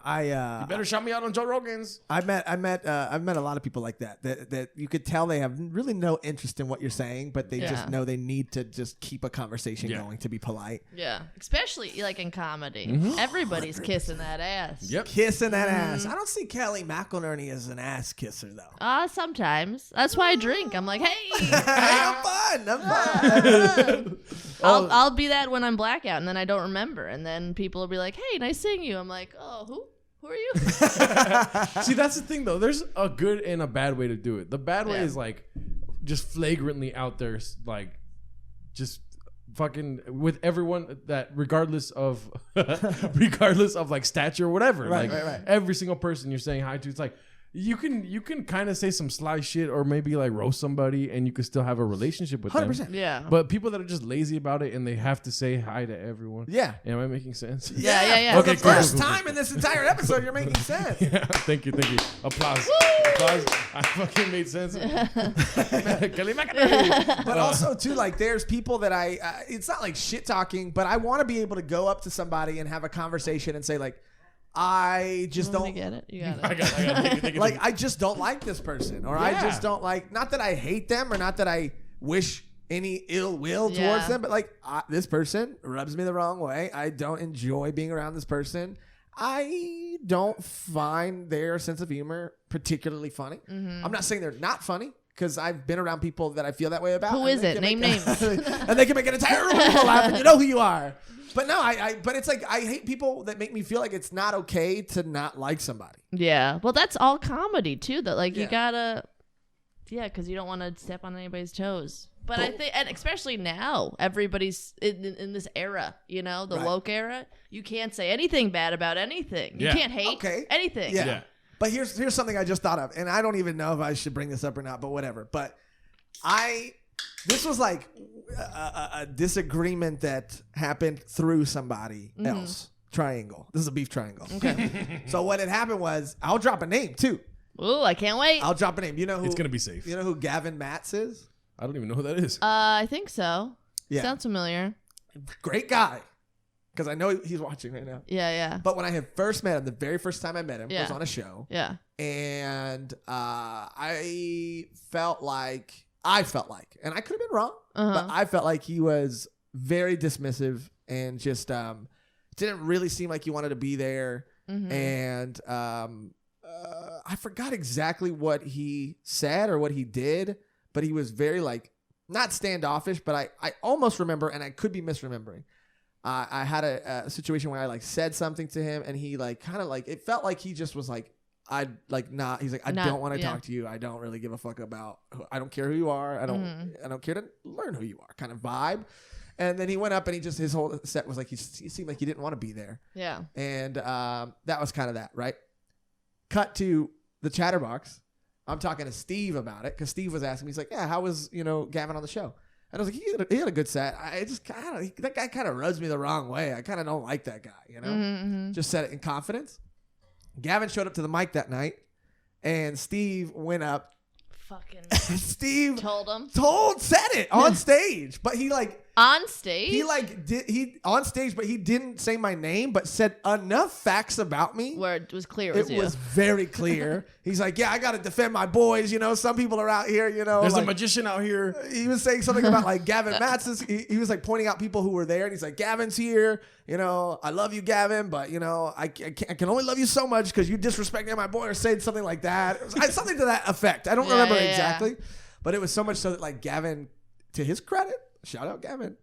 Speaker 1: He better shout me out on Joe Rogan's.
Speaker 2: I've met a lot of people like that you could tell they have really no interest in what you're saying, but they just
Speaker 3: Yeah.
Speaker 2: know they need to just keep a conversation going to be polite.
Speaker 3: Yeah, especially like in comedy, everybody's kissing that ass.
Speaker 1: Yep.
Speaker 2: Kissing that ass. I don't see Kelly McInerney as an ass kisser though.
Speaker 3: Sometimes that's why I drink. I'm like, hey,
Speaker 2: Hey, I'm fun.
Speaker 3: I'll be that when I'm blackout, and then I don't remember, and then people will be like, hey, nice seeing you. I'm like, oh, who are you?
Speaker 1: See, that's the thing, though. There's a good and a bad way to do it. The bad way
Speaker 3: Yeah.
Speaker 1: is like just flagrantly out there, like just fucking with everyone that regardless of like stature or whatever.
Speaker 2: Right,
Speaker 1: like
Speaker 2: right.
Speaker 1: every single person you're saying hi to, it's like you can kind of say some sly shit or maybe like roast somebody and you can still have a relationship with
Speaker 2: 100%.
Speaker 1: them.
Speaker 3: Yeah.
Speaker 1: But people that are just lazy about it and they have to say hi to everyone.
Speaker 2: Yeah.
Speaker 1: Am I making sense?
Speaker 3: Yeah.
Speaker 2: For
Speaker 1: Okay,
Speaker 2: the
Speaker 1: cool,
Speaker 2: first
Speaker 1: cool, cool,
Speaker 2: time in this entire episode, you're making sense.
Speaker 1: Yeah, thank you. Applause. Applause. I fucking made sense. Kelly McInerney.
Speaker 2: But also too, like there's people that it's not like shit talking, but I want to be able to go up to somebody and have a conversation and say like, I just
Speaker 3: Want
Speaker 2: don't
Speaker 3: me to get it. You got
Speaker 1: I
Speaker 3: it.
Speaker 1: got thank you.
Speaker 2: like, I just don't like this person, or I
Speaker 1: Yeah.
Speaker 2: just don't like, not that I hate them or not that I wish any ill will
Speaker 3: Yeah.
Speaker 2: towards them, but like this person rubs me the wrong way. I don't enjoy being around this person. I don't find their sense of humor particularly funny.
Speaker 3: Mm-hmm.
Speaker 2: I'm not saying they're not funny, because I've been around people that I feel that way about.
Speaker 3: Who
Speaker 2: and
Speaker 3: is
Speaker 2: they
Speaker 3: it?
Speaker 2: can
Speaker 3: Name
Speaker 2: make-
Speaker 3: names.
Speaker 2: and they can make an entire room of people laugh, and you know who you are. But no, but it's like I hate people that make me feel like it's not okay to not like somebody.
Speaker 3: Yeah. Well, that's all comedy too. That like you
Speaker 2: Yeah.
Speaker 3: gotta, because you don't want to step on anybody's toes. But I think, and especially now, everybody's in this era, the
Speaker 2: Right.
Speaker 3: woke era. You can't say anything bad about anything. You
Speaker 1: Yeah.
Speaker 3: can't hate anything.
Speaker 2: Yeah.
Speaker 1: Yeah.
Speaker 2: But here's something I just thought of, and I don't even know if I should bring this up or not, but whatever. But this was like a disagreement that happened through somebody else. Triangle. This is a beef triangle.
Speaker 3: Okay.
Speaker 2: So what had happened was, I'll drop a name too.
Speaker 3: Ooh, I can't wait.
Speaker 2: I'll drop a name. You know who?
Speaker 1: It's gonna be safe.
Speaker 2: You know who Gavin Matz is?
Speaker 1: I don't even know who that is.
Speaker 3: I think so.
Speaker 2: Yeah.
Speaker 3: Sounds familiar.
Speaker 2: Great guy. Because I know he's watching right now.
Speaker 3: Yeah.
Speaker 2: But when I had first met him, the very first time I met him was
Speaker 3: Yeah.
Speaker 2: on a show.
Speaker 3: Yeah.
Speaker 2: And I felt like I felt like, and I could have been wrong, but I felt like he was very dismissive and just didn't really seem like he wanted to be there. And I forgot exactly what he said or what he did, but he was very like, not standoffish, but I almost remember, and I could be misremembering. I had a situation where I like said something to him, and he like kind of like, it felt like he just was like, he's like, I don't want to talk to you. I don't really give a fuck about, I don't care who you are. I don't care to learn who you are kind of vibe. And then he went up and his whole set was like, he seemed like he didn't want to be there. Yeah. And that was kind of that, right? Cut to the Chatterbox. I'm talking to Steve about it because Steve was asking me, he's like, yeah, how was, Gavin on the show? And I was like, he had a good set. That guy kind of rubs me the wrong way. I kind of don't like that guy, Just said it in confidence. Gavin showed up to the mic that night, and Steve went up. Steve said it on stage, but he like
Speaker 3: on stage.
Speaker 2: He on stage, but he didn't say my name, but said enough facts about me
Speaker 3: where it was clear.
Speaker 2: It was very clear. He's like, yeah, I got to defend my boys. Some people are out here.
Speaker 1: There's a magician out here.
Speaker 2: He was saying something about like Gavin Matz's. He was like pointing out people who were there, and he's like, Gavin's here. I love you, Gavin, but I can only love you so much because you disrespected my boy or said something like that. Something to that effect. I don't remember exactly, but it was so much so that like Gavin, to his credit, shout out Gavin,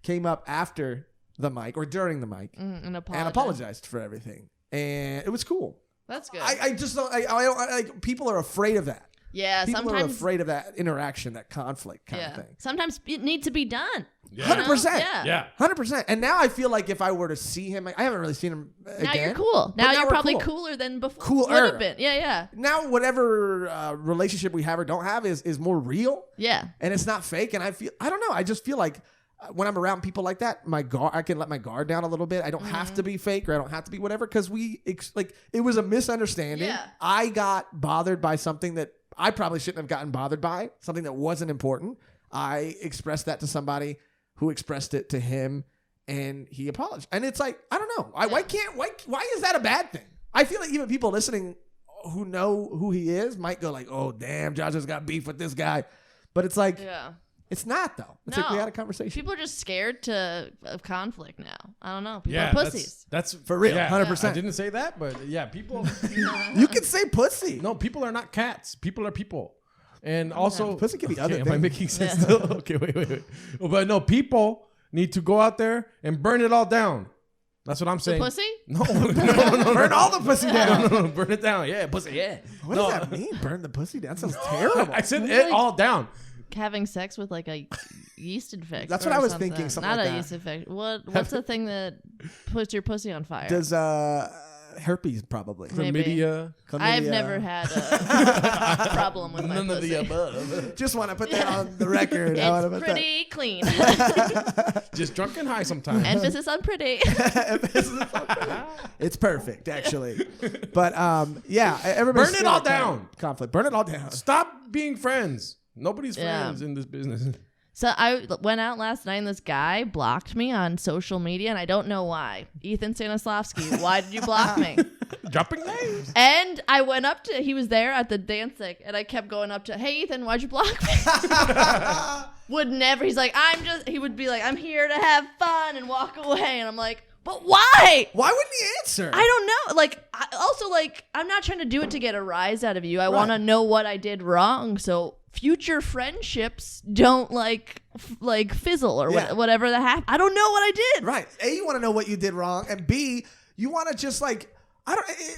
Speaker 2: came up after the mic or during the mic and apologized for everything, and it was cool.
Speaker 3: That's good.
Speaker 2: I just don't. I don't like people are afraid of that.
Speaker 3: Yeah,
Speaker 2: people are afraid of that interaction, that conflict kind of thing.
Speaker 3: Sometimes it needs to be done.
Speaker 2: 100%.
Speaker 3: Yeah.
Speaker 2: 100%. And now I feel like if I were to see him, I haven't really seen him again.
Speaker 3: Now you're cool. Now you're probably cooler than before. Would have been. Yeah.
Speaker 2: Now whatever relationship we have or don't have is more real.
Speaker 3: Yeah.
Speaker 2: And it's not fake. And I don't know. I just feel like when I'm around people like that, I can let my guard down a little bit. I don't have to be fake or I don't have to be whatever because it was a misunderstanding.
Speaker 3: Yeah.
Speaker 2: I got bothered by something that I probably shouldn't have gotten bothered by, something that wasn't important. I expressed that to somebody who expressed it to him, and he apologized. And it's like, I don't know. Why is that a bad thing? I feel like even people listening who know who he is might go like, oh, damn, Josh has got beef with this guy. But it's like, it's not, though. It's like we had a conversation.
Speaker 3: People are just scared of conflict now. I don't know. People are pussies.
Speaker 1: That's
Speaker 2: for real. 100%.
Speaker 1: I didn't say that, but people.
Speaker 2: You can say pussy.
Speaker 1: No, people are not cats. People are people. And also,
Speaker 2: pussy can be other things.
Speaker 1: Am I making sense still? Okay, wait. But no, people need to go out there and burn it all down. That's what I'm saying.
Speaker 3: The pussy?
Speaker 1: No.
Speaker 2: Burn all the pussy down.
Speaker 1: No, burn it down. Yeah, pussy, yeah.
Speaker 2: What does that mean? Burn the pussy down? That sounds terrible.
Speaker 1: I said it all down.
Speaker 3: Having sex with like a yeast infection.
Speaker 2: That's what I was thinking. Something
Speaker 3: not
Speaker 2: like
Speaker 3: a
Speaker 2: that.
Speaker 3: Yeast infection. What's the thing that puts your pussy on fire?
Speaker 2: Does herpes probably?
Speaker 1: Chlamydia.
Speaker 3: I've never had a problem with my
Speaker 1: None
Speaker 3: pussy.
Speaker 1: of the above.
Speaker 2: Just want to put that on the record.
Speaker 3: It's pretty clean.
Speaker 1: Just drunk and high sometimes.
Speaker 3: Emphasis on pretty.
Speaker 2: It's perfect, actually. But everybody
Speaker 1: burn it all down.
Speaker 2: Conflict. Burn it all down.
Speaker 1: Stop being friends. Nobody's friends in this business.
Speaker 3: So I went out last night and this guy blocked me on social media and I don't know why. Ethan Stanislavski, why did you block me?
Speaker 1: Dropping names.
Speaker 3: And I went up to, he was there at the dancing and I kept going up to, hey Ethan, why'd you block me? Would never, he's like, he would be like, I'm here to have fun and walk away. And I'm like, but why?
Speaker 2: Why wouldn't he answer?
Speaker 3: I don't know. I'm not trying to do it to get a rise out of you. I want to know what I did wrong. So future friendships don't fizzle or whatever that happened. I don't know what I did.
Speaker 2: Right. A, you want to know what you did wrong. And B, you want to just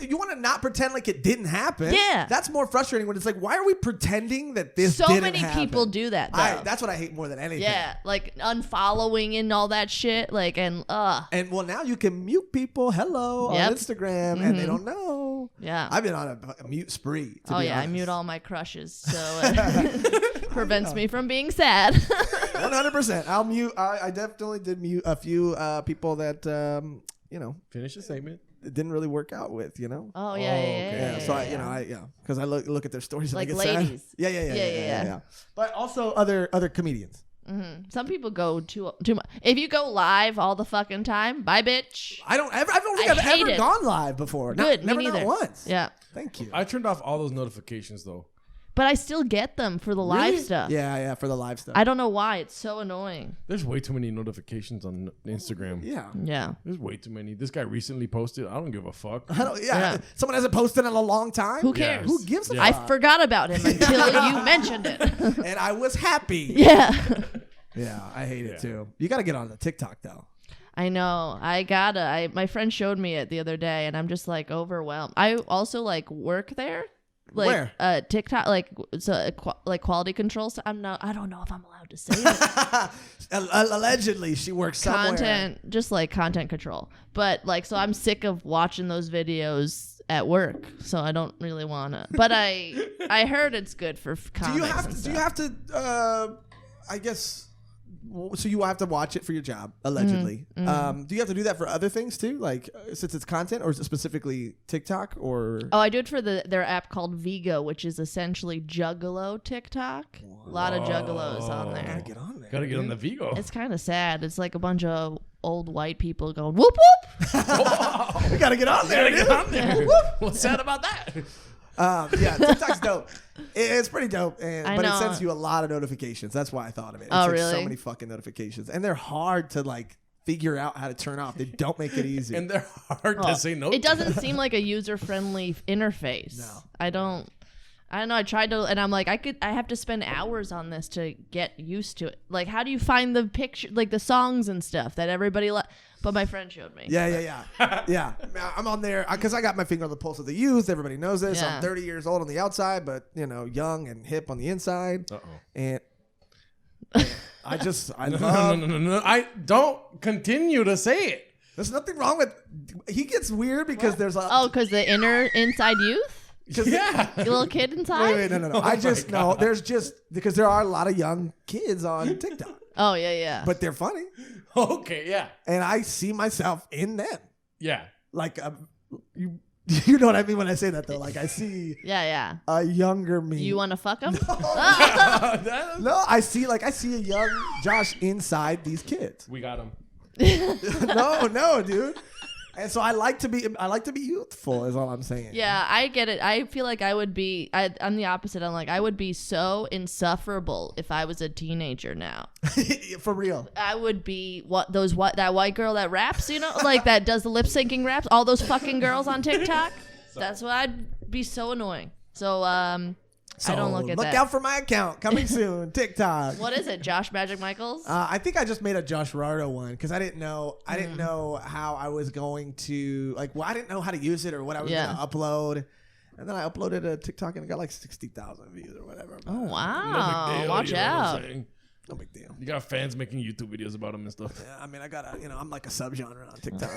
Speaker 2: you want to not pretend like it didn't happen.
Speaker 3: Yeah.
Speaker 2: That's more frustrating when it's like, why are we pretending that this didn't happen?
Speaker 3: So many people do that, though.
Speaker 2: That's what I hate more than anything.
Speaker 3: Yeah, like unfollowing and all that shit. And
Speaker 2: well, now you can mute people, on Instagram, and they don't know.
Speaker 3: Yeah.
Speaker 2: I've been on a mute spree, to be honest.
Speaker 3: I mute all my crushes, so it prevents me from being sad.
Speaker 2: 100%. I'll mute. I definitely did mute a few people that,
Speaker 1: Finish the statement.
Speaker 2: It didn't really work out with,
Speaker 3: Oh yeah.
Speaker 2: So because I look at their stories
Speaker 3: like
Speaker 2: and I get
Speaker 3: ladies.
Speaker 2: sad. Yeah. But also other comedians.
Speaker 3: Mm-hmm. Some people go too much. If you go live all the fucking time, bye, bitch.
Speaker 2: I don't think I've ever gone live before.
Speaker 3: Good,
Speaker 2: never
Speaker 3: me neither.
Speaker 2: Not once.
Speaker 3: Yeah.
Speaker 2: Thank you.
Speaker 1: I turned off all those notifications though.
Speaker 3: But I still get them for the live
Speaker 1: Really?
Speaker 3: stuff.
Speaker 2: Yeah, for the live stuff.
Speaker 3: I don't know why. It's so annoying.
Speaker 1: There's way too many notifications on Instagram.
Speaker 2: Yeah.
Speaker 3: Yeah.
Speaker 1: There's way too many. This guy recently posted. I don't give a fuck.
Speaker 3: Yeah.
Speaker 2: Someone hasn't posted in a long time.
Speaker 3: Who cares?
Speaker 1: Yes.
Speaker 2: Who gives a
Speaker 1: Yeah.
Speaker 3: I
Speaker 2: fuck?
Speaker 3: forgot about him until you mentioned it.
Speaker 2: And I was happy.
Speaker 3: Yeah.
Speaker 2: Yeah, I hate it too. You got to get on the TikTok though.
Speaker 3: I know. My friend showed me it the other day, and I'm just like overwhelmed. I also like work there. Like,
Speaker 2: Where?
Speaker 3: TikTok, like like quality control. So I don't know if I'm allowed to say it.
Speaker 2: Allegedly, she works somewhere.
Speaker 3: Content, just like content control. But like, so I'm sick of watching those videos at work, so I don't really wanna. But I heard it's good for comics.
Speaker 2: Do you have to? I guess. So you have to watch it for your job, allegedly. Do you have to do that for other things too, like since it's content, or is it specifically TikTok? Or
Speaker 3: Oh, I do it for their app called Vigo, which is essentially Juggalo TikTok. A lot of Juggalos on there.
Speaker 2: gotta get on there.
Speaker 1: Gotta get on the Vigo.
Speaker 3: It's kind of sad. It's like a bunch of old white people going whoop whoop.
Speaker 2: We gotta get on there.
Speaker 1: Gotta get on there. What's sad about that?
Speaker 2: Yeah, TikTok's dope. It's pretty dope, but it
Speaker 3: know.
Speaker 2: sends you a lot of notifications. That's why I thought of it. It's
Speaker 3: Oh,
Speaker 2: like
Speaker 3: really?
Speaker 2: so many fucking notifications, and they're hard to like figure out how to turn off. They don't make it easy.
Speaker 1: And they're hard to say no.
Speaker 3: It doesn't seem like a user-friendly interface.
Speaker 2: No.
Speaker 3: I don't know. I tried to, and I'm like, I have to spend hours on this to get used to it. Like, how do you find the picture, like the songs and stuff that everybody but my friend showed me.
Speaker 2: Yeah. I'm on there because I got my finger on the pulse of the youth. Everybody knows this.
Speaker 3: Yeah.
Speaker 2: I'm 30 years old on the outside, but young and hip on the inside. And I love.
Speaker 1: No. I don't continue to say it.
Speaker 2: There's nothing wrong with. He gets weird because there's a.
Speaker 3: Oh, because the inside youth,
Speaker 1: Yeah.
Speaker 3: the little kid inside.
Speaker 2: Wait, no. I just know there's just because there are a lot of young kids on TikTok,
Speaker 3: Oh yeah.
Speaker 2: but they're funny,
Speaker 1: Okay. Yeah.
Speaker 2: and I see myself in them.
Speaker 1: Yeah.
Speaker 2: Like you know what I mean when I say that though. Like I see
Speaker 3: Yeah.
Speaker 2: a younger me.
Speaker 3: You want to fuck him?
Speaker 2: No, I see a young Josh inside these kids.
Speaker 1: We got him.
Speaker 2: No, dude. And so I like to be youthful is all I'm saying.
Speaker 3: Yeah, I get it. I feel like I'm the opposite. I'm like, I would be so insufferable if I was a teenager now.
Speaker 2: For real.
Speaker 3: I would be that white girl that raps, like that does the lip syncing raps, all those fucking girls on TikTok. That's what I'd be so annoying. So I don't look at that.
Speaker 2: Look out for my account coming soon. TikTok.
Speaker 3: What is it? Josh Magic Michaels?
Speaker 2: I think I just made a Joshrardo one because I didn't know how I was going to I didn't know how to use it or what I was going to upload, and then I uploaded a TikTok and it got like 60,000 views or whatever.
Speaker 3: Oh
Speaker 1: No
Speaker 3: wow!
Speaker 1: big deal,
Speaker 3: Watch
Speaker 1: you know what I'm
Speaker 3: out.
Speaker 1: saying?
Speaker 2: No big deal.
Speaker 1: You got fans making YouTube videos about him and stuff.
Speaker 2: Yeah, I mean, I got I'm like a subgenre on TikTok.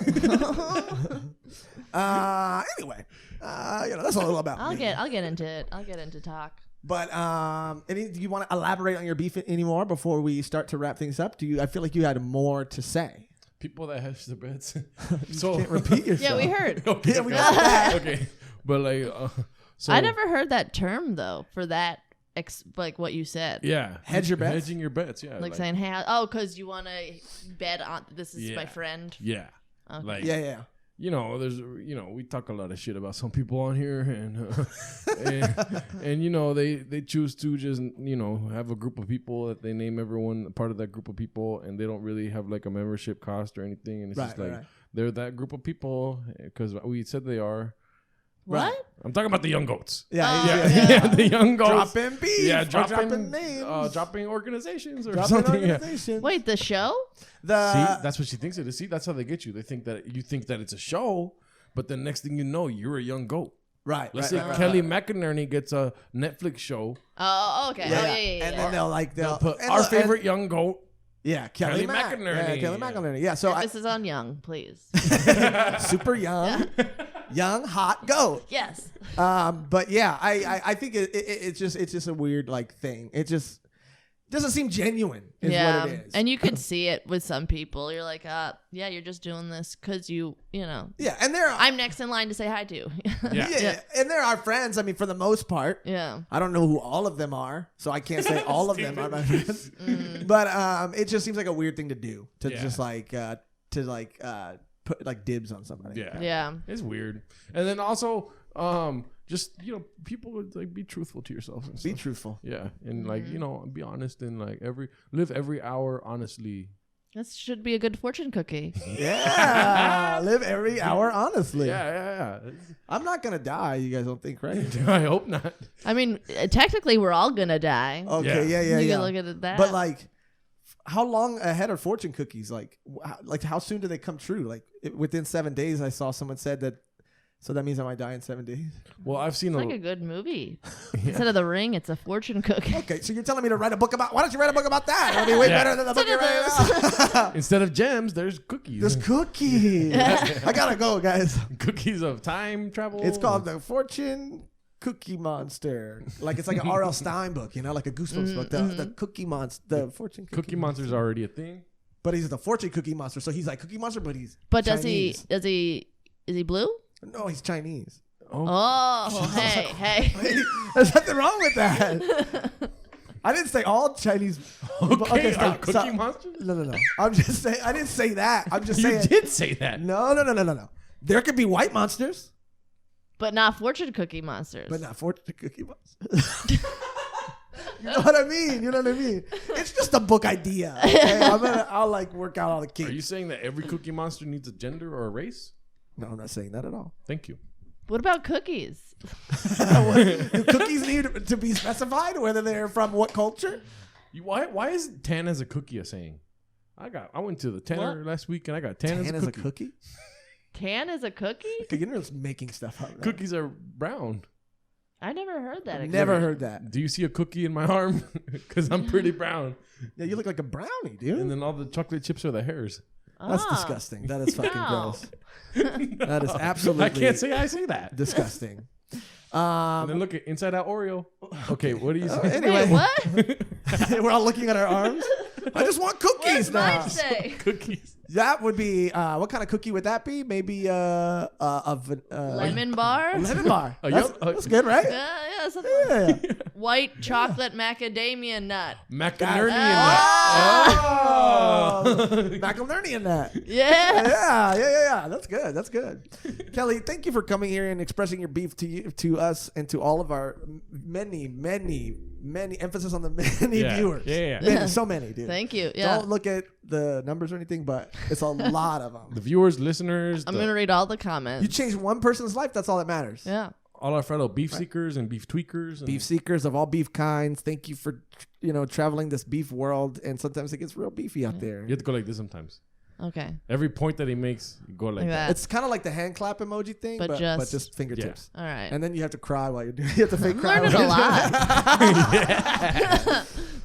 Speaker 2: Anyway, that's a little about
Speaker 3: I'll
Speaker 2: me.
Speaker 3: get into it. I'll get into talk.
Speaker 2: But do you want to elaborate on your beef anymore before we start to wrap things up? I feel like you had more to say.
Speaker 1: People that hedge their bets.
Speaker 2: So can't repeat yourself.
Speaker 3: Yeah, we heard.
Speaker 1: Okay,
Speaker 2: Yeah, we got that.
Speaker 1: Okay, but so
Speaker 3: I never heard that term though for that. Like what you said.
Speaker 1: Yeah,
Speaker 2: Hedge your bets?
Speaker 1: Hedging your bets. Yeah,
Speaker 3: Like saying, hey, because you want to bet on this is my friend.
Speaker 1: Yeah,
Speaker 3: Okay.
Speaker 1: like
Speaker 2: Yeah.
Speaker 1: there's we talk a lot of shit about some people on here, and they choose to just have a group of people that they name everyone part of that group of people, and they don't really have like a membership cost or anything, and it's just like they're that group of people because we said they are.
Speaker 3: What?
Speaker 1: I'm talking about the young goats.
Speaker 2: Yeah.
Speaker 1: The young goats.
Speaker 2: Dropping beef.
Speaker 1: Yeah,
Speaker 2: or dropping names.
Speaker 1: dropping organizations or
Speaker 2: Dropping
Speaker 1: something.
Speaker 2: organizations.
Speaker 3: Wait, the show?
Speaker 1: See, that's what she thinks it is. See, that's how they get you. They think that you think that it's a show, but the next thing you know, you're a young goat.
Speaker 2: Right.
Speaker 1: Let's say Kelly McInerney gets a Netflix show.
Speaker 3: Oh, okay.
Speaker 2: Yeah.
Speaker 3: Oh, yeah.
Speaker 2: And then they'll
Speaker 1: Put our favorite young goat.
Speaker 2: Yeah, Kelly
Speaker 1: McInerney.
Speaker 2: Yeah, Kelly McInerney. Yeah, so
Speaker 3: This is on Young, please.
Speaker 2: super young, young, hot goat.
Speaker 3: Yes.
Speaker 2: But yeah, I think it's just a weird thing. It just doesn't seem genuine. Is what it is.
Speaker 3: And you could see it with some people. You're like, yeah, you're just doing this because you know.
Speaker 2: Yeah, and
Speaker 3: I'm next in line to say hi to.
Speaker 2: yeah, and they're our friends. I mean, for the most part.
Speaker 3: Yeah.
Speaker 2: I don't know who all of them are, so I can't say all of them are my friends. But it just seems like a weird thing to do to just put dibs on somebody.
Speaker 1: Yeah.
Speaker 3: Yeah.
Speaker 1: It's weird. And then also Just people would like be truthful to yourself. And
Speaker 2: Be
Speaker 1: stuff.
Speaker 2: truthful.
Speaker 1: Yeah, and like be honest and like live every hour honestly.
Speaker 3: This should be a good fortune cookie.
Speaker 2: Yeah. Live every hour honestly.
Speaker 1: Yeah.
Speaker 2: I'm not going to die. You guys don't think, right?
Speaker 1: I hope not.
Speaker 3: I mean, technically, we're all gonna die.
Speaker 2: Okay. Yeah.
Speaker 3: You can look at it that.
Speaker 2: But like, how long ahead are fortune cookies? Like how soon do they come true? Like within 7 days, I saw someone said that. So that means I might die in 7 days.
Speaker 1: Well, I've seen
Speaker 3: it's like a good movie. Instead of The Ring, it's a fortune cookie.
Speaker 2: Okay, so you're telling me to write a book about? Why don't you write a book about that? It'll be way better than the book you're writing now.
Speaker 1: Instead of gems, there's cookies.
Speaker 2: There's cookies. I gotta go, guys.
Speaker 1: Cookies of time travel.
Speaker 2: It's called the Fortune Cookie Monster. Like it's like an R.L. Stein book, like a Goosebumps book. The Cookie Monster, the Fortune
Speaker 1: Cookie Monster's already a thing.
Speaker 2: But he's the Fortune Cookie Monster, so he's like Cookie Monster, but he's
Speaker 3: But
Speaker 2: Chinese.
Speaker 3: is he blue?
Speaker 2: No, he's Chinese.
Speaker 3: Oh, hey.
Speaker 2: There's nothing wrong with that. I didn't say all Chinese.
Speaker 1: Okay,
Speaker 2: stop.
Speaker 1: Cookie Monsters?
Speaker 2: No. I'm just saying. I didn't say that. I'm just
Speaker 1: You
Speaker 2: saying.
Speaker 1: did say that.
Speaker 2: No. There could be white monsters,
Speaker 3: But not fortune cookie monsters.
Speaker 2: but not Fortune Cookie Monsters. You know what I mean? It's just a book idea. Okay? I'll like work out all the kinks.
Speaker 1: Are you saying that every Cookie Monster needs a gender or a race?
Speaker 2: No, I'm not saying that at all.
Speaker 1: Thank you.
Speaker 3: What about cookies?
Speaker 2: Do cookies need to be specified, whether they're from what culture?
Speaker 1: Why is tan as a cookie a saying? I went to the tanner last week and I got tan as a cookie.
Speaker 3: Tan is a cookie?
Speaker 2: Okay, you're just making stuff up. Now.
Speaker 1: Cookies are brown.
Speaker 3: I never heard that.
Speaker 2: Never heard that.
Speaker 1: Do you see a cookie in my arm? Because I'm pretty brown.
Speaker 2: Yeah, you look like a brownie, dude.
Speaker 1: And then all the chocolate chips are the hairs.
Speaker 2: That's disgusting. That is fucking gross. That is absolutely.
Speaker 1: I can't say I say that.
Speaker 2: Disgusting.
Speaker 1: And then look at Inside Out Oreo. Okay, what do you say?
Speaker 2: Anyway,
Speaker 3: Wait, what?
Speaker 2: we're all looking at our arms. I just want cookies
Speaker 3: What
Speaker 2: now.
Speaker 3: does mine say?
Speaker 1: Cookies.
Speaker 2: That would be what kind of cookie would that be? Maybe
Speaker 3: Lemon bar?
Speaker 2: a lemon bar.
Speaker 1: Yep.
Speaker 2: That's good, right?
Speaker 3: Yeah, something.
Speaker 2: Yeah.
Speaker 3: White chocolate macadamia nut.
Speaker 1: McInerney
Speaker 2: Oh, McInerney in that.
Speaker 3: Yeah.
Speaker 2: Yeah. That's good. Kelly, thank you for coming here and expressing your beef to us and to all of our many emphasis on the many viewers.
Speaker 1: Yeah.
Speaker 2: Many, so many, dude.
Speaker 3: Thank you. Yeah.
Speaker 2: Don't look at the numbers or anything, but it's a lot of them.
Speaker 1: The viewers, listeners,
Speaker 3: I'm going to read all the comments.
Speaker 2: You change one person's life, that's all that matters.
Speaker 3: Yeah.
Speaker 1: all our fellow beef seekers and beef tweakers. And
Speaker 2: Beef seekers of all beef kinds. Thank you for, traveling this beef world. And sometimes it gets real beefy out there.
Speaker 1: You have to go like this sometimes.
Speaker 3: Okay.
Speaker 1: Every point that he makes, you go like that.
Speaker 2: It's kind of like the hand clap emoji thing, but just fingertips.
Speaker 3: All right.
Speaker 2: And then you have to cry while you're doing it. You have to fake cry.
Speaker 3: Learning a lot.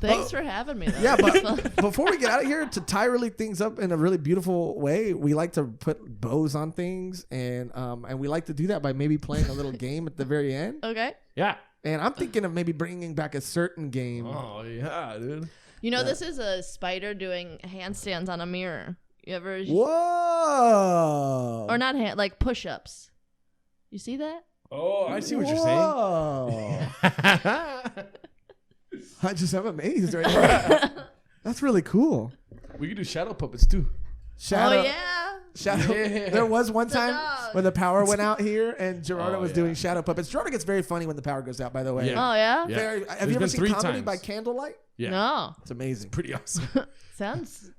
Speaker 3: Thanks for having me. Though.
Speaker 2: Yeah, but before we get out of here, to tie really things up in a really beautiful way, we like to put bows on things, and we like to do that by maybe playing a little game at the very end.
Speaker 3: Okay.
Speaker 1: Yeah.
Speaker 2: And I'm thinking of maybe bringing back a certain game.
Speaker 1: Oh yeah, dude.
Speaker 3: This is a spider doing handstands on a mirror. You ever?
Speaker 2: Whoa!
Speaker 3: Or not like push-ups. You see that?
Speaker 1: Oh, I see what you're
Speaker 2: saying. I just am amazed right now. That's really cool.
Speaker 1: We could do shadow puppets too.
Speaker 3: Oh yeah.
Speaker 2: Shadow.
Speaker 1: Yeah.
Speaker 2: There was one time
Speaker 3: dog.
Speaker 2: when the power went out here, and Gerardo was
Speaker 1: yeah.
Speaker 2: doing shadow puppets. Gerardo gets very funny when the power goes out. By the way.
Speaker 1: Yeah.
Speaker 3: Oh yeah.
Speaker 1: Yeah.
Speaker 2: Have you ever
Speaker 1: been
Speaker 2: seen
Speaker 1: 3
Speaker 2: comedy
Speaker 1: times.
Speaker 2: by candlelight?
Speaker 1: Yeah.
Speaker 3: No.
Speaker 2: It's amazing.
Speaker 1: Pretty awesome.
Speaker 3: Sounds.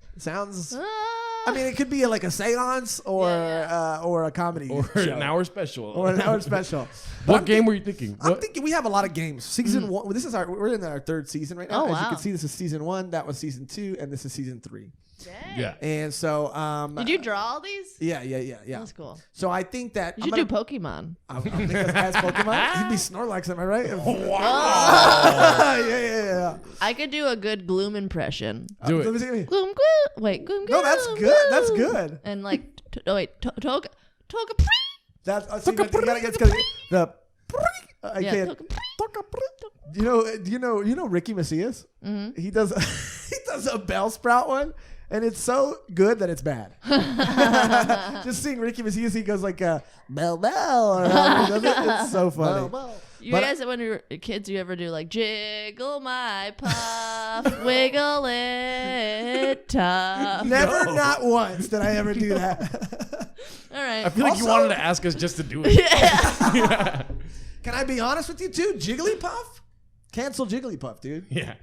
Speaker 2: I mean, it could be like a seance or a comedy
Speaker 1: Or
Speaker 2: show.
Speaker 1: an hour special.
Speaker 2: Or an hour special.
Speaker 1: What game were you thinking?
Speaker 2: I'm thinking we have a lot of games. Season 1. This is we're in our 3rd season right now.
Speaker 3: Oh,
Speaker 2: As you
Speaker 3: wow.
Speaker 2: can see, this is season 1. That was season 2, and this is season 3.
Speaker 3: Dang.
Speaker 1: Yeah.
Speaker 2: And so,
Speaker 3: Did you draw all these?
Speaker 2: Yeah.
Speaker 3: That's cool.
Speaker 2: So I think that
Speaker 3: You should do Pokemon.
Speaker 2: I'll make us as Pokemon. He'd be Snorlax, am I right?
Speaker 1: Wow.
Speaker 2: Yeah.
Speaker 3: I could do a good Gloom impression.
Speaker 1: Do
Speaker 2: Let me
Speaker 1: it.
Speaker 2: see.
Speaker 3: Gloom, gloom. Wait, gloom, gloom.
Speaker 2: No, that's good. That's
Speaker 3: gloom.
Speaker 2: good.
Speaker 3: And like, Toga.
Speaker 2: That's you gotta get the. I
Speaker 3: Yeah,
Speaker 2: can't. You know Ricky Macias? Mm-hmm. He does a bell sprout one, and it's so good that it's bad. Just seeing Ricky Macias, he goes like bell or however he does it. It's so funny.
Speaker 3: You guys, when you were kids, you ever do like jiggle my puff, wiggle it tough?
Speaker 2: Never, not once did I ever do that.
Speaker 3: All right.
Speaker 1: I feel like you
Speaker 2: Also-
Speaker 1: wanted to ask us just to do it.
Speaker 3: Yeah.
Speaker 2: Can I be honest with you too? Jigglypuff? Cancel Jigglypuff, dude.
Speaker 1: Yeah.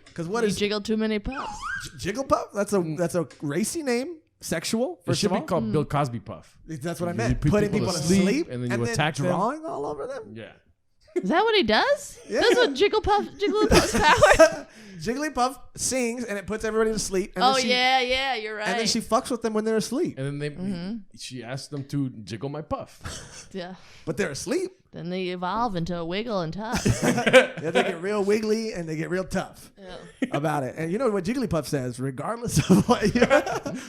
Speaker 2: Because what
Speaker 3: You
Speaker 2: is
Speaker 3: jiggled too many puffs.
Speaker 2: Jigglypuff? That's a racy name. Sexual.
Speaker 1: It
Speaker 2: First
Speaker 1: should
Speaker 2: of
Speaker 1: be
Speaker 2: all.
Speaker 1: called Bill Cosby Puff.
Speaker 2: That's what I
Speaker 1: You
Speaker 2: meant.
Speaker 1: put
Speaker 2: Putting
Speaker 1: people
Speaker 2: people
Speaker 1: to
Speaker 2: to
Speaker 1: sleep,
Speaker 2: sleep
Speaker 1: and then you attack them.
Speaker 2: drawing all over them.
Speaker 1: Yeah.
Speaker 3: Is that what he does?
Speaker 2: Yeah.
Speaker 3: That's what Jigglypuff's power.
Speaker 2: Jigglypuff sings and it puts everybody to sleep. And then
Speaker 3: Oh
Speaker 2: she,
Speaker 3: yeah, you're right.
Speaker 2: And then she fucks with them when they're asleep.
Speaker 1: And then she asked them to jiggle my puff.
Speaker 3: yeah.
Speaker 2: But they're asleep.
Speaker 3: Then they evolve into a wiggle and tough.
Speaker 2: Yeah, they get real wiggly and they get real tough
Speaker 3: Yeah.
Speaker 2: about it. And you know what Jigglypuff says? Regardless of what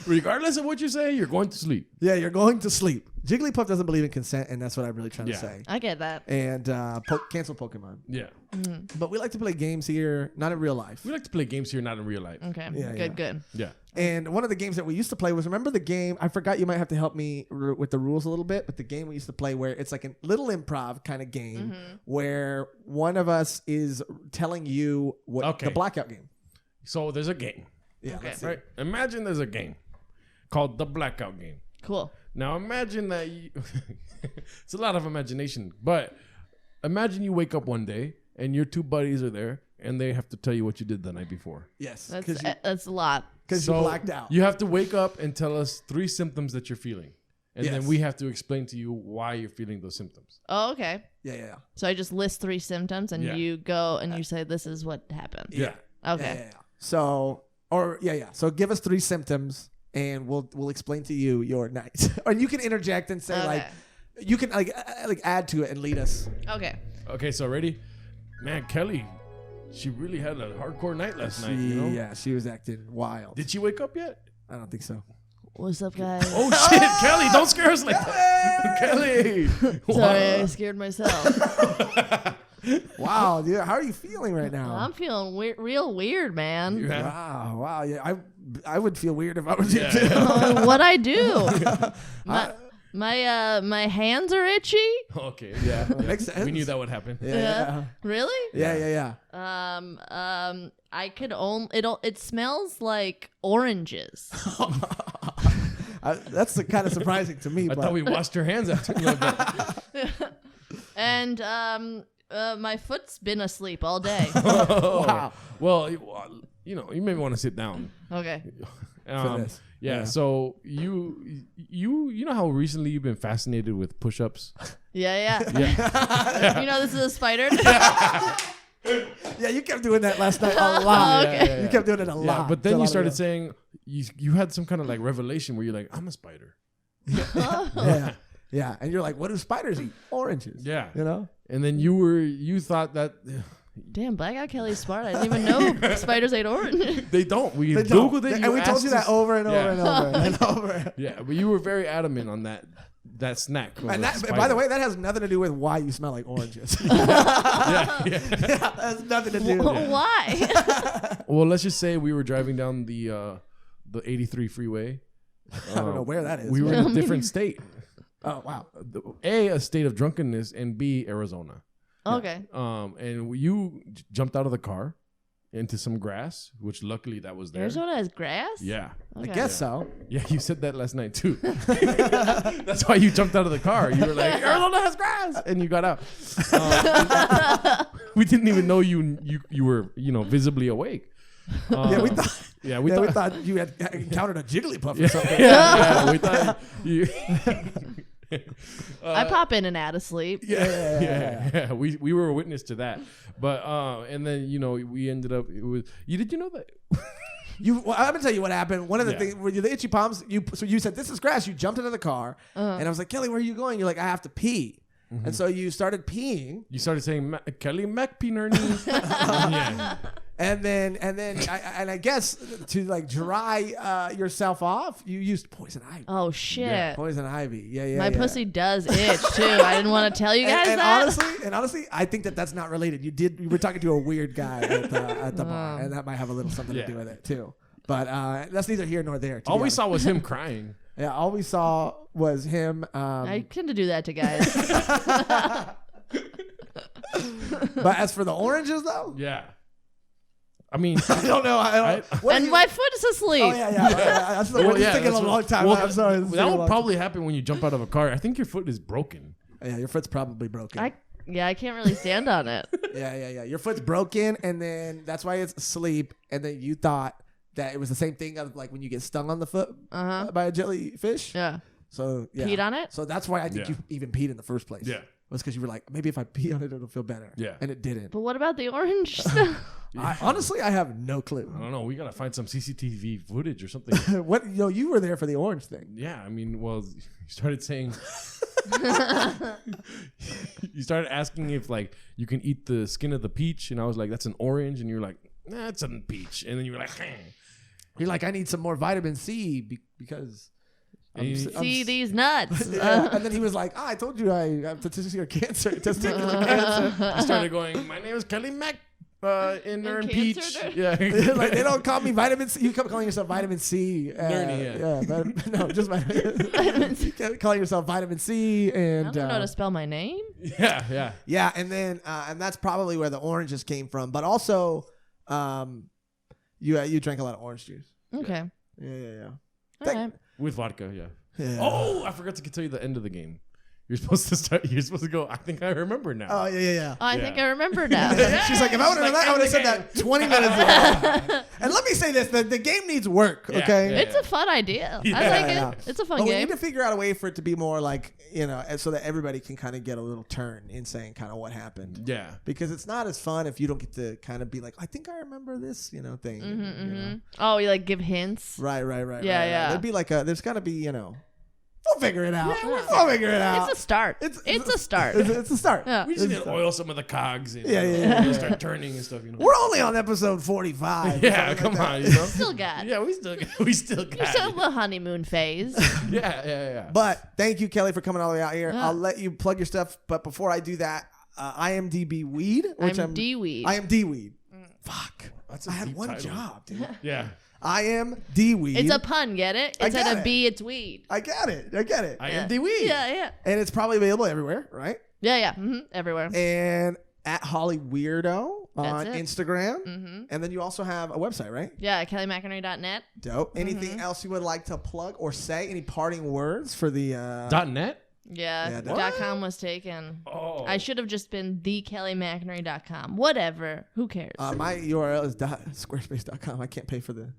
Speaker 1: Regardless of what you say, you're going to sleep.
Speaker 2: yeah, you're going to sleep. Jigglypuff doesn't believe in consent, and that's what I'm really trying to
Speaker 1: Yeah.
Speaker 2: say.
Speaker 3: I get that.
Speaker 2: And cancel Pokemon.
Speaker 1: Yeah.
Speaker 2: But we like to play games here, not in real life.
Speaker 1: We like to play games here, not in real life.
Speaker 3: Okay.
Speaker 2: Yeah,
Speaker 3: Good.
Speaker 1: Yeah.
Speaker 2: And one of the games that we used to play was, remember the game? I forgot, you might have to help me with the rules a little bit, but the game we used to play where it's like a little improv kind of game where one of us is telling you what
Speaker 1: Okay.
Speaker 2: the blackout game.
Speaker 1: So there's a game,
Speaker 2: Yeah,
Speaker 3: Okay.
Speaker 2: let's see.
Speaker 1: right? Imagine there's a game called the blackout game.
Speaker 3: Cool.
Speaker 1: Now imagine that you it's a lot of imagination, but imagine you wake up one day and your two buddies are there and they have to tell you what you did the night before.
Speaker 2: Yes,
Speaker 3: That's a lot.
Speaker 2: because you blacked out.
Speaker 1: You have to wake up and tell us 3 symptoms that you're feeling. And
Speaker 2: Yes.
Speaker 1: then we have to explain to you why you're feeling those symptoms.
Speaker 3: Oh, okay.
Speaker 2: Yeah.
Speaker 3: So I just list 3 symptoms, and
Speaker 1: Yeah.
Speaker 3: you go and you say this is what happened.
Speaker 1: Yeah.
Speaker 3: Okay.
Speaker 2: Yeah. So, So give us 3 symptoms, and we'll explain to you your night. Or you can interject and say
Speaker 3: Okay.
Speaker 2: you can like add to it and lead us.
Speaker 3: Okay.
Speaker 1: Okay, so ready? Man, Kelly, she really had a hardcore night last night, you know?
Speaker 2: Yeah, she was acting wild.
Speaker 1: Did she wake up yet?
Speaker 2: I don't think so.
Speaker 3: What's up, guys?
Speaker 1: Oh shit, Kelly, don't scare us like that. Kelly.
Speaker 3: Sorry, I scared myself.
Speaker 2: Wow, dude, how are you feeling right now?
Speaker 3: I'm feeling real weird, man.
Speaker 1: Yeah.
Speaker 2: Wow. Yeah, I would feel weird if I was you
Speaker 1: Yeah.
Speaker 2: too.
Speaker 3: What I do? My hands are itchy.
Speaker 1: Okay, yeah.
Speaker 2: Makes sense.
Speaker 1: We knew that would happen.
Speaker 2: Yeah.
Speaker 3: Really?
Speaker 2: Yeah.
Speaker 3: I could only it smells like oranges.
Speaker 2: That's kind of surprising to me.
Speaker 1: I
Speaker 2: but
Speaker 1: thought we washed your hands after.
Speaker 3: And my foot's been asleep all day.
Speaker 2: Wow.
Speaker 1: Well, you know, you may want to sit down.
Speaker 3: Okay.
Speaker 2: this.
Speaker 1: Yeah,
Speaker 2: Yeah.
Speaker 1: so you know how recently you've been fascinated with push-ups?
Speaker 3: Yeah.
Speaker 1: Yeah.
Speaker 3: You know this is a spider.
Speaker 2: Yeah, you kept doing that last night a lot.
Speaker 3: Okay.
Speaker 2: You kept doing it a lot.
Speaker 1: Yeah, but then
Speaker 2: till
Speaker 1: you
Speaker 2: I
Speaker 1: started
Speaker 2: was-
Speaker 1: saying you had some kind of like revelation where you're like, I'm a spider.
Speaker 2: Yeah, and you're like, what do spiders eat? Oranges.
Speaker 1: Yeah.
Speaker 2: You know?
Speaker 1: And then you thought that
Speaker 3: Damn, Blackout Kelly's smart. I didn't even know spiders ate orange.
Speaker 1: they don't. We
Speaker 2: They don't.
Speaker 1: Googled it.
Speaker 2: And we told
Speaker 1: asked
Speaker 2: you that
Speaker 1: us-
Speaker 2: over and over
Speaker 1: Yeah.
Speaker 2: and over and over.
Speaker 1: Yeah, but you were very adamant on that snack. was
Speaker 2: And
Speaker 1: a
Speaker 2: that,
Speaker 1: spider.
Speaker 2: by the way, that has nothing to do with why you smell like oranges.
Speaker 1: yeah.
Speaker 2: That has nothing to do with it.
Speaker 3: Why?
Speaker 1: Well, let's just say we were driving down the 83 freeway.
Speaker 2: I don't know where that is.
Speaker 1: We were in a different state.
Speaker 2: Oh, wow.
Speaker 1: A state of drunkenness, and B, Arizona.
Speaker 3: Okay.
Speaker 1: And you jumped out of the car into some grass, which luckily that was there.
Speaker 3: Arizona has grass?
Speaker 1: Yeah.
Speaker 3: Okay.
Speaker 2: I guess so.
Speaker 1: Yeah, you said that last night too. That's why you jumped out of the car. You were like, Arizona has grass, and you got out. We didn't even know you were visibly awake.
Speaker 2: Yeah, we thought.
Speaker 1: Yeah,
Speaker 2: We thought you had encountered a Jigglypuff or something.
Speaker 1: yeah, we thought you.
Speaker 3: I pop in and out of sleep.
Speaker 1: Yeah. We were a witness to that, but and then we ended up. It was you. Did you know that?
Speaker 2: Well, I'm gonna tell you what happened. One of the
Speaker 1: Yeah.
Speaker 2: things with the itchy palms, you said this is grass. You jumped into the car, and I was like, Kelly, where are you going? You're like, I have to pee, and so you started peeing,
Speaker 1: You started saying Kelly McInerney. Yeah.
Speaker 2: and then I guess to like dry yourself off, you used poison ivy.
Speaker 3: Oh shit.
Speaker 1: Yeah.
Speaker 2: Poison ivy, yeah.
Speaker 3: My pussy does itch too. I didn't want to tell you guys
Speaker 2: And
Speaker 3: that.
Speaker 2: honestly, I think that's not related. You were talking to a weird guy at the bar, and that might have a little something to do with it too. But that's neither here nor there.
Speaker 1: All we saw was him crying.
Speaker 2: Yeah, all we saw was him.
Speaker 3: I tend to do that to guys.
Speaker 2: But as for the oranges, though,
Speaker 1: Yeah. I mean,
Speaker 2: I don't know.
Speaker 3: And my foot is asleep.
Speaker 2: Oh yeah. That's the
Speaker 1: well,
Speaker 2: it's taking a
Speaker 1: that's
Speaker 2: long time.
Speaker 1: well,
Speaker 2: I'm sorry.
Speaker 1: that will probably happen when you jump out of a car. I think your foot is broken.
Speaker 2: Yeah, your foot's probably broken.
Speaker 3: I can't really stand on it.
Speaker 2: Yeah. Your foot's broken, and then that's why it's asleep. And then you thought that it was the same thing of like when you get stung on the foot by a jellyfish.
Speaker 3: Yeah.
Speaker 2: So yeah.
Speaker 3: Peed on it?
Speaker 2: So that's why I think you even peed in the first place.
Speaker 1: Yeah.
Speaker 2: Was because you were like, maybe if I pee on it, it'll feel better.
Speaker 1: Yeah.
Speaker 2: And it didn't.
Speaker 3: But what about the orange stuff?
Speaker 2: Honestly, I have no clue.
Speaker 1: I don't know. We gotta find some CCTV footage or something.
Speaker 2: What you were there for the orange thing.
Speaker 1: Yeah, I mean, well, you started saying, you started asking if like you can eat the skin of the peach, and I was like, that's an orange, and you're like, nah, it's a peach, and then you were like,
Speaker 2: You're like, I need some more vitamin C because.
Speaker 3: See these nuts.
Speaker 2: And then he was like, I told you I have testicular cancer. I
Speaker 1: started going, my name is Kelly McInerney Peach.
Speaker 3: Cancer?
Speaker 1: Yeah.
Speaker 2: like they don't call me vitamin C. You kept calling yourself vitamin C.
Speaker 1: Nerdy,
Speaker 2: no, just vitamin C. You kept calling yourself vitamin C. And
Speaker 3: I don't know how to spell my name.
Speaker 1: Yeah.
Speaker 2: Yeah, and then and that's probably where the oranges came from. But also, you drank a lot of orange juice.
Speaker 3: Okay.
Speaker 2: Yeah.
Speaker 3: All right.
Speaker 1: With vodka,
Speaker 2: Yeah.
Speaker 1: Oh, I forgot to tell you the end of the game. You're supposed to go, I think I remember now.
Speaker 2: Oh, yeah.
Speaker 3: Oh, I think I remember now.
Speaker 2: She's like, if I would have done that, I would have said that 20 minutes ago. And let me say this, the game needs work, okay?
Speaker 1: Yeah.
Speaker 3: It's a fun idea.
Speaker 1: Yeah.
Speaker 3: I like
Speaker 2: Yeah.
Speaker 3: it. It's a fun
Speaker 2: But we
Speaker 3: game.
Speaker 2: need to figure out a way for it to be more like, so that everybody can kind of get a little turn in saying kind of what happened.
Speaker 1: Yeah.
Speaker 2: Because it's not as fun if you don't get to kind of be like, I think I remember this, thing. you know?
Speaker 3: Oh, you like give hints?
Speaker 2: Right.
Speaker 3: Yeah.
Speaker 2: There'd be like there's got to be, we'll figure it out. We'll figure it out.
Speaker 3: It's a start. It's a start.
Speaker 2: It's a start.
Speaker 3: Yeah.
Speaker 1: We just need to oil some of the cogs and
Speaker 2: Yeah.
Speaker 1: start turning and stuff,
Speaker 2: We're only on episode 45.
Speaker 1: Yeah, come on,
Speaker 3: Still got.
Speaker 1: Yeah, we still got
Speaker 3: You're still in the honeymoon phase.
Speaker 1: Yeah.
Speaker 2: But thank you, Kelly, for coming all the way out here.
Speaker 3: Yeah.
Speaker 2: I'll let you plug your stuff. But before I do that, IMDb Weed. Which
Speaker 3: I'm D-Weed.
Speaker 2: IMD Weed. Fuck.
Speaker 1: That's a
Speaker 2: I had
Speaker 1: deep
Speaker 2: one
Speaker 1: title.
Speaker 2: job, dude.
Speaker 1: Yeah.
Speaker 2: I am D-Weed.
Speaker 3: It's a pun, get it?
Speaker 2: I
Speaker 3: Instead
Speaker 2: get
Speaker 3: of
Speaker 2: it.
Speaker 3: B, it's weed.
Speaker 2: I get it.
Speaker 1: I am D-Weed.
Speaker 3: Yeah.
Speaker 2: And it's probably available everywhere, right?
Speaker 3: Yeah. Everywhere.
Speaker 2: And at Holly Weirdo on
Speaker 3: That's it.
Speaker 2: Instagram. And then you also have a website, right?
Speaker 3: Yeah, KellyMcInerney.net.
Speaker 2: Dope. Anything else you would like to plug or say? Any parting words for the...
Speaker 1: .net?
Speaker 2: Yeah,
Speaker 3: .com was taken.
Speaker 1: Oh.
Speaker 3: I should have just been theKellyMcInerney.com. Whatever. Who cares?
Speaker 2: My URL is squarespace.com. I can't pay for the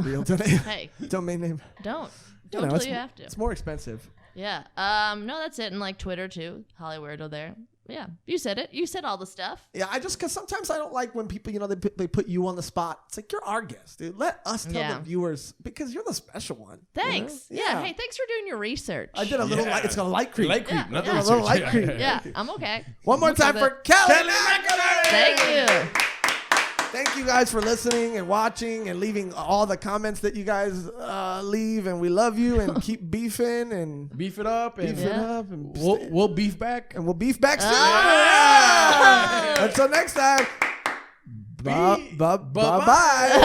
Speaker 2: real domain,
Speaker 3: Hey,
Speaker 2: domain name.
Speaker 3: don't
Speaker 2: You
Speaker 3: till
Speaker 2: know,
Speaker 3: you have to.
Speaker 2: It's more expensive.
Speaker 3: Yeah. No, that's it. And like Twitter too. Holly Weirdo there. Yeah. You said it. You said all the stuff.
Speaker 2: Yeah, because sometimes I don't like when people, they put you on the spot. It's like, you're our guest, dude. Let us tell the viewers, because you're the special one.
Speaker 3: Thanks.
Speaker 2: You know?
Speaker 3: Yeah. Hey, thanks for doing your research.
Speaker 2: I did a little, it's called a light creep.
Speaker 1: Light creep.
Speaker 3: Yeah.
Speaker 1: Not
Speaker 3: Yeah.
Speaker 1: the
Speaker 2: A little
Speaker 1: research.
Speaker 2: light creep.
Speaker 3: Yeah, I'm okay.
Speaker 2: One more time for Kelly.
Speaker 3: Thank you.
Speaker 2: Thank you guys for listening and watching and leaving all the comments that you guys leave. And we love you and keep beefing and
Speaker 1: Beef it up. And
Speaker 2: beefing up. And
Speaker 1: we'll beef back.
Speaker 2: and we'll beef back soon.
Speaker 3: Ah.
Speaker 2: Until next time. Bye.
Speaker 1: Bye-bye.